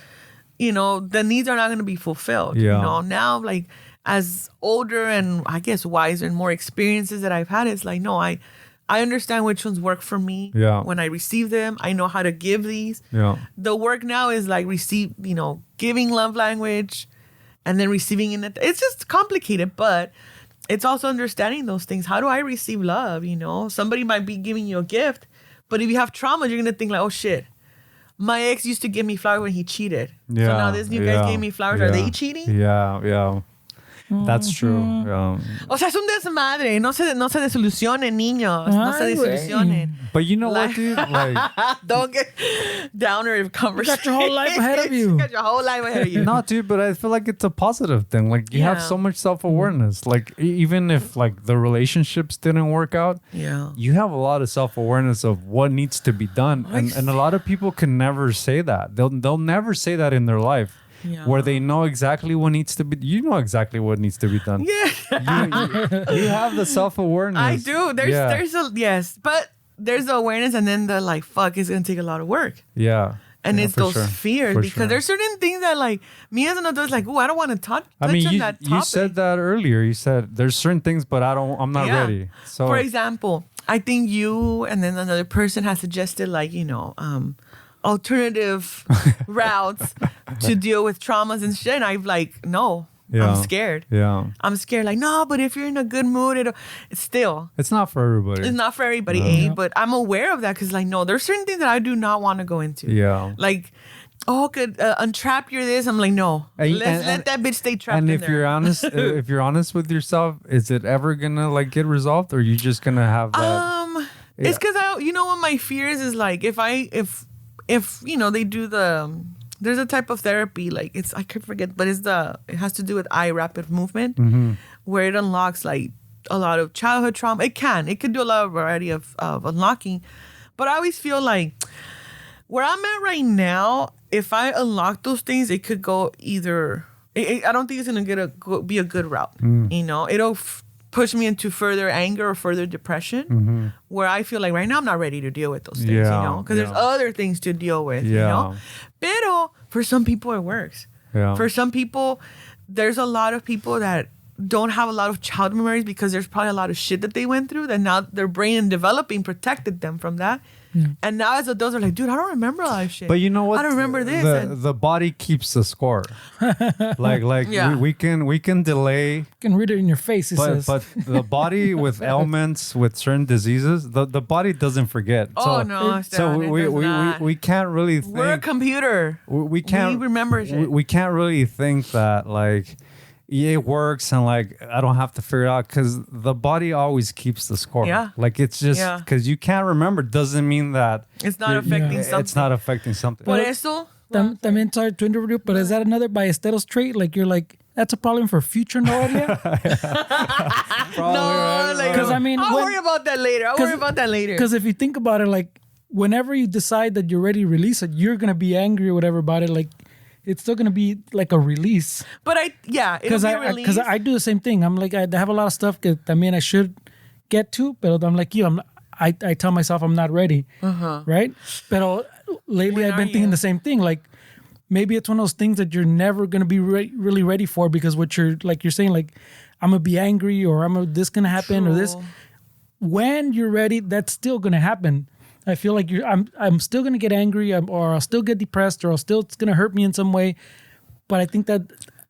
you know, the needs are not going to be fulfilled. Yeah. You know, now, like, as older and I guess wiser and more experiences that I've had, it's like, no, I I understand which ones work for me. Yeah. When I receive them, I know how to give these. Yeah. The work now is like giving love language and then receiving it. It's just complicated, but it's also understanding those things. How do I receive love? Somebody might be giving you a gift, but if you have trauma, you're going to think like, oh shit, my ex used to give me flowers when he cheated. Yeah. So now this new guy gave me flowers. Yeah. Are they cheating? Yeah. That's true. Yeah. O sea, es un desmadre. No se desilusionen, niños. No se Ay, güey. desilusionen. But you know what, dude? Like, Don't get downer of conversation. got your whole life ahead of you. You got your whole life ahead of you. no, dude, but I feel like it's a positive thing. Like, you have Yeah. so much self-awareness. Like, even if like the relationships didn't work out, Yeah. you have a lot of self-awareness of what needs to be done. And a lot of people can never say that. They'll never say that in their life. Yeah. Where they know exactly what needs to be. You know exactly what needs to be done. Yeah. You have the self-awareness. I do. But there's the awareness and then the like, fuck, it's going to take a lot of work. Yeah. And Yeah, it's for those sure. fears For because sure. there's certain things that like me as an adult is like, oh, I don't want to touch I mean, on you that topic. you said that earlier. You said there's certain things, but I'm not Yeah. ready. So For example, I think you and then another person has suggested like, alternative routes to deal with traumas and shit. And I'm like, no, Yeah. I'm scared. Yeah. I'm scared. Like, no, but if you're in a good mood, it's still. It's not for everybody. It's not for everybody, but I'm aware of that because, like, no, there's certain things that I do not want to go into. Yeah. Like, could untrap your this. I'm like, no. Let that bitch stay trapped And in if there. you're honest, if you're honest with yourself, is it ever gonna like get resolved, or are you just gonna have that? It's because what my fears is like if they do there's a type of therapy like I could forget, but it has to do with eye rapid movement, where it unlocks like a lot of childhood trauma. It could do a lot of variety of unlocking, but I always feel like where I'm at right now, if I unlock those things, it could go either. I don't think it's gonna be a good route. It'll push me into further anger or further depression, where I feel like right now I'm not ready to deal with those things, because there's other things to deal with, Pero for some people it works. Yeah. For some people, there's a lot of people that don't have a lot of child memories because there's probably a lot of shit that they went through that now their brain and developing protected them from that. And now as adults are like, dude, I don't remember a lot of shit. But you know what? I don't remember this. The body keeps the score. Yeah. we can delay. You can read it in your face. It says. But the body with ailments, with certain diseases, the body doesn't forget. Oh, no, So Esteban, it does not. we can't really think. We're a computer. We can't We remember shit. We can't really think that like it works and like I don't have to figure it out because the body always keeps the score. Yeah. Like it's just because you can't remember doesn't mean that It's not you're- affecting something. It's not affecting something. Por eso. También sorry to interrupt you, but is that another Ballesteros trait? Like you're like, that's a problem for future Noelia? No, like, 'Cause, I mean, I'll when- worry about that later. Because if you think about it, like whenever you decide that you're ready to release it, you're gonna be angry or whatever about it. Like it's still gonna be like a release. But Because I do the same thing. I'm like I have a lot of stuff that I should get to, but I'm like you. I tell myself I'm not ready, right? But lately When I've been are thinking you? the same thing. Like maybe it's one of those things that you're never gonna be really ready for because what you're saying like I'm gonna be angry or this gonna happen or this. True. When you're ready, that's still gonna happen. I feel like I'm still gonna get angry, or I'll still get depressed, or it's gonna hurt me in some way. But I think that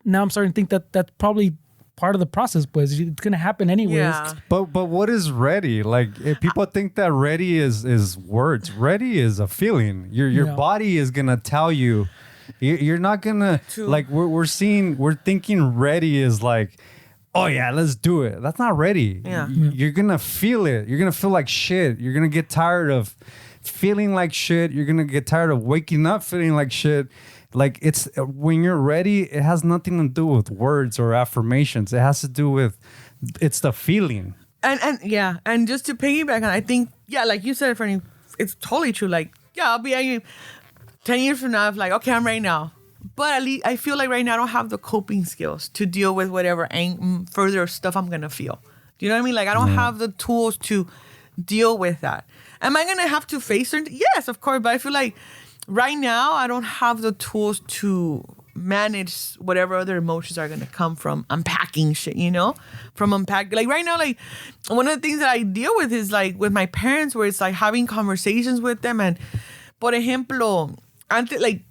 now I'm starting to think that that's probably part of the process, but it's gonna happen anyways. Yeah. But what is ready? Like if people think that ready is words. Ready is a feeling. Your body is gonna tell you. You're not gonna like we're thinking ready is like, oh yeah, let's do it. That's not ready. Yeah. You're gonna feel it. You're gonna feel like shit. You're gonna get tired of feeling like shit. You're gonna get tired of waking up feeling like shit. Like it's when you're ready, it has nothing to do with words or affirmations. It has to do with it's the feeling. And just to piggyback on, I think like you said, Fernie, it's totally true. Like I'll be angry 10 years from now. I'm like, okay, I'm ready now. But at least I feel like right now I don't have the coping skills to deal with whatever further stuff I'm gonna feel. Do you know what I mean? Like I don't have the tools to deal with that. Am I gonna have to face certain? Yes, of course. But I feel like right now I don't have the tools to manage whatever other emotions are going to come from unpacking shit, from unpacking. Like right now, like one of the things that I deal with is like with my parents, where it's like having conversations with them. And por ejemplo, like,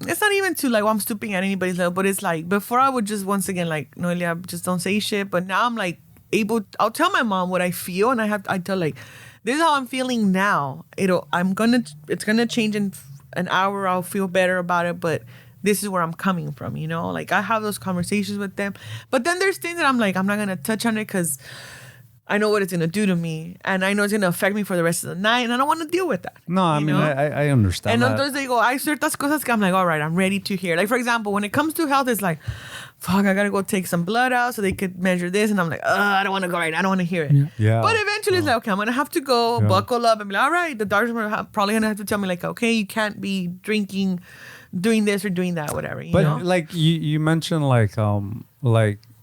it's not even to like, I'm stooping at anybody's level, but it's like before I would just once again like, Noelia, just don't say shit. But now I'm like I'll tell my mom what I feel, and I tell like, this is how I'm feeling now. It's gonna change in an hour. I'll feel better about it, but this is where I'm coming from, Like I have those conversations with them, but then there's things that I'm like, I'm not gonna touch on it because I know what it's gonna do to me, and I know it's gonna affect me for the rest of the night, and I don't want to deal with that. No, I mean, I understand. And entonces digo, hay ciertas cosas que I'm like, all right, I'm ready to hear. Like for example, when it comes to health, it's like, fuck, I gotta go take some blood out so they could measure this, and I'm like, I don't want to go right now. I don't want to hear it. Yeah. But eventually, it's like, okay, I'm gonna have to go buckle up and be like, all right. The doctor's probably gonna have to tell me like, okay, you can't be drinking, doing this or doing that, whatever. But like you mentioned, like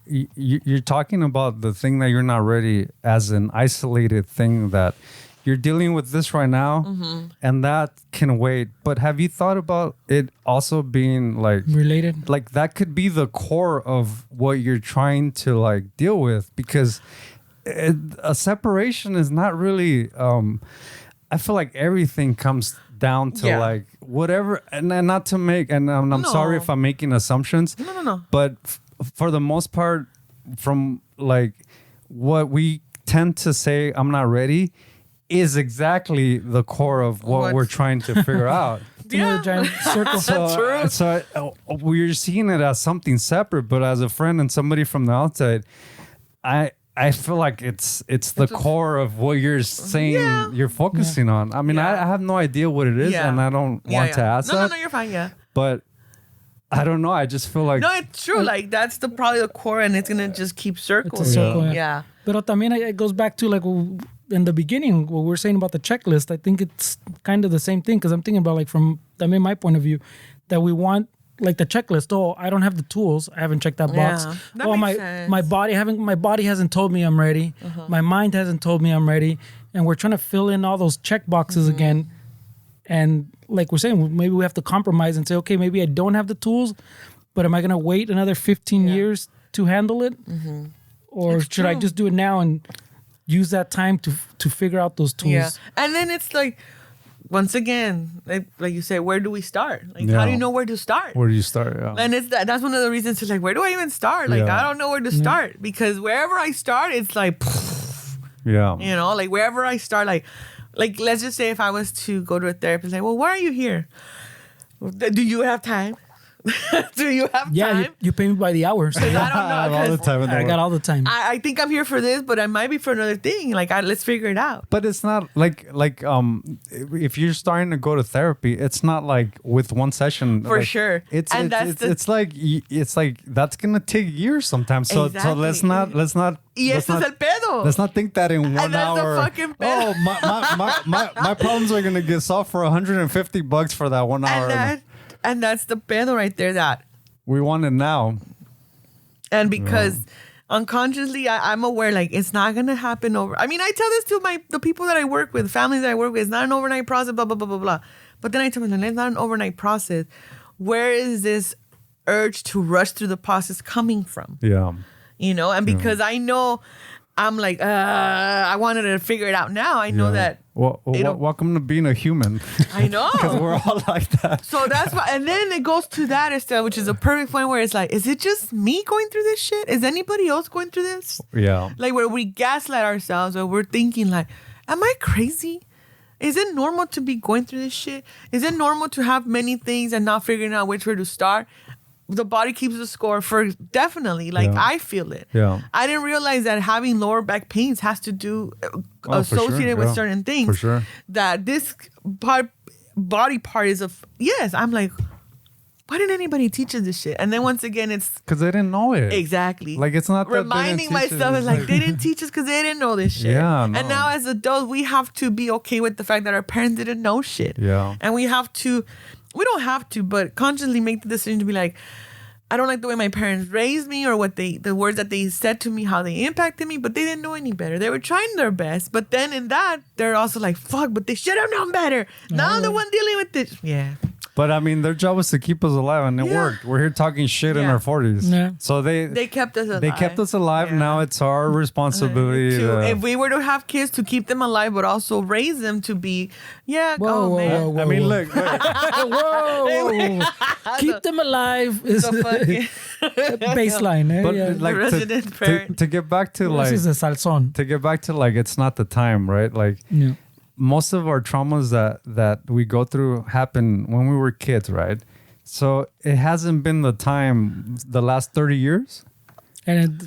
you're talking about the thing that you're not ready as an isolated thing that you're dealing with this right now, and that can wait. But have you thought about it also being like related? Like that could be the core of what you're trying to like deal with, because a separation is not really. I feel like everything comes down to like whatever, and not to make. And I'm sorry if I'm making assumptions. No. But for the most part, from like what we tend to say, I'm not ready, is exactly the core of what we're trying to figure out. Another giant circle. So we're seeing it as something separate, but as a friend and somebody from the outside, I feel like it's the core of what you're saying you're focusing on. I mean, I have no idea what it is, and I don't want to ask that. No, you're fine, But I don't know. I just feel like... No, it's true. Like, that's probably the core, and it's going to just keep circling. It's a circle, yeah. But también it goes back to, like, in the beginning, what we were saying about the checklist. I think it's kind of the same thing, because I'm thinking about, like, from my point of view, that we want, like, the checklist. Oh, I don't have the tools. I haven't checked that box. That oh, makes sense. my body hasn't told me I'm ready. My mind hasn't told me I'm ready. And we're trying to fill in all those check boxes again. And like we're saying, maybe we have to compromise and say, okay, maybe I don't have the tools, but am I going to wait another 15 years to handle it? Or should I just do it now and use that time to figure out those tools? Yeah. And then it's like, once again, like you say, where do we start? Like, how do you know where to start? Where do you start? Yeah. And that's one of the reasons to like, where do I even start? Like, I don't know where to start, because wherever I start, it's like, like wherever I start, like let's just say if I was to go to a therapist, like, well, why are you here? Do you have time? Do you have time? Yeah, you pay me by the hour. So I don't know. all the time I got all the time. I think I'm here for this, but I might be for another thing. Like, let's figure it out. But it's not like if you're starting to go to therapy, it's not like with one session. For like, sure. It's like that's gonna take years sometimes. So let's not Y ese es el pedo. Let's not think that in 1 And that's hour. the fucking pedo. My problems are gonna get solved for $150 for that 1 hour. And that's the pedo right there, that we want it now. And because unconsciously, I'm aware, like, it's not going to happen over. I mean, I tell this to the people that I work with, families that I work with. It's not an overnight process, blah, blah, blah, blah, blah. But then I tell them, it's not an overnight process. Where is this urge to rush through the process coming from? Yeah. And because I know, I'm like, I wanted to figure it out now. I know that. Well, welcome to being a human. I know. Because we're all like that. So that's why. And then it goes to that instead, which is a perfect point where it's like, is it just me going through this shit? Is anybody else going through this? Yeah. Like where we gaslight ourselves, or we're thinking like, am I crazy? Is it normal to be going through this shit? Is it normal to have many things and not figuring out which way to start? The body keeps the score for definitely. Like, I feel it. Yeah. I didn't realize that having lower back pains has to do associated with certain things. For sure. That this body part is yes. I'm like, why didn't anybody teach us this shit? And then once again, it's because they didn't know it. Exactly. Like, it's not that reminding myself is like, they didn't teach us because they didn't know this shit. Yeah. No. And now as adults, we have to be okay with the fact that our parents didn't know shit. Yeah. And we don't have to, but consciously make the decision to be like, I don't like the way my parents raised me, or the words that they said to me, how they impacted me, but they didn't know any better. They were trying their best, but then in that, they're also like, fuck, but they should have known better. Now I'm the one dealing with this. Yeah. But I mean, their job was to keep us alive, and it worked. We're here talking shit in our 40s. Yeah. So They kept us alive. They kept us alive. Yeah. Now it's our responsibility. If we were to have kids, to keep them alive, but also raise them to be, man. I mean, look. Whoa. Keep them alive is baseline. Eh? But like to get back to like, this is a salson. to get back to like, it's not the time, right? Like most of our traumas that we go through happen when we were kids, right? So it hasn't been the time the last 30 years.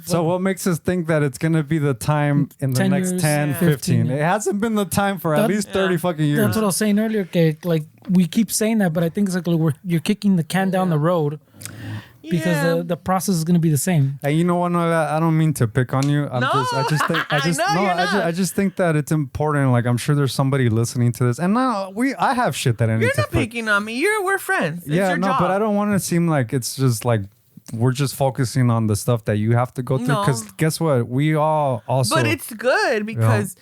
So what makes us think that it's going to be the time in the next years, 10, 15? It hasn't been the time for at least 30 fucking years. That's what I was saying earlier. Okay, like we keep saying that, but I think it's like you're kicking the can down the road because the process is going to be the same. And you know what, Noelia? I don't mean to pick on you. I just think that it's important. Like I'm sure there's somebody listening to this, and now I have shit that I need You're to not picking on me. We're friends. It's your job. But I don't want to seem like it's just like we're just focusing on the stuff that you have to go through. Because guess what? We all also. But it's good because,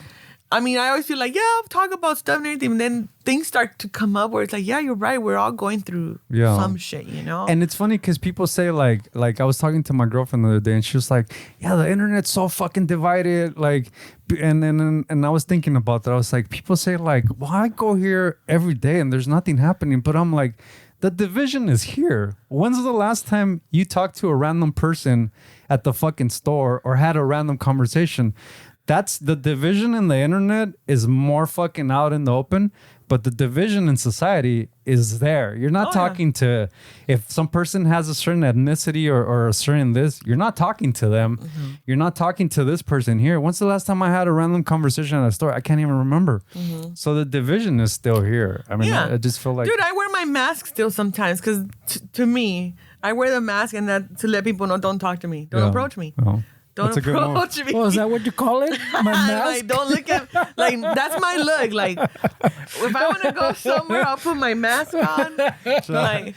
I mean, I always feel like, I'll talk about stuff and everything. And then things start to come up where it's like, you're right. We're all going through some shit, you know? And it's funny because people say like I was talking to my girlfriend the other day and she was like, the internet's so fucking divided. Like, and I was thinking about that. I was like, people say like, well, I go here every day and there's nothing happening. But I'm like, the division is here. When's the last time you talked to a random person at the fucking store or had a random conversation? That's the division in the internet is more fucking out in the open, but the division in society is there. You're not talking to, if some person has a certain ethnicity or a certain this, you're not talking to them. Mm-hmm. You're not talking to this person here. When's the last time I had a random conversation at a store? I can't even remember. Mm-hmm. So the division is still here. I mean, I just feel like... Dude, I wear my mask still sometimes because to me, I wear the mask and that to let people know, don't talk to me. Don't approach me. Oh. Don't approach me. Oh, is that what you call it? My mask? Like, don't look at like that's my look. Like if I want to go somewhere, I'll put my mask on. Like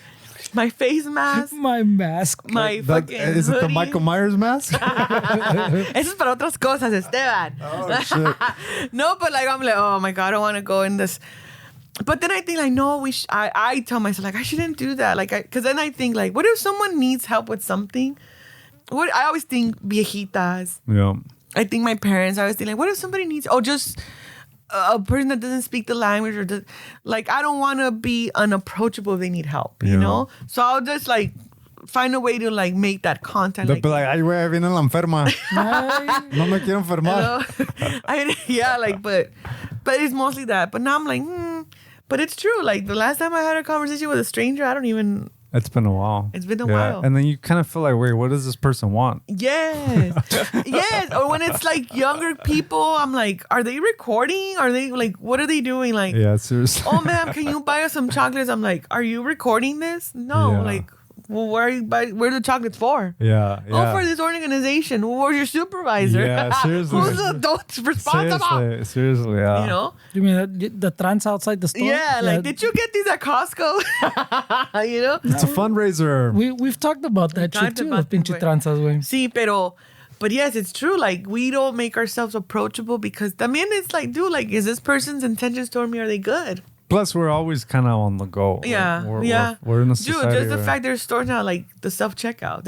my face mask. My mask. My fucking Is it the hoodie. Michael Myers mask? Eso es para otras cosas, Esteban. Oh, shit. No, but like I'm like, oh my God, I don't want to go in this. But then I think like, no, I tell myself like I shouldn't do that. Like, because then I think like, what if someone needs help with something? What I always think viejitas. Yeah. I think my parents, I always think like, what if somebody needs, just a person that doesn't speak the language or like, I don't want to be unapproachable if they need help, you know? So I'll just like find a way to like make that contact. They'll be like, ay, güey, viene la enferma. No me quiero enfermar. But it's mostly that. But now I'm like, but it's true. Like the last time I had a conversation with a stranger, I don't even... It's been a while. It's been a while. And then you kind of feel like, wait, what does this person want? Yes. Yes. Or when it's like younger people, I'm like, are they recording? Are they like, what are they doing? Like, yeah, seriously. Oh, ma'am, can you buy us some chocolates? I'm like, are you recording this? No. Yeah. Like, well, where are the chocolates for? Yeah. Oh, for this organization. Where's your supervisor? Yeah, seriously. Who's the adult responsible? Seriously, yeah. You know? You mean the trans outside the store? Yeah, like, did you get these at Costco? You know? It's a fundraiser. We've talked about that shit too, the pinche tranzas, güey. Sí, but yes, it's true. Like, we don't make ourselves approachable because, I mean, it's like, dude, like, is this person's intentions toward me, are they good? Plus, we're always kind of on the go. Yeah, We're in a society. Dude, just the fact there's stores now, like the self-checkout.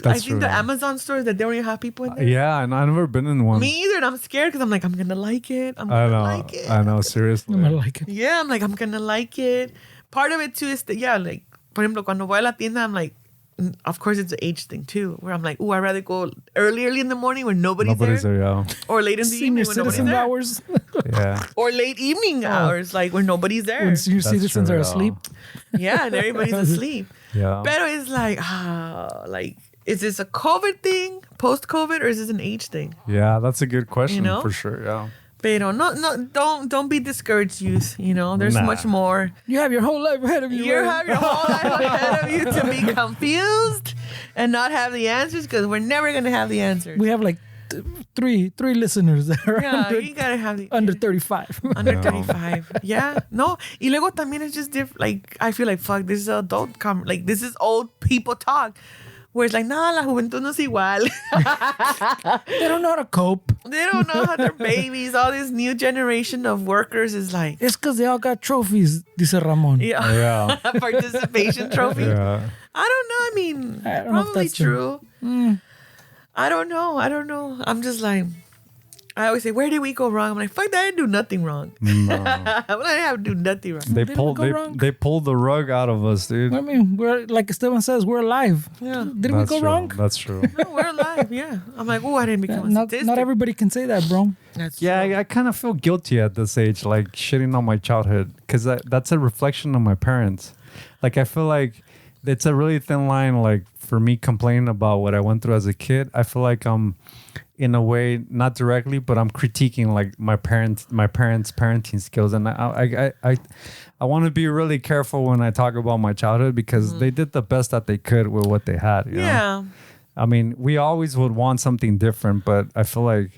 I think the Amazon stores that they don't even have people in there. Yeah, and I've never been in one. Me either, and I'm scared because I'm like, I'm going to like it. I know, seriously. I'm gonna like it. Yeah, I'm like, I'm going to like it. Part of it, too, is that, like, por ejemplo, cuando voy a la tienda, I'm like, of course, it's an age thing, too, where I'm like, I'd rather go early in the morning when nobody's there. Yeah. Or late in the evening when nobody's there. Hours. Yeah. Or late evening hours, like when nobody's there. When senior citizens are asleep. Yeah, and everybody's asleep. Yeah. But it's like, like, is this a COVID thing, post-COVID, or is this an age thing? Yeah, that's a good question, You know? for sure, yeah. Pero don't be discouraged, youth. You know, there's much more. You have your whole life ahead of you. You have your whole life ahead of you to be confused and not have the answers because we're never going to have the answers. We have like three listeners that are you gotta have the under 35. Under 35. Yeah. No. Y luego también it's just different. Like, I feel like, fuck, this is adult like, this is old people talk. where it's like, nah, la juventud no es igual. They don't know how to cope. They don't know how their babies, all this new generation of workers is like. It's because they all got trophies, dice Ramon. Yeah. Participation trophy. Yeah. I don't know. I mean, I don't know if probably that's true. I don't know. I'm just like, I always say, where did we go wrong? I'm like, fuck that, I didn't do nothing wrong. No. I didn't do nothing wrong. They Did we pulled go wrong? they pulled the rug out of us, dude. I mean, we're like Esteban says, we're alive. Yeah. Did we go true. wrong? That's true. No, we're alive, yeah. I'm like, oh, I didn't become a Not statistic. everybody can say that, bro. That's Yeah, true. I kind of feel guilty at this age, like shitting on my childhood, because that's a reflection of my parents. Like, I feel like it's a really thin line, like, for me complaining about what I went through as a kid. I feel like I'm, in a way, not directly, but I'm critiquing, like, my parents' parenting skills. And I want to be really careful when I talk about my childhood, because they did the best that they could with what they had. You know? Yeah. I mean, we always would want something different, but I feel like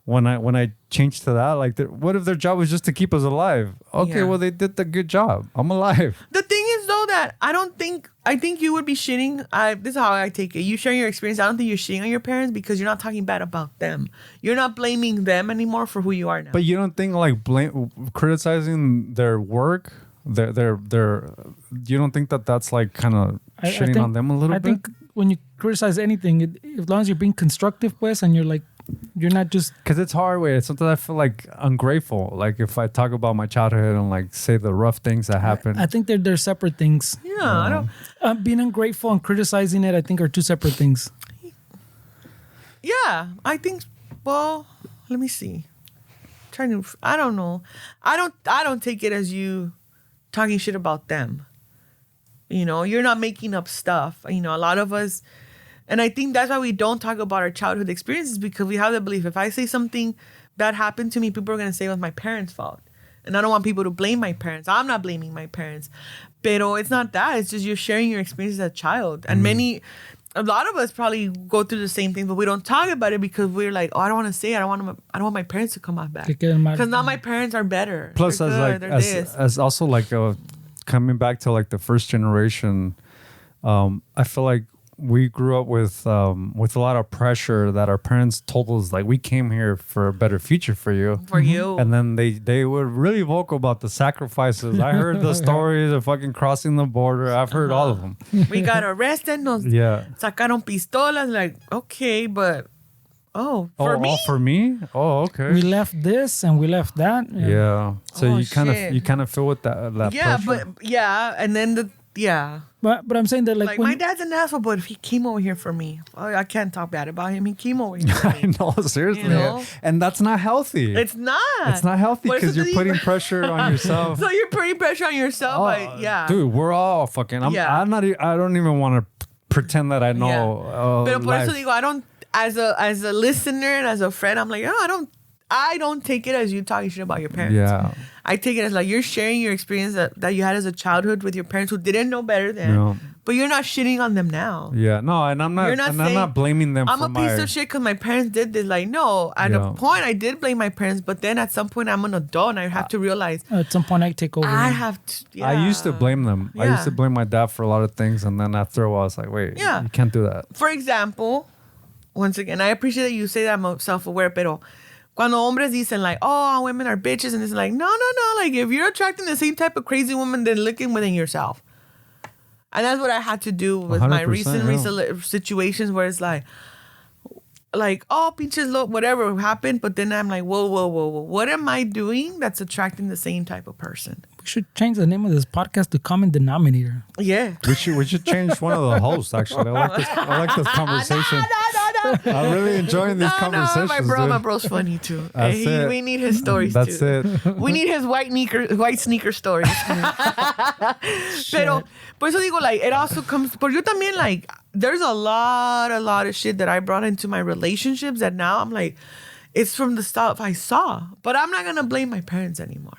when I changed to that, like, what if their job was just to keep us alive? Okay, Yeah. well, they did the good job. I'm alive. The thing is, though, that I think you would be shitting. This is how I take it. You sharing your experience. I don't think you're shitting on your parents because you're not talking bad about them. You're not blaming them anymore for who you are now. But you don't think, like, criticizing their work, their you don't think that that's, like, kind of shitting on them a little bit? I think when you criticize anything, as long as you're being constructive, pues, and you're like, you're not just... Because it's hard way. It's something I feel like ungrateful. Like, if I talk about my childhood and, like, say the rough things that happened. I think they're separate things. yeah, I don't. Being ungrateful and criticizing it, I think, are two separate things. Yeah, I think. Well, let me see. I don't know. I don't take it as you talking shit about them. You know, you're not making up stuff. You know, a lot of us, and I think that's why we don't talk about our childhood experiences, because we have the belief if I say something bad happened to me, people are gonna say it was my parents' fault. And I don't want people to blame my parents. I'm not blaming my parents. Pero it's not that. It's just you're sharing your experience as a child. And a lot of us probably go through the same thing, but we don't talk about it because we're like, oh, I don't want to say it. I don't want my parents to come out back. Because now my parents are better. Plus, They're good. as also like coming back to like the first generation, I feel like we grew up with a lot of pressure that our parents told us, like, we came here for a better future for you. For you. And then they were really vocal about the sacrifices. I heard the stories of fucking crossing the border. I've heard all of them. We got arrested. Nos sacaron pistolas. Like, okay, but for me? All for me? Oh, okay. We left this and we left that. Yeah. So Oh, you kind shit. of feel with that Yeah, pressure. and then But I'm saying that, like my dad's an asshole, but if he came over here for me, I can't talk bad about him. He came over here for I me. know, seriously. You know? And that's not healthy. It's not. It's not healthy Por eso because te you're digo. putting pressure on yourself. So you're putting pressure on yourself. Dude, we're all fucking. I don't even want to pretend that I know. Pero por eso life. digo, I don't. As a listener and as a friend, I'm like, I don't take it as you talking shit about your parents. Yeah. I take it as like you're sharing your experience that you had as a childhood with your parents who didn't know better then. No. But you're not shitting on them now. Yeah, no, and I'm not. You're not I'm saying, not blaming them. I'm for a piece of shit because my parents did this. Like, no, at a point I did blame my parents, but then at some point I'm an adult and I have to realize at some point I take over. I have to. Yeah. I used to blame them. I used to blame my dad for a lot of things, and then after a while, I was like, wait, you can't do that. For example, once again, I appreciate that you say that I'm self-aware, pero cuando hombres dicen like, oh, women are bitches, and it's like, no. Like, if you're attracting the same type of crazy woman, then looking within yourself. And that's what I had to do with my recent situations where it's like, oh, pinches, whatever happened. But then I'm like, whoa. What am I doing that's attracting the same type of person? We should change the name of this podcast to Common Denominator. Yeah. We should change one of the hosts, actually. I like this conversation. No. I'm really enjoying these conversations. My bro's funny too. We need his stories That's too. it. We need his white sneaker stories. Pero, por eso digo, like, it also comes, but yo también, like, there's a lot of shit that I brought into my relationships that now I'm like, it's from the stuff I saw. But I'm not going to blame my parents anymore.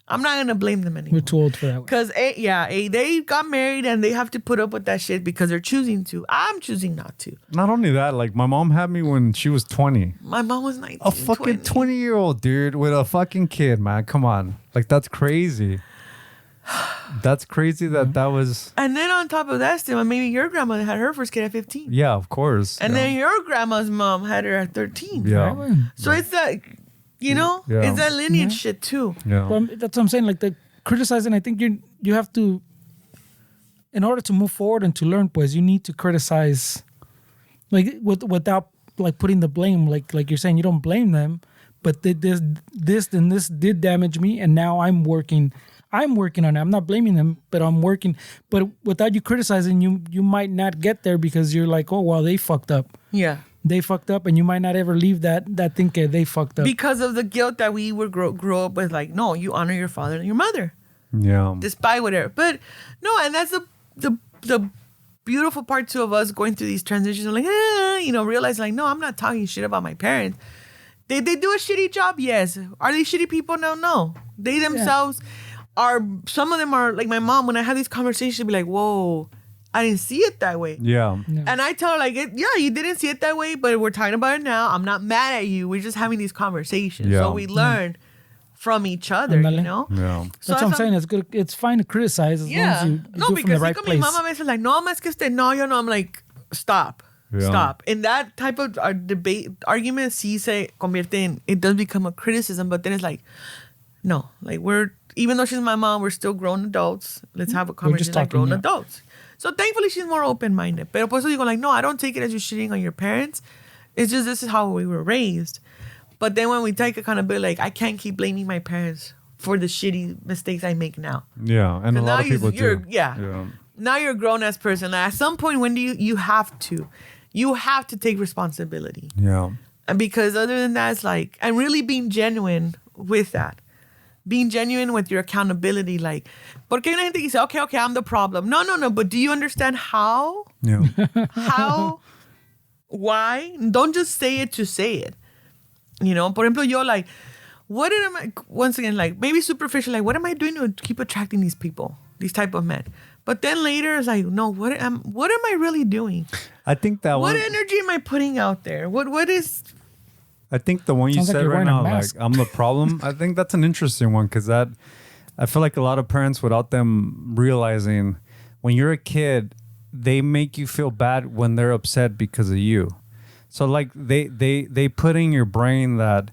I'm not going to blame them anymore. We're too old for that. Because, they got married and they have to put up with that shit because they're choosing to. I'm choosing not to. Not only that, like, my mom had me when she was 20. My mom was 19, A fucking 20-year-old dude with a fucking kid, man. Come on. Like, that's crazy. That's crazy that was. And then on top of that, still, maybe your grandmother had her first kid at 15. Yeah, of course. And then your grandma's mom had her at 13. Yeah. So it's that, it's that lineage shit too. Yeah. Well, that's what I'm saying. Like the criticizing, I think you have to, in order to move forward and to learn, pues you need to criticize, like without like putting the blame. Like you're saying, you don't blame them, but this did damage me, and now I'm working on it. I'm not blaming them, but I'm working. But without you criticizing, you might not get there because you're like, oh well, they fucked up. Yeah. They fucked up, and you might not ever leave that thing that they fucked up. Because of the guilt that we would grow up with, like, no, you honor your father and your mother. Yeah. Despite whatever. But no, and that's the beautiful part too of us going through these transitions, like, realize like, no, I'm not talking shit about my parents. They do a shitty job, yes. Are they shitty people? No. They themselves are, some of them are, like my mom, when I have these conversations, she'll be like, whoa, I didn't see it that way. Yeah. And I tell her like, you didn't see it that way, but we're talking about it now. I'm not mad at you. We're just having these conversations. Yeah. So we learn from each other, Andale. Yeah. So that's what I'm saying. It's good. It's fine to criticize as long as you do it from the right place. Mi mamá me like, no, más que este, no, yo no. I'm like, stop. In that type of debate, argument, sí se convierte in, it does become a criticism, but then it's like, no, like even though she's my mom, we're still grown adults. Let's have a conversation like grown adults. So thankfully she's more open-minded. Pero por eso digo like, no, I don't take it as you shitting on your parents. It's just this is how we were raised. But then when we take accountability, like I can't keep blaming my parents for the shitty mistakes I make now. Yeah, and a lot of people do. Now you're a grown-ass person. Like, at some point, when do you have to take responsibility. Yeah. And because other than that, it's like, and really being genuine with that. Being genuine with your accountability, like, porque hay una gente que dice, okay, I'm the problem. No, but do you understand how? Yeah. How? Why? Don't just say it to say it. Por ejemplo, yo like, once again, like, maybe superficial, like, what am I doing to keep attracting these people, these type of men? But then later, it's like, no, what am I really doing? I think that what energy am I putting out there? What is... I think the one you said right now, like, I'm the problem, I think that's an interesting one because I feel like a lot of parents without them realizing when you're a kid, they make you feel bad when they're upset because of you. So like they put in your brain that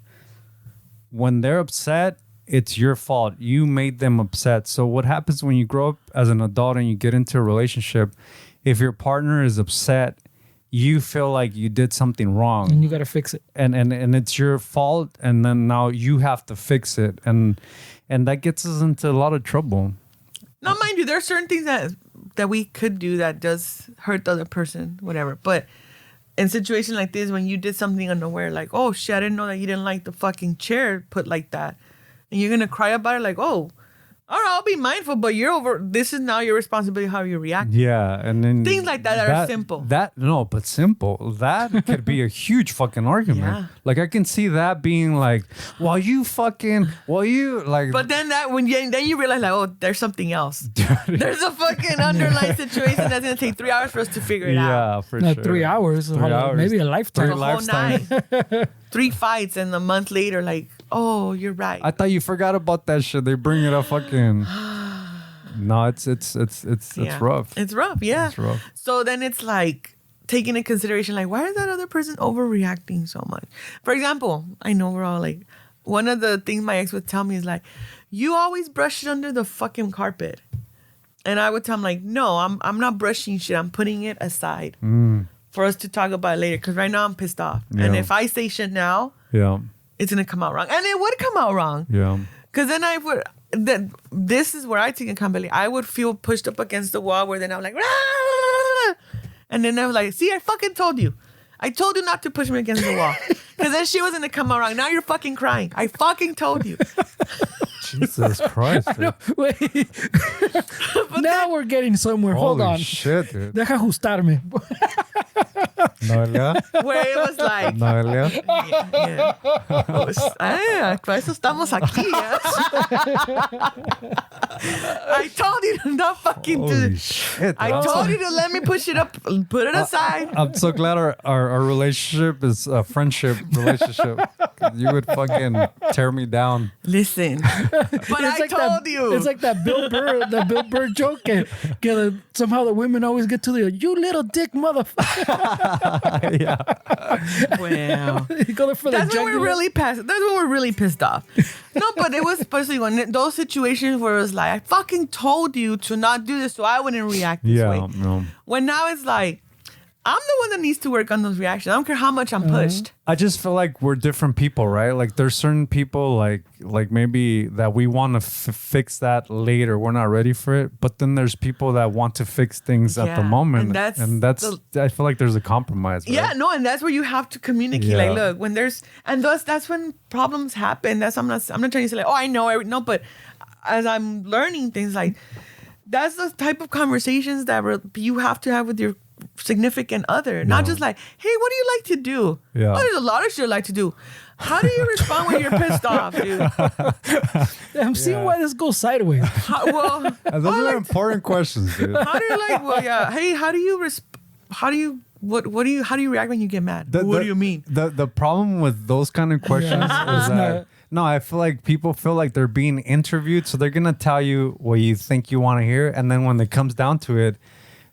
when they're upset, it's your fault. You made them upset. So what happens when you grow up as an adult and you get into a relationship, if your partner is upset, you feel like you did something wrong. And you got to fix it. And it's your fault. And then now you have to fix it. And that gets us into a lot of trouble. Now, mind you, there are certain things that we could do that does hurt the other person, whatever. But in situations like this, when you did something unaware, like, oh, shit, I didn't know that you didn't like the fucking chair put like that. And you're going to cry about it like, oh, all right, I'll be mindful, but this is now your responsibility how you react. Yeah, and then things like that are simple. Simple. That could be a huge fucking argument. Yeah. Like I can see that being like, But then then you realize like, oh, there's something else. There's a fucking underlying situation that's gonna take 3 hours for us to figure it out. Yeah, for sure. 3 hours, maybe a lifetime. A whole night. 3 fights, and a month later, like, oh, you're right. I thought you forgot about that shit. They bring it up fucking. No, it's rough. It's rough, yeah. It's rough. So then it's like taking into consideration, like, why is that other person overreacting so much? For example, I know we're all like, one of the things my ex would tell me is like, you always brush it under the fucking carpet. And I would tell him like, no, I'm not brushing shit. I'm putting it aside for us to talk about it later. Because right now I'm pissed off. Yeah. And if I say shit now, it's going to come out wrong. And it would come out wrong. Yeah. Because then this is where I take accountability. I would feel pushed up against the wall where then I'm like, Rah! And then I'm like, see, I fucking told you. I told you not to push me against the wall. Because then she was going to come out wrong. Now you're fucking crying. I fucking told you. Jesus Christ. Wait. Now we're getting somewhere. Hold on. Shit, dude. Deja ajustarme. Noelia. Where it was like... Noelia. Yeah. Por eso estamos aquí. I told you to not fucking do. Shit, I told you to let me push it up, put it aside. I'm so glad our relationship is a friendship relationship. You would fucking tear me down. Listen, but I told you. It's like that Bill Burr joke. Somehow the women always get to the you little dick motherfucker. Yeah. Wow. You go for That's when we're really pissed off. No, but it was especially when those situations where it was like, I fucking told you to not do this so I wouldn't react this way. No. When now it's like, I'm the one that needs to work on those reactions. I don't care how much I'm pushed. I just feel like we're different people, right? Like there's certain people like maybe that we want to fix that later. We're not ready for it. But then there's people that want to fix things at the moment. And that's I feel like there's a compromise. Right? Yeah, no, and that's where you have to communicate. Yeah. Like, look, when there's, and that's when problems happen. I'm not trying to say like, oh, I know. No, but as I'm learning things, like that's the type of conversations that you have to have with your significant other, not just like, hey, what do you like to do? Yeah. Oh, there's a lot of shit I like to do. How do you respond when you're pissed off, dude? I'm seeing why this goes sideways. Those are important questions, dude. How do you like? Well, yeah. Hey, how do you react when you get mad? What do you mean? The problem with those kind of questions is that no, I feel like people feel like they're being interviewed, so they're gonna tell you what you think you want to hear, and then when it comes down to it,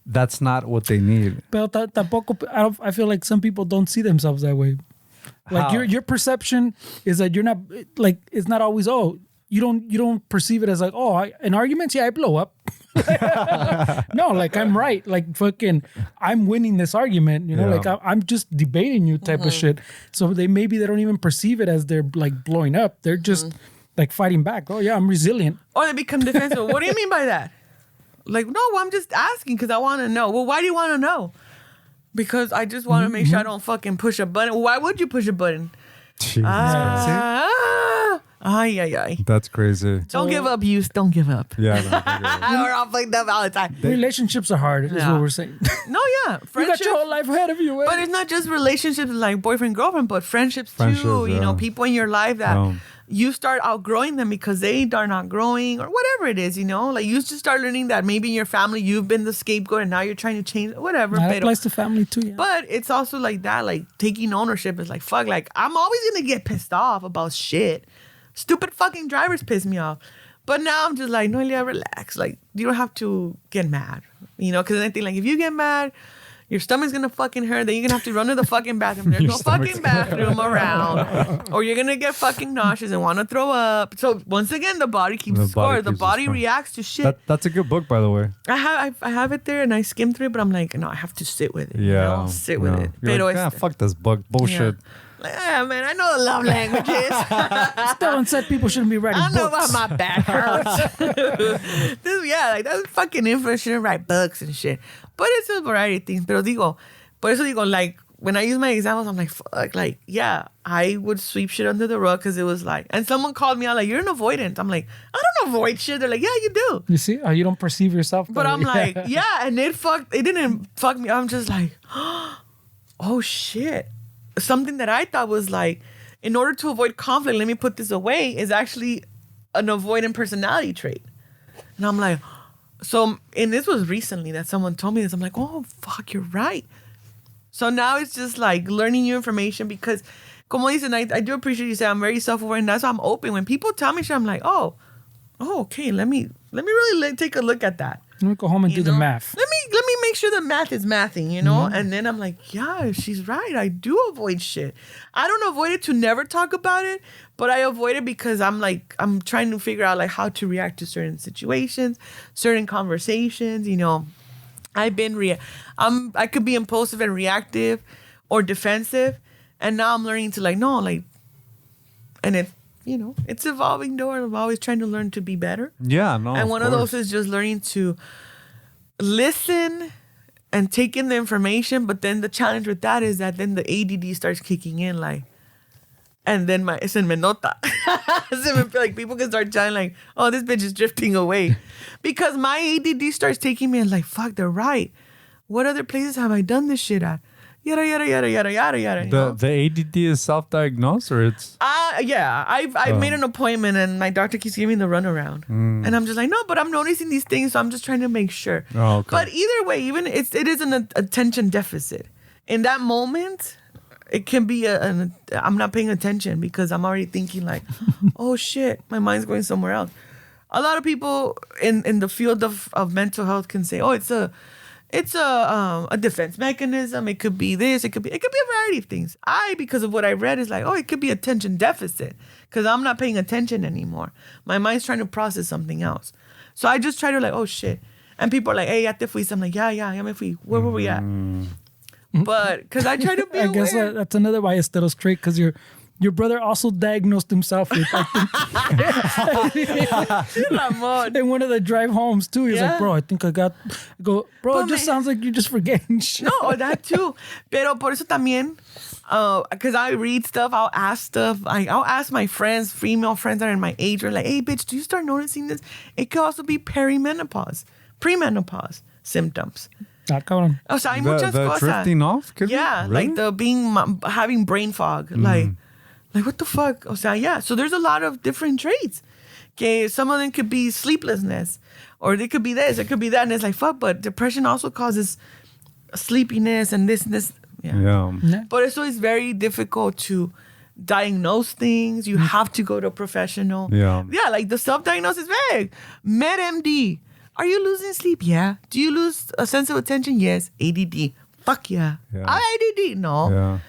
that's not what they need. Pero tampoco, I feel like some people don't see themselves that way. Like your perception is that you're not like it's not always you don't perceive it as like in arguments I blow up. No, like I'm right. Like fucking I'm winning this argument. You know, like I'm just debating you type of shit. So they don't even perceive it as they're like blowing up. They're just like fighting back. Oh yeah, I'm resilient. Or they become defensive. What do you mean by that? Like, no, I'm just asking because I want to know. Well, why do you want to know? Because I just want to make sure I don't fucking push a button. Why would you push a button? Jesus. That's crazy. Don't give up, youth. Don't give up. Yeah. We're all fucked up all the time. Relationships are hard, is what we're saying. No, yeah. You got your whole life ahead of you. But it's not just relationships like boyfriend, girlfriend, but friendships too. You know, people in your life that you start outgrowing them because they are not growing or whatever it is, you know? Like you just start learning that maybe in your family you've been the scapegoat and now you're trying to change whatever. That applies to family too, yeah. But it's also like that, like taking ownership is like, fuck, like I'm always going to get pissed off about shit. Stupid fucking drivers piss me off. But now I'm just like, Noelia, relax. Like you don't have to get mad, you know? Because I think like if you get mad, your stomach's gonna fucking hurt. Then you're gonna have to run to the fucking bathroom. There's no fucking bathroom around. Or you're gonna get fucking nauseous and want to throw up. So once again, the body keeps score. The body reacts to shit. That's a good book, by the way. I have it there and I skimmed through it, but I'm like, no, I have to sit with it. Yeah. You know? Sit with it. You're like, fuck this book. Bullshit. Yeah. Like, yeah, man, I know the love languages. Stellan said people shouldn't be writing books. I know about my back hurts. Like that's fucking influence shouldn't write books and shit. But it's a variety of things. Pero por eso digo, like, when I use my examples, I'm like, fuck, like, yeah, I would sweep shit under the rug because it was like, and someone called me out like, you're an avoidant. I'm like, I don't avoid shit. They're like, yeah, you do. You see? You don't perceive yourself. But I'm like, yeah, and it didn't fuck me. I'm just like, oh shit. Something that I thought was like, in order to avoid conflict, let me put this away, is actually an avoidant personality trait. And I'm like, and this was recently that someone told me this. I'm like, oh, fuck, you're right. So now it's just like learning new information because, como dicen, I do appreciate you say I'm very self-aware and that's why I'm open. When people tell me shit, I'm like, oh, okay, let me really take a look at that. Let me go home and do the math. Let me make sure the math is mathing, you know? Mm-hmm. And then I'm like, yeah, she's right. I do avoid shit. I don't avoid it to never talk about it, but I avoid it because I'm trying to figure out like how to react to certain situations, certain conversations, you know. I could be impulsive and reactive or defensive. And now I'm learning to like, no, like, and it, you know, it's evolving door. I'm always trying to learn to be better. Yeah, no. And one of those is just learning to listen and take in the information. But then the challenge with that is that then the ADD starts kicking in, like, and then se me nota. Like people can start telling like, oh, this bitch is drifting away. Because my ADD starts taking me and like, fuck, they're right. What other places have I done this shit at? yada yada yada yada yada yada. The ADD is self-diagnosed, or it's yeah. I've made an appointment and my doctor keeps giving me the runaround, and I'm just like, no, but I'm noticing these things, so I'm just trying to make sure. Oh, okay. But either way, even it is an attention deficit. In that moment, it can be I'm not paying attention because I'm already thinking like, oh shit, my mind's going somewhere else. A lot of people in the field of mental health can say, oh, it's a defense mechanism. It could be this. It could be a variety of things. Because of what I read, is like, oh, it could be attention deficit because I'm not paying attention anymore. My mind's trying to process something else. So I just try to like, oh shit. And people are like, hey, ya te fuiste. I'm like, ya me fui. Where were we at? But because I try to be aware. I guess that's another ballesteros trait because your brother also diagnosed himself with, I think, Ramon. in one of the drive homes too. He's like, Yeah. bro, I think I got. I go, bro, But it just man- sounds like you're just forgetting shit. No, that too. Pero por eso también, because I read stuff, I'll ask stuff. I'll ask my friends, female friends that are in my age, or like, hey, bitch, do you start noticing this? It could also be premenopause symptoms. Ah, cabrón. O sea, hay muchas the cosas. drifting off? Could be? Yeah, Really? like having brain fog, like what the fuck? O sea, yeah. So there's a lot of different traits. Okay, some of them could be sleeplessness, or they could be this, it could be that, and it's like fuck. But depression also causes sleepiness and this and this. Yeah. Yeah. But it's always very difficult to diagnose things. You have to go to a professional. Yeah. Yeah, like the self-diagnosis is vague. MedMD. Are you losing sleep? Yeah. Do you lose a sense of attention? Yes. ADD. Fuck yeah. Yeah. ADD. No. Yeah.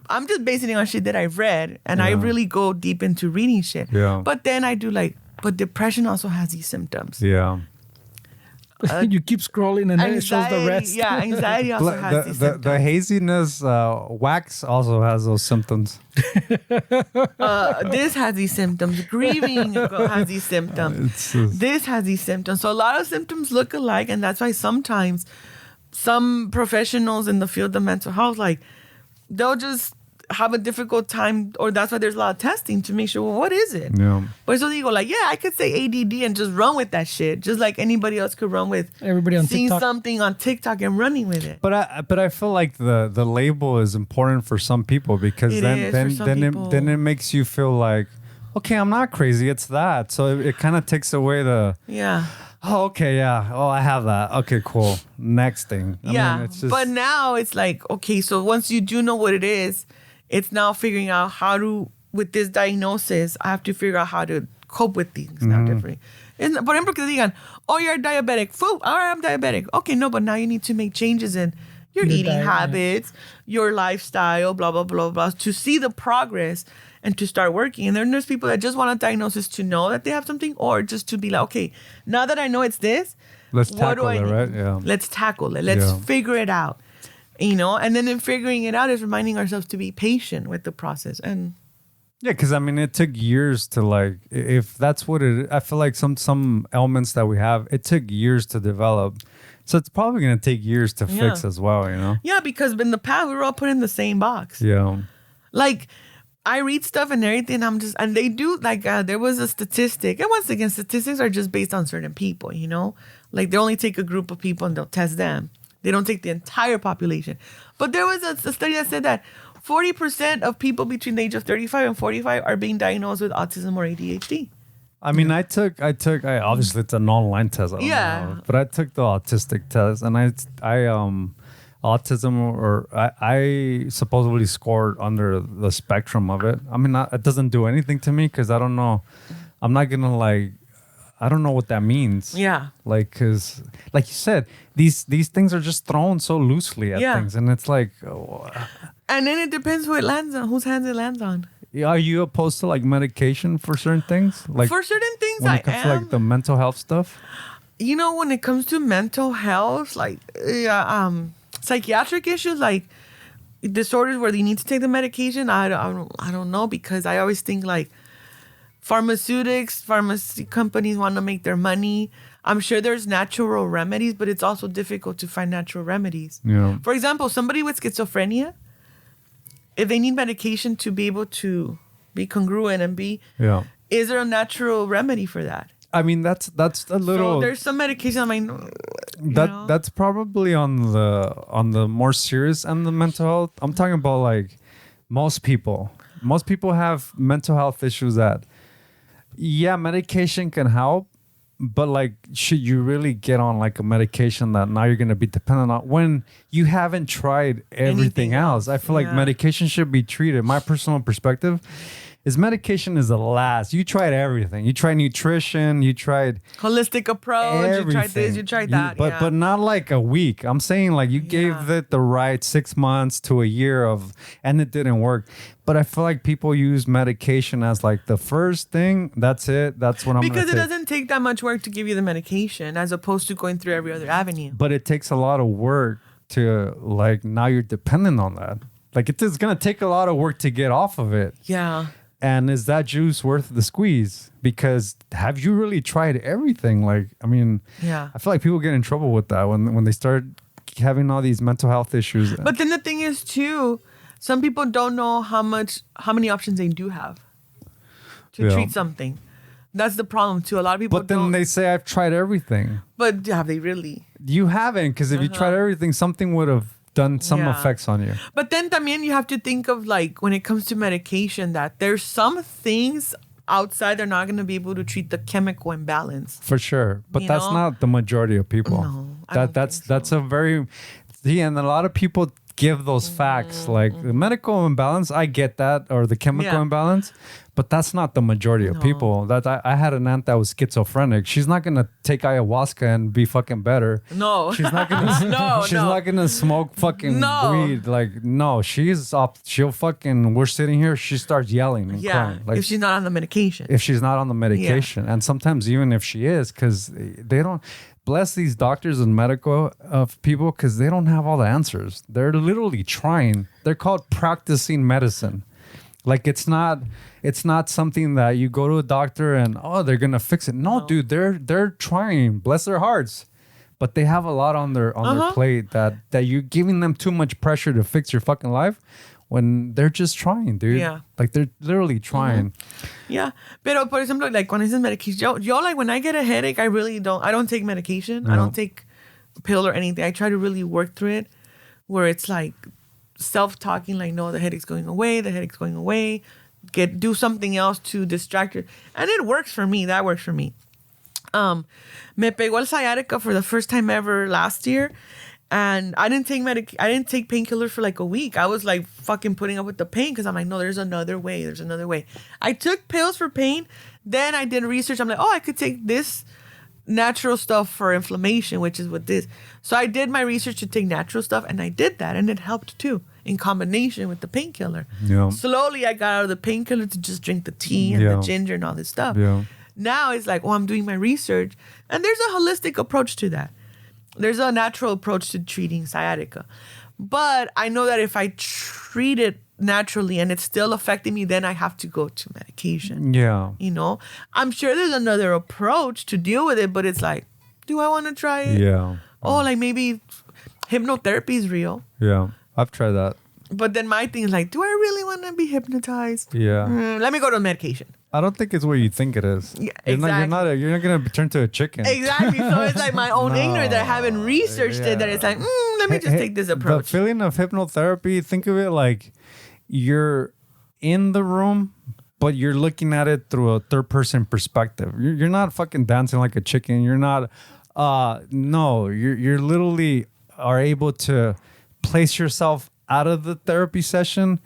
I'm just basing it on shit that I've read, and I really go deep into reading shit. Yeah. But then I do like, but depression also has these symptoms. Yeah. You keep scrolling and then it shows the rest. Yeah, anxiety also has these symptoms. The haziness wax also has those symptoms. This has these symptoms. Grieving has these symptoms. This has these symptoms. So a lot of symptoms look alike, and that's why sometimes some professionals in the field of mental health, like, they'll just have a difficult time, or that's why there's a lot of testing to make sure, well, what is it? Yeah. But so you go like, yeah, I could say ADD and just run with that shit, just like anybody else could run with Everybody on seeing TikTok. something on TikTok and running with it. But I feel like the label is important for some people because It is for some people. then it makes you feel like, okay, I'm not crazy, it's that. So it kind of takes away the, Yeah. oh, okay, yeah, oh, I have that. Okay, cool. Next thing. I mean, it's just, but now it's like, okay, so once you do know what it is, it's now figuring out how to, with this diagnosis, I have to figure out how to cope with things now differently. Por ejemplo, que te digan, oh, you're diabetic. All right, I'm diabetic. Okay, no, but now you need to make changes in your Your eating diet, yeah. habits, your lifestyle, blah, blah, blah, blah, to see the progress and to start working. And then there's people that just want a diagnosis to know that they have something, or just to be like, okay, now that I know it's this, let's what do tackle I it, need? right? Yeah. Let's tackle it. Let's Yeah. figure it out. And then in figuring it out is reminding ourselves to be patient with the process. And Yeah, because I mean, it took years to like, if that's what it. I feel like some elements that we have, it took years to develop, so it's probably gonna take years to fix as well. You know? yeah, because in the past we were all put in the same box. Yeah. Like, I read stuff and everything. And they do like there was a statistic, and once again, statistics are just based on certain people. You know, like they only take a group of people and they'll test them. They don't take the entire population. But there was a study that said that 40% of people between the age of 35 and 45 are being diagnosed with autism or ADHD. I mean, I obviously it's an online test. I don't Yeah. know, but I took the autistic test, and I autism, or I supposedly scored under the spectrum of it. I mean, it doesn't do anything to me because I don't know. I'm not gonna like. I don't know what that means. Yeah. Like, cause, like you said, these things are just thrown so loosely at things, and it's like, And then it depends who it lands on, whose hands it lands on. are you opposed to like medication for certain things? Like For certain things, when I it comes am. to like the mental health stuff. You know, when it comes to mental health, like psychiatric issues, like disorders where you need to take the medication, I don't know, because I always think like pharmacy companies want to make their money. I'm sure there's natural remedies, but it's also difficult to find natural remedies. Yeah. For example, somebody with schizophrenia, if they need medication to be able to be congruent and be, Yeah. is there a natural remedy for that? I mean, that's a little. So there's some medication. I mean, That's probably on the more serious end of the mental health. I'm talking about like most people. Most people have mental health issues that, yeah, medication can help, but like, should you really get on like a medication that now you're going to be dependent on when you haven't tried everything else? I feel like medication should be treated. My personal perspective is medication is the last. You tried everything. You tried nutrition. You tried holistic approach. Everything. You tried this. You tried that. But not like a week. I'm saying like you gave it the right 6 months to a year of, and it didn't work. But I feel like people use medication as like the first thing. That's it. That's what I'm gonna because it doesn't take that much work to give you the medication as opposed to going through every other avenue. But it takes a lot of work to like, now you're dependent on that. Like it's going to take a lot of work to get off of it. Yeah. And is that juice worth the squeeze? Because have you really tried everything? Like, I mean, I feel like people get in trouble with that when they start having all these mental health issues. But then the thing is too, some people don't know how many options they do have to treat something. That's the problem too. A lot of people. But then they say I've tried everything. But have they really? You haven't, because if you tried everything, something would have done some effects on you. But then también you have to think of like when it comes to medication that there's some things outside they're not going to be able to treat the chemical imbalance. For sure. But that's not the majority of people. No, that's a very and a lot of people give those facts like the medical imbalance, I get that, or the chemical imbalance, but that's not the majority of people. That I had an aunt that was schizophrenic. She's not gonna take ayahuasca and be fucking better. No, she's not gonna. She's not gonna smoke fucking weed. Like no, she's up. She'll fucking. We're sitting here. She starts yelling and crying. Like if she's not on the medication. If she's not on the medication, and sometimes even if she is, because they don't. Bless these doctors and medical people because they don't have all the answers. They're literally trying. They're called practicing medicine. Like it's not something that you go to a doctor and they're gonna fix it. No, dude, they're trying. Bless their hearts, but they have a lot on their plate that you're giving them too much pressure to fix your fucking life. When they're just trying, dude. Yeah. Like they're literally trying. Yeah. Pero, por ejemplo, like when I say medication, yo like when I get a headache, I don't take medication. No. I don't take a pill or anything. I try to really work through it where it's like self-talking, like, no, the headache's going away. Do something else to distract you. And it works for me. That works for me. Me pegó el sciatica for the first time ever last year. And I didn't take painkillers for like a week. I was like fucking putting up with the pain because I'm like, no, there's another way. I took pills for pain. Then I did research. I'm like, I could take this natural stuff for inflammation, which is what this. So I did my research to take natural stuff, and I did that, and it helped too in combination with the painkiller. Yeah. Slowly, I got out of the painkiller to just drink the tea and the ginger and all this stuff. Yeah. Now it's like, I'm doing my research, and there's a holistic approach to that. There's a natural approach to treating sciatica. But I know that if I treat it naturally and it's still affecting me, then I have to go to medication. Yeah. You know? I'm sure there's another approach to deal with it, but it's like, do I want to try it? Yeah. Like maybe hypnotherapy is real. Yeah. I've tried that. But then my thing is like, do I really want to be hypnotized? Yeah. Let me go to medication. I don't think it's what you think it is. Yeah, exactly. You're not gonna turn to a chicken. Exactly. So it's like my own ignorance that I haven't researched it. That it's like, let me just take this approach. The feeling of hypnotherapy. Think of it like you're in the room, but you're looking at it through a third person perspective. You're not fucking dancing like a chicken. You're not. No. You're literally are able to place yourself out of the therapy session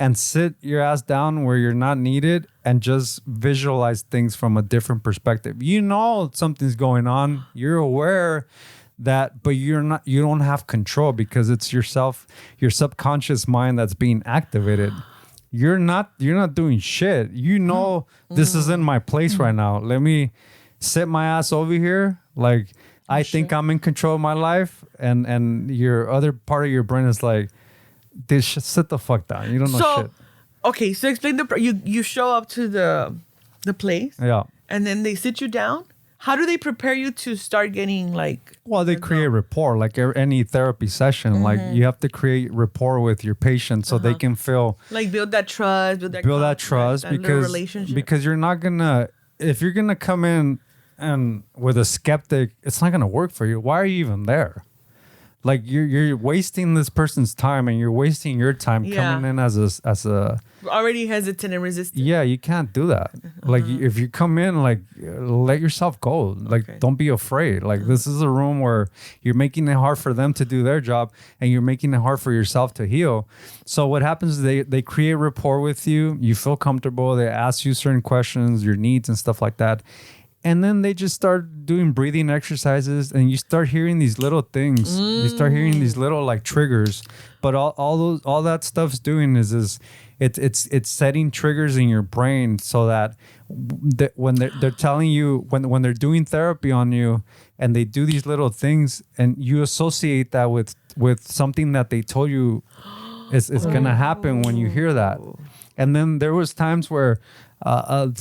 and sit your ass down where you're not needed and just visualize things from a different perspective. You know something's going on. You're aware that, but you don't have control because it's your subconscious mind that's being activated. You're not doing shit. You know this is in my place right now. Let me sit my ass over here. Like I think I'm in control of my life, and your other part of your brain is like, this shit, sit the fuck down. You don't know shit. Okay, so explain you show up to the place. Yeah. And then they sit you down. How do they prepare you to start getting like? Well, they create rapport like any therapy session. Mm-hmm. Like you have to create rapport with your patient so they can feel like build that trust, because relationship. Because you're not gonna, if you're gonna come in And with a skeptic, it's not going to work for you. Why are you even there? Like you're wasting this person's time, and you're wasting your time coming in as a already hesitant and resistant. Yeah, you can't do that. Like if you come in, like let yourself go. Like don't be afraid. Like this is a room where you're making it hard for them to do their job, and you're making it hard for yourself to heal. So what happens is they create rapport with you. You feel comfortable. They ask you certain questions, your needs and stuff like that. And then they just start doing breathing exercises, and you start hearing these little things. You start hearing these little like triggers. But all that stuff's doing is it's setting triggers in your brain so that when they're telling you when they're doing therapy on you, and they do these little things, and you associate that with something that they told you is gonna happen when you hear that. And then there was times where I've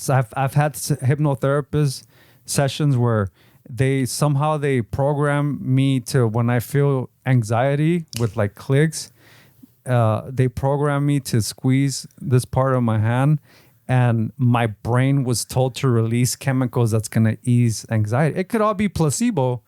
had hypnotherapist sessions where they program me to, when I feel anxiety with like clicks, they program me to squeeze this part of my hand, and my brain was told to release chemicals that's going to ease anxiety. It could all be placebo,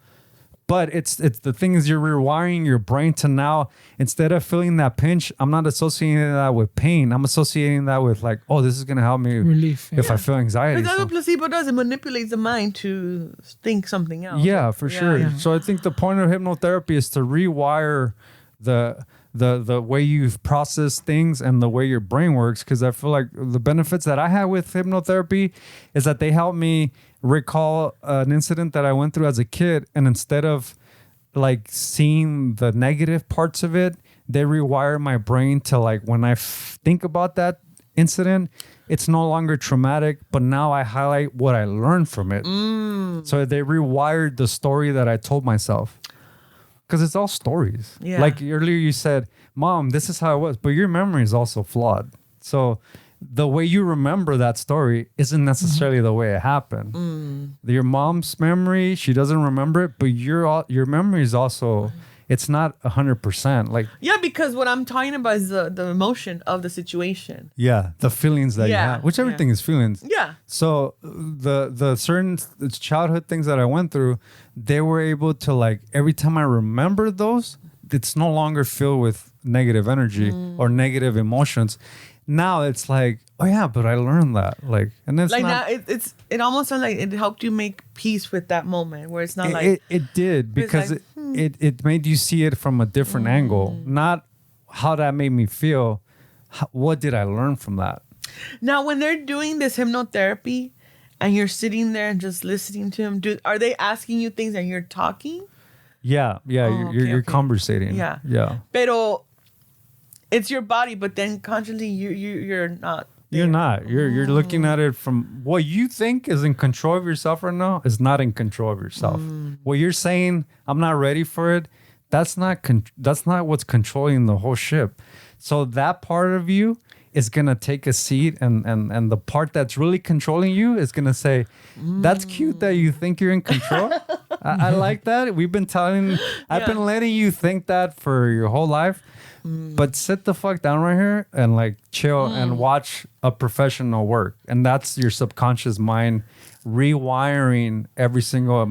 but it's the thing is you're rewiring your brain to now, instead of feeling that pinch, I'm not associating that with pain. I'm associating that with like, oh, this is going to help me relief if I feel anxiety. But that's what placebo does. It manipulates the mind to think something else. Yeah, for sure. Yeah. So I think the point of hypnotherapy is to rewire the way you process things and the way your brain works. Because I feel like the benefits that I had with hypnotherapy is that they help me recall an incident that I went through as a kid, and instead of like seeing the negative parts of it, they rewire my brain to like, when I think about that incident, it's no longer traumatic, but now I highlight what I learned from it. So they rewired the story that I told myself, because it's all stories. Like earlier you said, Mom, this is how it was, but your memory is also flawed. So the way you remember that story isn't necessarily the way it happened. Your mom's memory, she doesn't remember it, but your memory is also, it's not 100%. Like, yeah, because what I'm talking about is the emotion of the situation. Yeah, the feelings that you have, which everything is feelings. Yeah. So the certain childhood things that I went through, they were able to, like, every time I remember those, it's no longer filled with negative energy or negative emotions. Now it's like, oh yeah, but I learned that. Like, and it's like not, now it almost sounds like it helped you make peace with that moment, where it's not like it did, because like, it made you see it from a different angle, not how that made me feel. What did I learn from that? Now, when they're doing this hypnotherapy and you're sitting there and just listening to them, are they asking you things and you're talking? Yeah, you're conversating. Yeah. Pero it's your body, but then consciously you're not. You're not. You're looking at it from what you think is in control of yourself right now is not in control of yourself. What you're saying, I'm not ready for it. That's not what's controlling the whole ship. So that part of you is gonna take a seat, and the part that's really controlling you is gonna say, "That's cute that you think you're in control. I like that. I've been letting you think that for your whole life." But sit the fuck down right here and like chill and watch a professional work. And that's your subconscious mind rewiring every single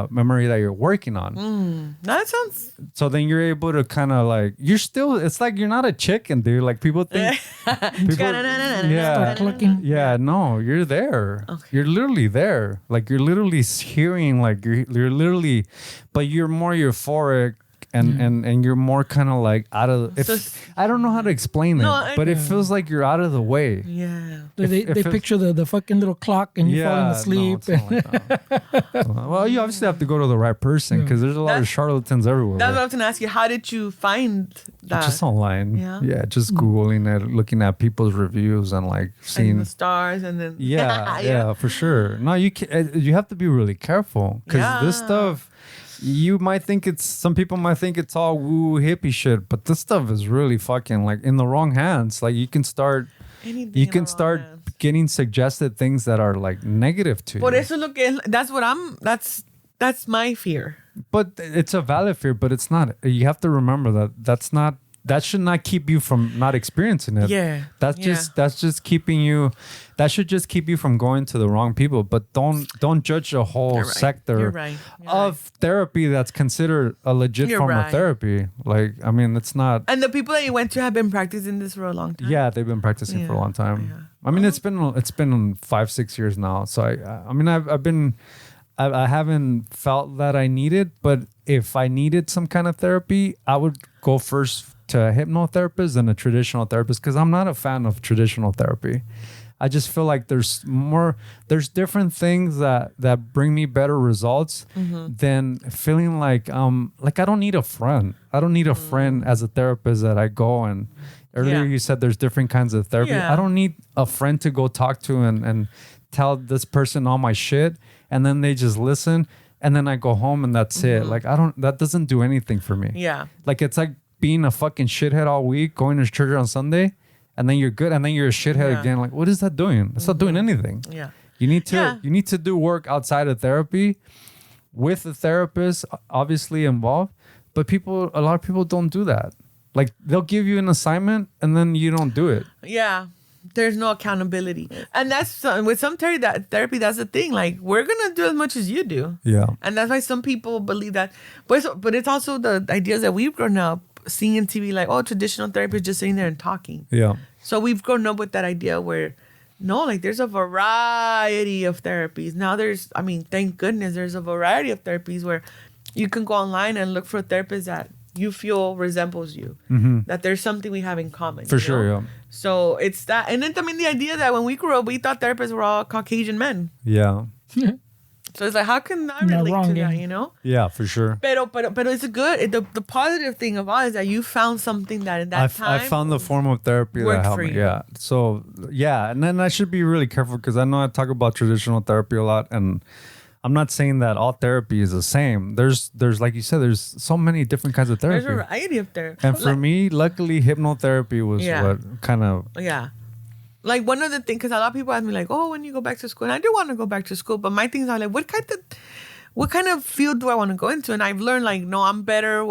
memory that you're working on. That sounds... So then you're able to kind of like, it's like you're not a chicken, dude. Like people think... Yeah, no, you're there. Okay. You're literally there. Like you're literally hearing, like you're literally... But you're more euphoric. And you're more kind of like out of... I don't know how to explain it, but it feels like you're out of the way. Yeah. They picture the fucking little clock and you falling asleep. No, like that. Well, you obviously have to go to the right person, because there's a lot of charlatans everywhere. That's what I was going to ask you. How did you find that? Just online. Yeah. Just Googling it, looking at people's reviews and like seeing... And the stars and then... Yeah, for sure. No, you have to be really careful, because this stuff... Some people might think it's all woo hippie shit, but this stuff is really fucking like in the wrong hands. Like you can start getting suggested things that are like negative to you. Eso lo que that's my fear. But it's a valid fear, but it's not. You have to remember that's not that should not keep you from not experiencing it. Yeah. That's just keeping you. That should just keep you from going to the wrong people. But don't judge a whole sector of therapy that's considered a legit form of therapy. Like, I mean, it's not. And the people that you went to have been practicing this for a long time. Yeah, they've been practicing for a long time. Yeah. I mean, it's been 5-6 years now. So I mean, I haven't felt that I need it, but if I needed some kind of therapy, I would go first to a hypnotherapist than a traditional therapist, because I'm not a fan of traditional therapy. I just feel like there's different things that bring me better results than feeling like I don't need a friend. I don't need a friend as a therapist that I go and earlier you said there's different kinds of therapy. Yeah. I don't need a friend to go talk to and tell this person all my shit and then they just listen and then I go home and that's it. Like that doesn't do anything for me. Yeah. Like it's like being a fucking shithead all week, going to church on Sunday, and then you're good, and then you're a shithead again. Like, what is that doing? It's not doing anything. Yeah. You need to do work outside of therapy with a therapist obviously involved, but a lot of people don't do that. Like they'll give you an assignment and then you don't do it. Yeah. There's no accountability. And that's with some therapy, that's the thing. Like, we're going to do as much as you do. Yeah. And that's why some people believe that. But it's also the ideas that we've grown up seeing in TV, like, oh, traditional therapy is just sitting there and talking. Yeah. So we've grown up with that idea where, no, like, there's a variety of therapies. Now thank goodness there's a variety of therapies where you can go online and look for a therapist that you feel resembles you, that there's something we have in common. For sure, yeah. So it's that. And then, the idea that when we grew up, we thought therapists were all Caucasian men. Yeah. So it's like, how can I relate to that, you know? Yeah, for sure. But it's good. The positive thing of all is that you found something that in that time. I found the form of therapy that helped me. Yeah. So, yeah. And then I should be really careful because I know I talk about traditional therapy a lot, and I'm not saying that all therapy is the same. There's like you said, there's so many different kinds of therapy. There's a variety of therapy. And for me, luckily, hypnotherapy was what kind of... Yeah. Like one of the things, because a lot of people ask me like, oh, when you go back to school? And I do want to go back to school, but my things are like, what kind of field do I want to go into? And I've learned like, no, I'm better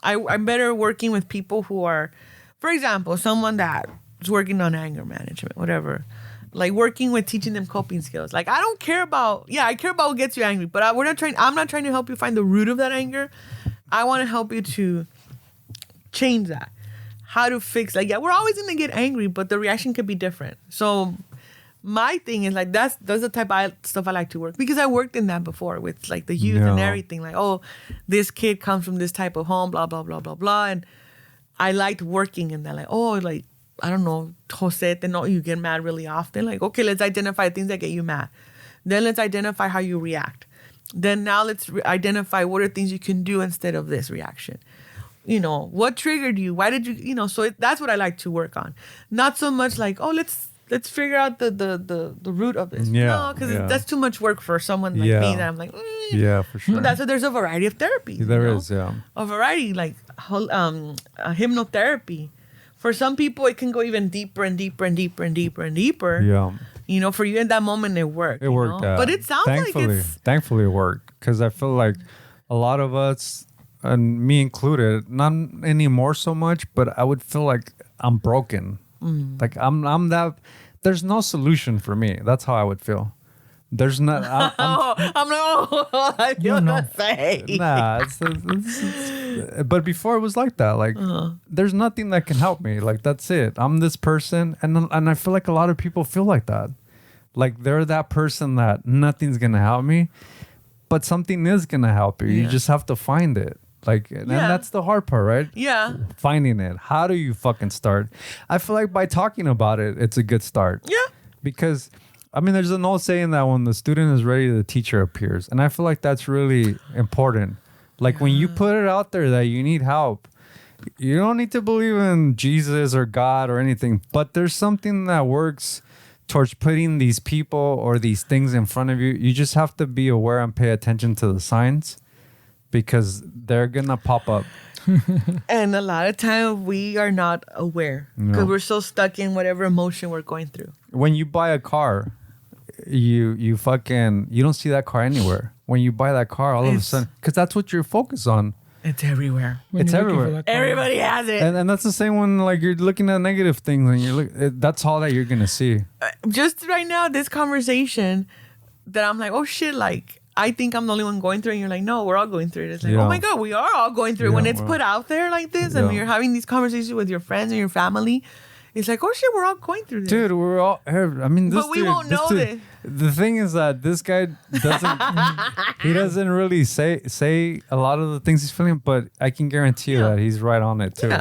I'm better working with people who are, for example, someone that is working on anger management, whatever. Like working with teaching them coping skills. Like I care about what gets you angry, but I'm not trying to help you find the root of that anger. I want to help you to change that. How to fix, like, we're always going to get angry, but the reaction could be different. So my thing is like, that's the type of stuff I like to work, because I worked in that before with like the youth and everything. Like, oh, this kid comes from this type of home, blah, blah, blah, blah, blah. And I liked working in that. Like, oh, like, I don't know, Jose, you get mad really often. Like, okay, let's identify things that get you mad. Then let's identify how you react. Then now let's identify what are things you can do instead of this reaction. You know, what triggered you? Why did you, so that's what I like to work on. Not so much like, oh, let's figure out the root of this. Yeah, no, because that's too much work for someone like me that I'm like, yeah, for sure. That's why there's a variety of therapies. There is, yeah. A variety, like hypnotherapy. For some people, it can go even deeper and deeper and deeper and deeper and deeper. Yeah. You know, for you in that moment, it worked. It worked. But it sounds thankfully, it worked, because I feel like a lot of us, and me included, not anymore so much, but I would feel like I'm broken. Like I'm that. There's no solution for me. That's how I would feel. There's not. I feel the same. Nah, but before it was like that. Like there's nothing that can help me. Like that's it. I'm this person, and I feel like a lot of people feel like that. Like they're that person that nothing's gonna help me, but something is gonna help you. You just have to find it. Like, and that's the hard part, right? Yeah. Finding it. How do you fucking start? I feel like by talking about it, it's a good start. Yeah. Because, there's an old saying that when the student is ready, the teacher appears. And I feel like that's really important. Like, when you put it out there that you need help, you don't need to believe in Jesus or God or anything, but there's something that works towards putting these people or these things in front of you. You just have to be aware and pay attention to the signs, because they're gonna pop up. And a lot of time we are not aware, because we're so stuck in whatever emotion we're going through. When you buy a car, you don't see that car anywhere. When you buy that car, all of a sudden, because that's what you're focused on. It's everywhere. It's everywhere. Everybody has it. And that's the same when like you're looking at negative things and that's all that you're gonna see. Just right now, this conversation that I'm like, oh shit, like I think I'm the only one going through it. And you're like, no, we're all going through it. It's like, oh my God, we are all going through it. When it's put out there like this and you're having these conversations with your friends and your family, it's like, oh shit, we're all going through this. Dude, we're all, I mean, this but we won't know this. The thing is that this guy he doesn't really say a lot of the things he's feeling, but I can guarantee you that he's right on it too.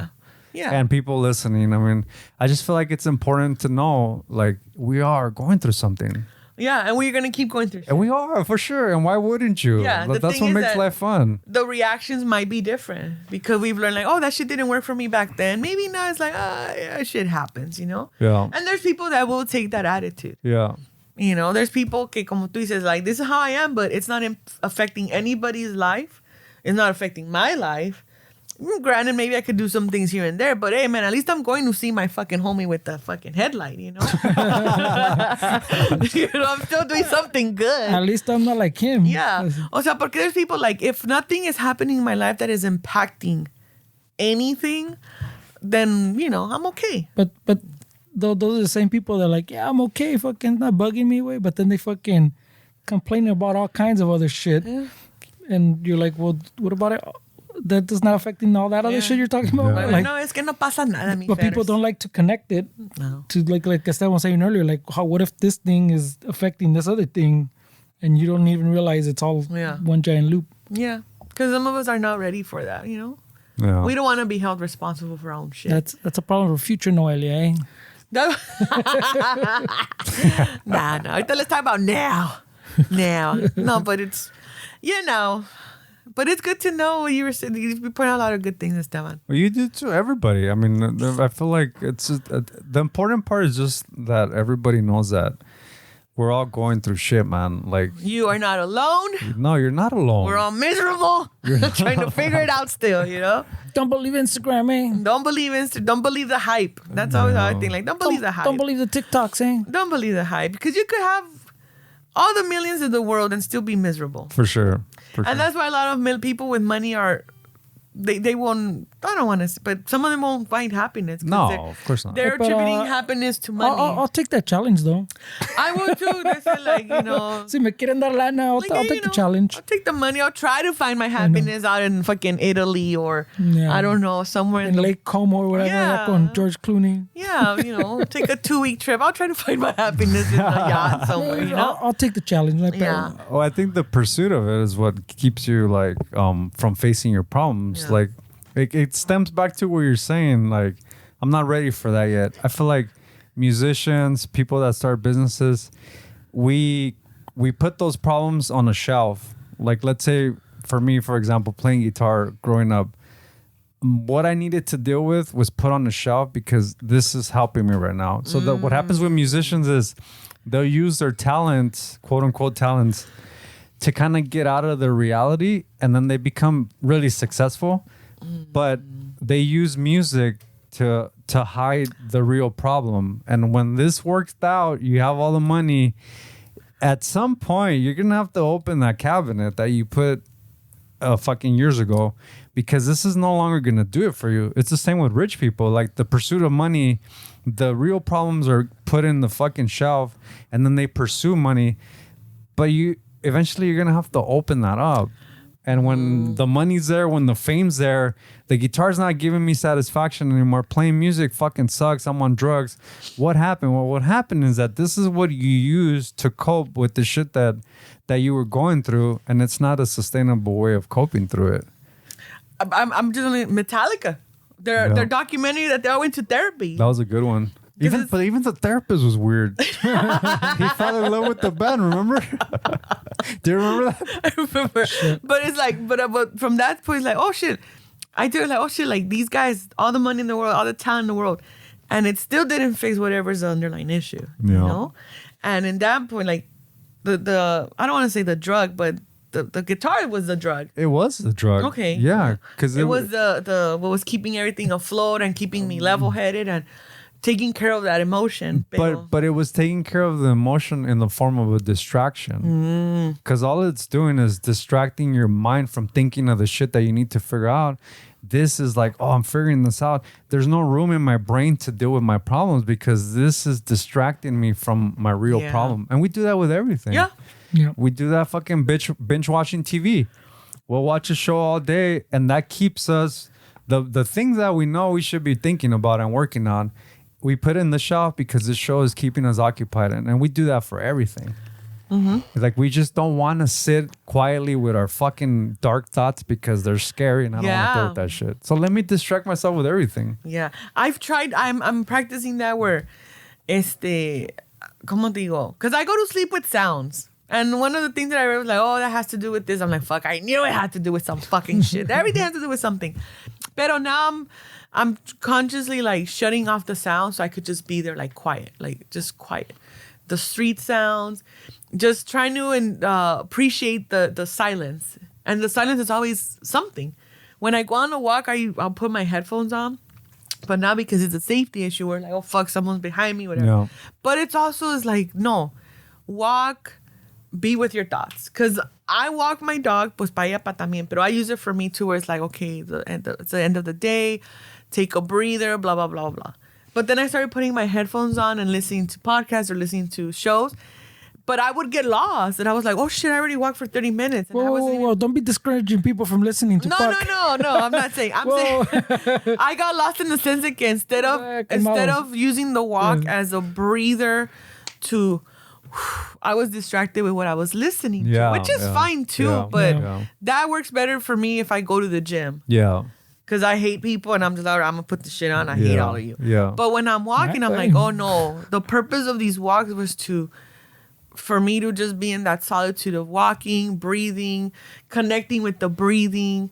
Yeah. And people listening, I mean, I just feel like it's important to know, like, we are going through something. Yeah, and we're going to keep going through shit. And we are, for sure. And why wouldn't you? Yeah, that's what makes life fun. The reactions might be different because we've learned like, oh, that shit didn't work for me back then. Maybe now it's like, yeah, shit happens, you know? Yeah. And there's people that will take that attitude. Yeah. You know, there's people que como tú dices, like, this is how I am, but it's not affecting anybody's life. It's not affecting my life. Granted, maybe I could do some things here and there, but hey, man, at least I'm going to see my fucking homie with the fucking headlight, you know? You know, I'm still doing something good. At least I'm not like him. Yeah. O sea, porque there's people like, if nothing is happening in my life that is impacting anything, then, you know, I'm okay. But those are the same people that are like, yeah, I'm okay, fucking not bugging me away, but then they fucking complaining about all kinds of other shit. Yeah. And you're like, well, what about it? That is not affecting all that other shit you're talking about. Yeah. Like, no, es que no pasa nada, mi but people don't like to connect it to like Esteban was saying earlier, like what if this thing is affecting this other thing and you don't even realize it's all one giant loop. Yeah. Because some of us are not ready for that, you know? Yeah. We don't want to be held responsible for our own shit. That's a problem for future Noelia, eh? No. Nah. Let's talk about now. No, but it's, you know... But it's good to know what you were saying. You point out a lot of good things, Esteban. Well, you do too. Everybody. I mean, I feel like it's just, the important part is just that everybody knows that we're all going through shit, man. Like, you are not alone. No, you're not alone. We're all miserable. You're trying to figure it out still, you know? Don't believe Instagram, eh? Don't believe the hype. That's always how I think. Like, don't believe the hype. Don't believe the TikToks, eh? Don't believe the hype. Because you could have all the millions in the world and still be miserable. For sure. And that's why a lot of people with money are, they won't, I don't want to, but some of them won't find happiness. No, of course not. They're attributing happiness to money. I'll take that challenge, though. I will too. They say like, you know. Si me quieren dar lana, I'll take the challenge. I'll take the money. I'll try to find my happiness out in fucking Italy or, I don't know, somewhere in Lake Como or whatever, on George Clooney. Yeah, you know, take a 2-week trip. I'll try to find my happiness in a yacht somewhere, you know? I'll take the challenge. Like yeah. Well, I think the pursuit of it is what keeps you like from facing your problems. Yeah. Like it stems back to what you're saying. Like, I'm not ready for that yet. I feel like musicians, people that start businesses, we put those problems on a shelf. Like, let's say for me, for example, playing guitar growing up, what I needed to deal with was put on the shelf because this is helping me right now. So what happens with musicians is they'll use their talents, quote unquote talents, to kind of get out of their reality, and then they become really successful. But they use music to hide the real problem. And when this works out, you have all the money. At some point, you're gonna have to open that cabinet that you put fucking years ago, because this is no longer gonna do it for you. It's the same with rich people. Like, the pursuit of money, the real problems are put in the fucking shelf, and then they pursue money. But eventually you're gonna have to open that up. And when the money's there, when the fame's there, the guitar's not giving me satisfaction anymore. Playing music fucking sucks. I'm on drugs. What happened? Well, what happened is that this is what you use to cope with the shit that you were going through, and it's not a sustainable way of coping through it. I'm just only Metallica. Their documentary that they all went to therapy. That was a good one. Even the therapist was weird. He fell in love with the band, remember? Do you remember that? I remember. But it's like, but from that point, it's like, oh shit. I do like, oh shit, like these guys, all the money in the world, all the talent in the world, and it still didn't fix whatever's the underlying issue. You know? And in that point, like the I don't want to say the drug, but the guitar was the drug. It was the drug. Okay. Yeah. Because it was the what was keeping everything afloat and keeping me level headed. And taking care of that emotion. But it was taking care of the emotion in the form of a distraction. Because all it's doing is distracting your mind from thinking of the shit that you need to figure out. This is like, oh, I'm figuring this out. There's no room in my brain to deal with my problems because this is distracting me from my real problem. And we do that with everything. Yeah. We do that fucking binge watching TV. We'll watch a show all day and that keeps us, the things that we know we should be thinking about and working on, we put in the shelf because this show is keeping us occupied. And we do that for everything. Like we just don't want to sit quietly with our fucking dark thoughts because they're scary and I don't want to deal with that shit. So let me distract myself with everything. Yeah. I've tried, I'm practicing that where, ¿cómo digo? Because I go to sleep with sounds. And one of the things that I read was like, oh, that has to do with this. I'm like, fuck, I knew it had to do with some fucking shit. Everything has to do with something. Pero now I'm consciously like shutting off the sound so I could just be there like quiet, like just quiet. The street sounds, just trying to appreciate the silence. And the silence is always something. When I go on a walk, I'll put my headphones on. But now because it's a safety issue, we're like, oh, fuck, someone's behind me, whatever. Yeah. But it's also is like, no, walk, be with your thoughts. Because I walk my dog, pues pa ella pa también. Pero I use it for me too, where it's like, okay, it's the end of the day, take a breather, blah, blah, blah, blah. But then I started putting my headphones on and listening to podcasts or listening to shows. But I would get lost. And I was like, oh, shit, I already walked for 30 minutes. And Whoa. Don't be discouraging people from listening to podcasts. No. I'm not saying. I'm saying I got lost in the sense that instead of using the walk as a breather to... I was distracted with what I was listening to, which is fine too. But that works better for me if I go to the gym. Yeah. Because I hate people and I'm just like, I'm going to put the shit on. I hate all of you. Yeah. But when I'm walking, I'm like, oh no. The purpose of these walks was for me to just be in that solitude of walking, breathing, connecting with the breathing,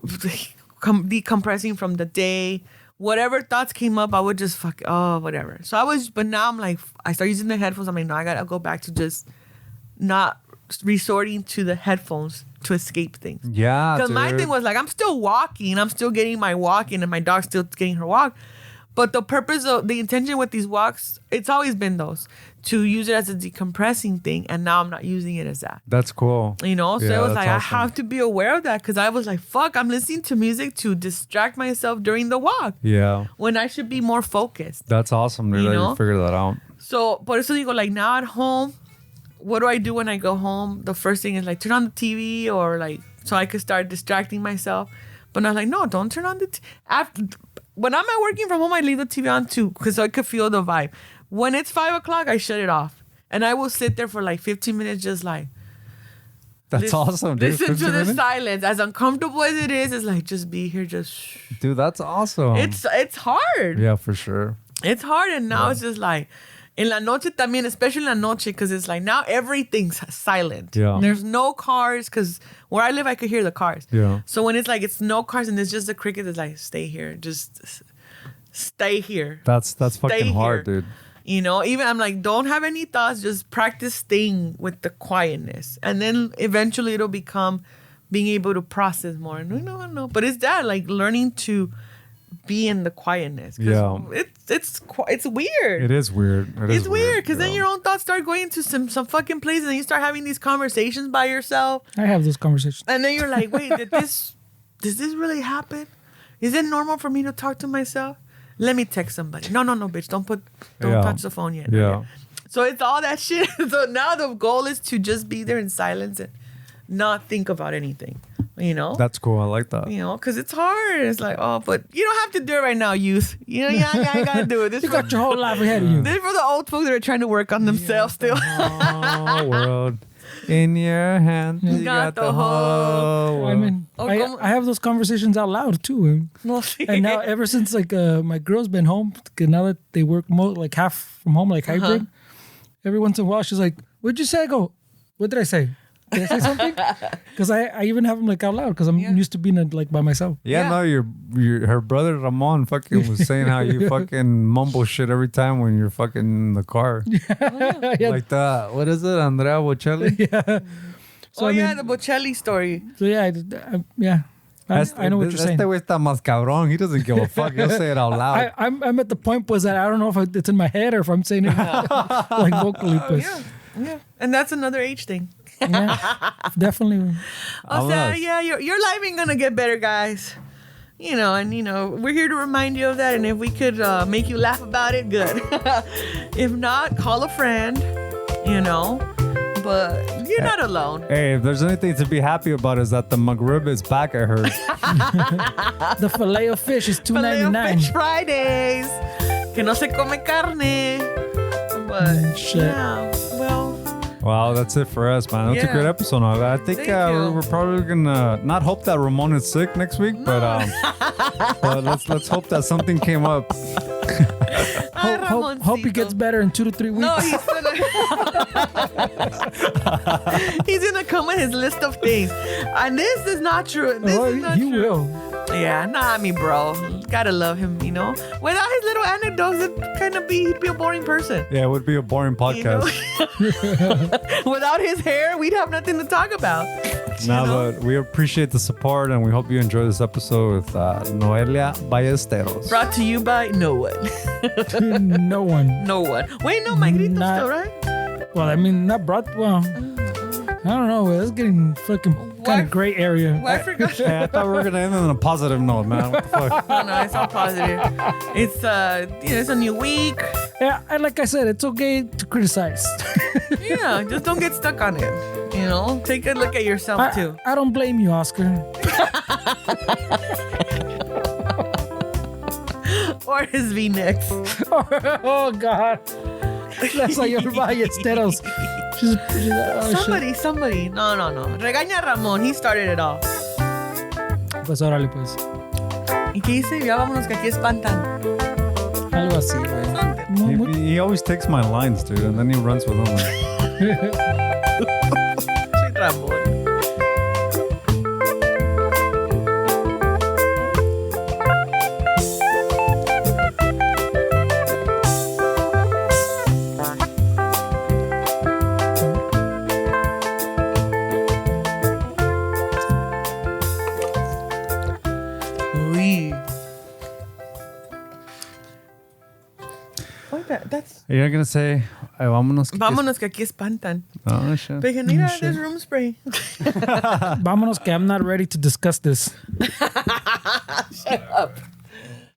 decompressing from the day. Whatever thoughts came up, I would just whatever. But now I'm like, I start using the headphones. I'm like, no, I got to go back to just not resorting to the headphones to escape things. Yeah. Because my thing was like, I'm still walking. I'm still getting my walk in and my dog's still getting her walk. But the intention with these walks, it's always been to use it as a decompressing thing. And now I'm not using it as that. That's cool. So it was like, awesome. I have to be aware of that because I was like, fuck, I'm listening to music to distract myself during the walk. Yeah. When I should be more focused. That's awesome. Really, you figured that out. So, por eso digo, like now at home, what do I do when I go home? The first thing is like turn on the TV or like, so I could start distracting myself. But I was like, no, don't turn on the TV. When I'm working from home, I leave the TV on too because I could feel the vibe. When it's 5 o'clock, I shut it off. And I will sit there for like 15 minutes just like. That's awesome, dude. Listen to the silence. As uncomfortable as it is, it's like just be here, just. Dude, that's awesome. It's hard. Yeah, for sure. It's hard. And now it's just like. En la noche también, especially en la noche, because it's like now everything's silent. Yeah. There's no cars, because where I live, I could hear the cars. Yeah. So when it's like it's no cars and it's just the cricket, it's like stay here, just stay here. That's fucking hard, dude. Even I'm like, don't have any thoughts, just practice staying with the quietness, and then eventually it'll become being able to process more. No, but it's that like learning to be in the quietness. Yeah. It's weird. It is weird. It's weird because then your own thoughts start going to some fucking place and you start having these conversations by yourself. I have those conversations. And then you're like, wait, did this really happen? Is it normal for me to talk to myself? Let me text somebody. No, bitch. Don't touch the phone yet. Yeah. So it's all that shit. So now the goal is to just be there in silence and not think about anything. That's cool. I like that. Because it's hard. It's like, oh, but you don't have to do it right now, youth. You gotta do it. This you got your whole life ahead of you. This is for the old folks that are trying to work on themselves still. Oh, world in your hand. You got the whole world. I mean, I have those conversations out loud too. And now ever since like my girl's been home, now that they work like half from home, like hybrid, every once in a while she's like, what'd you say? I go, what did I say? Did I say something? Because I even have them like out loud because I'm used to being like by myself. Yeah, no, her brother Ramon fucking was saying how you fucking mumble shit every time when you're fucking in the car. Yeah. Like that. What is it? Andrea Bocelli? Yeah. So the Bocelli story. So yeah. I know what you're saying. Este güey está más cabrón. He doesn't give a fuck. He'll say it out loud. I'm at the point pues that I don't know if it's in my head or if I'm saying it like vocally. Pues. Yeah. And that's another age thing. Yeah, definitely. O sea, yeah, your life ain't gonna get better, guys. You know, and we're here to remind you of that. And if we could make you laugh about it, good. If not, call a friend. But you're not alone. Hey, if there's anything to be happy about is that the McRib is back, I heard. The filet of fish is $2.99. Fish Fridays. Que no se come carne. But yeah, well. Wow, that's it for us, man. That's a great episode. I think we're probably gonna not hope that Ramon is sick next week, but let's hope that something came up. Hope he gets better in 2 to 3 weeks. No, he's gonna come with his list of things, and this is not true. This is not he true. will. Yeah, not me, bro. Gotta love him, Without his little anecdotes, he'd be a boring person. Yeah, it would be a boring podcast. Without his hair, we'd have nothing to talk about. But we appreciate the support, and we hope you enjoy this episode with Noelia Ballesteros. Brought to you by no one. No one. No one. Wait, no, my grito still, right? Well, I mean, not brought. Well, I don't know. It's getting fucking kind of gray area. Well, I forgot. Hey, I thought we were gonna end on a positive note, man. What the fuck? No, it's all positive. It's it's a new week. Yeah, like I said, it's okay to criticize. Yeah, just don't get stuck on it. Take a look at yourself too. I don't blame you, Oscar. Or his V-necks. Oh God. That's like your Ballesteros. Somebody. No. Regaña a Ramon. He started it all. Pues órale, pues. ¿Y qué dice? Ya vámonos que aquí espantan. Algo así, güey. He always takes my lines, dude, and then he runs with them. Soy Ramon. You're gonna say, "Ay, vámonos. Vámonos que aquí espantan. Oh, shit. But mira, there's room spray. Vámonos que I'm not ready to discuss this. Shut up.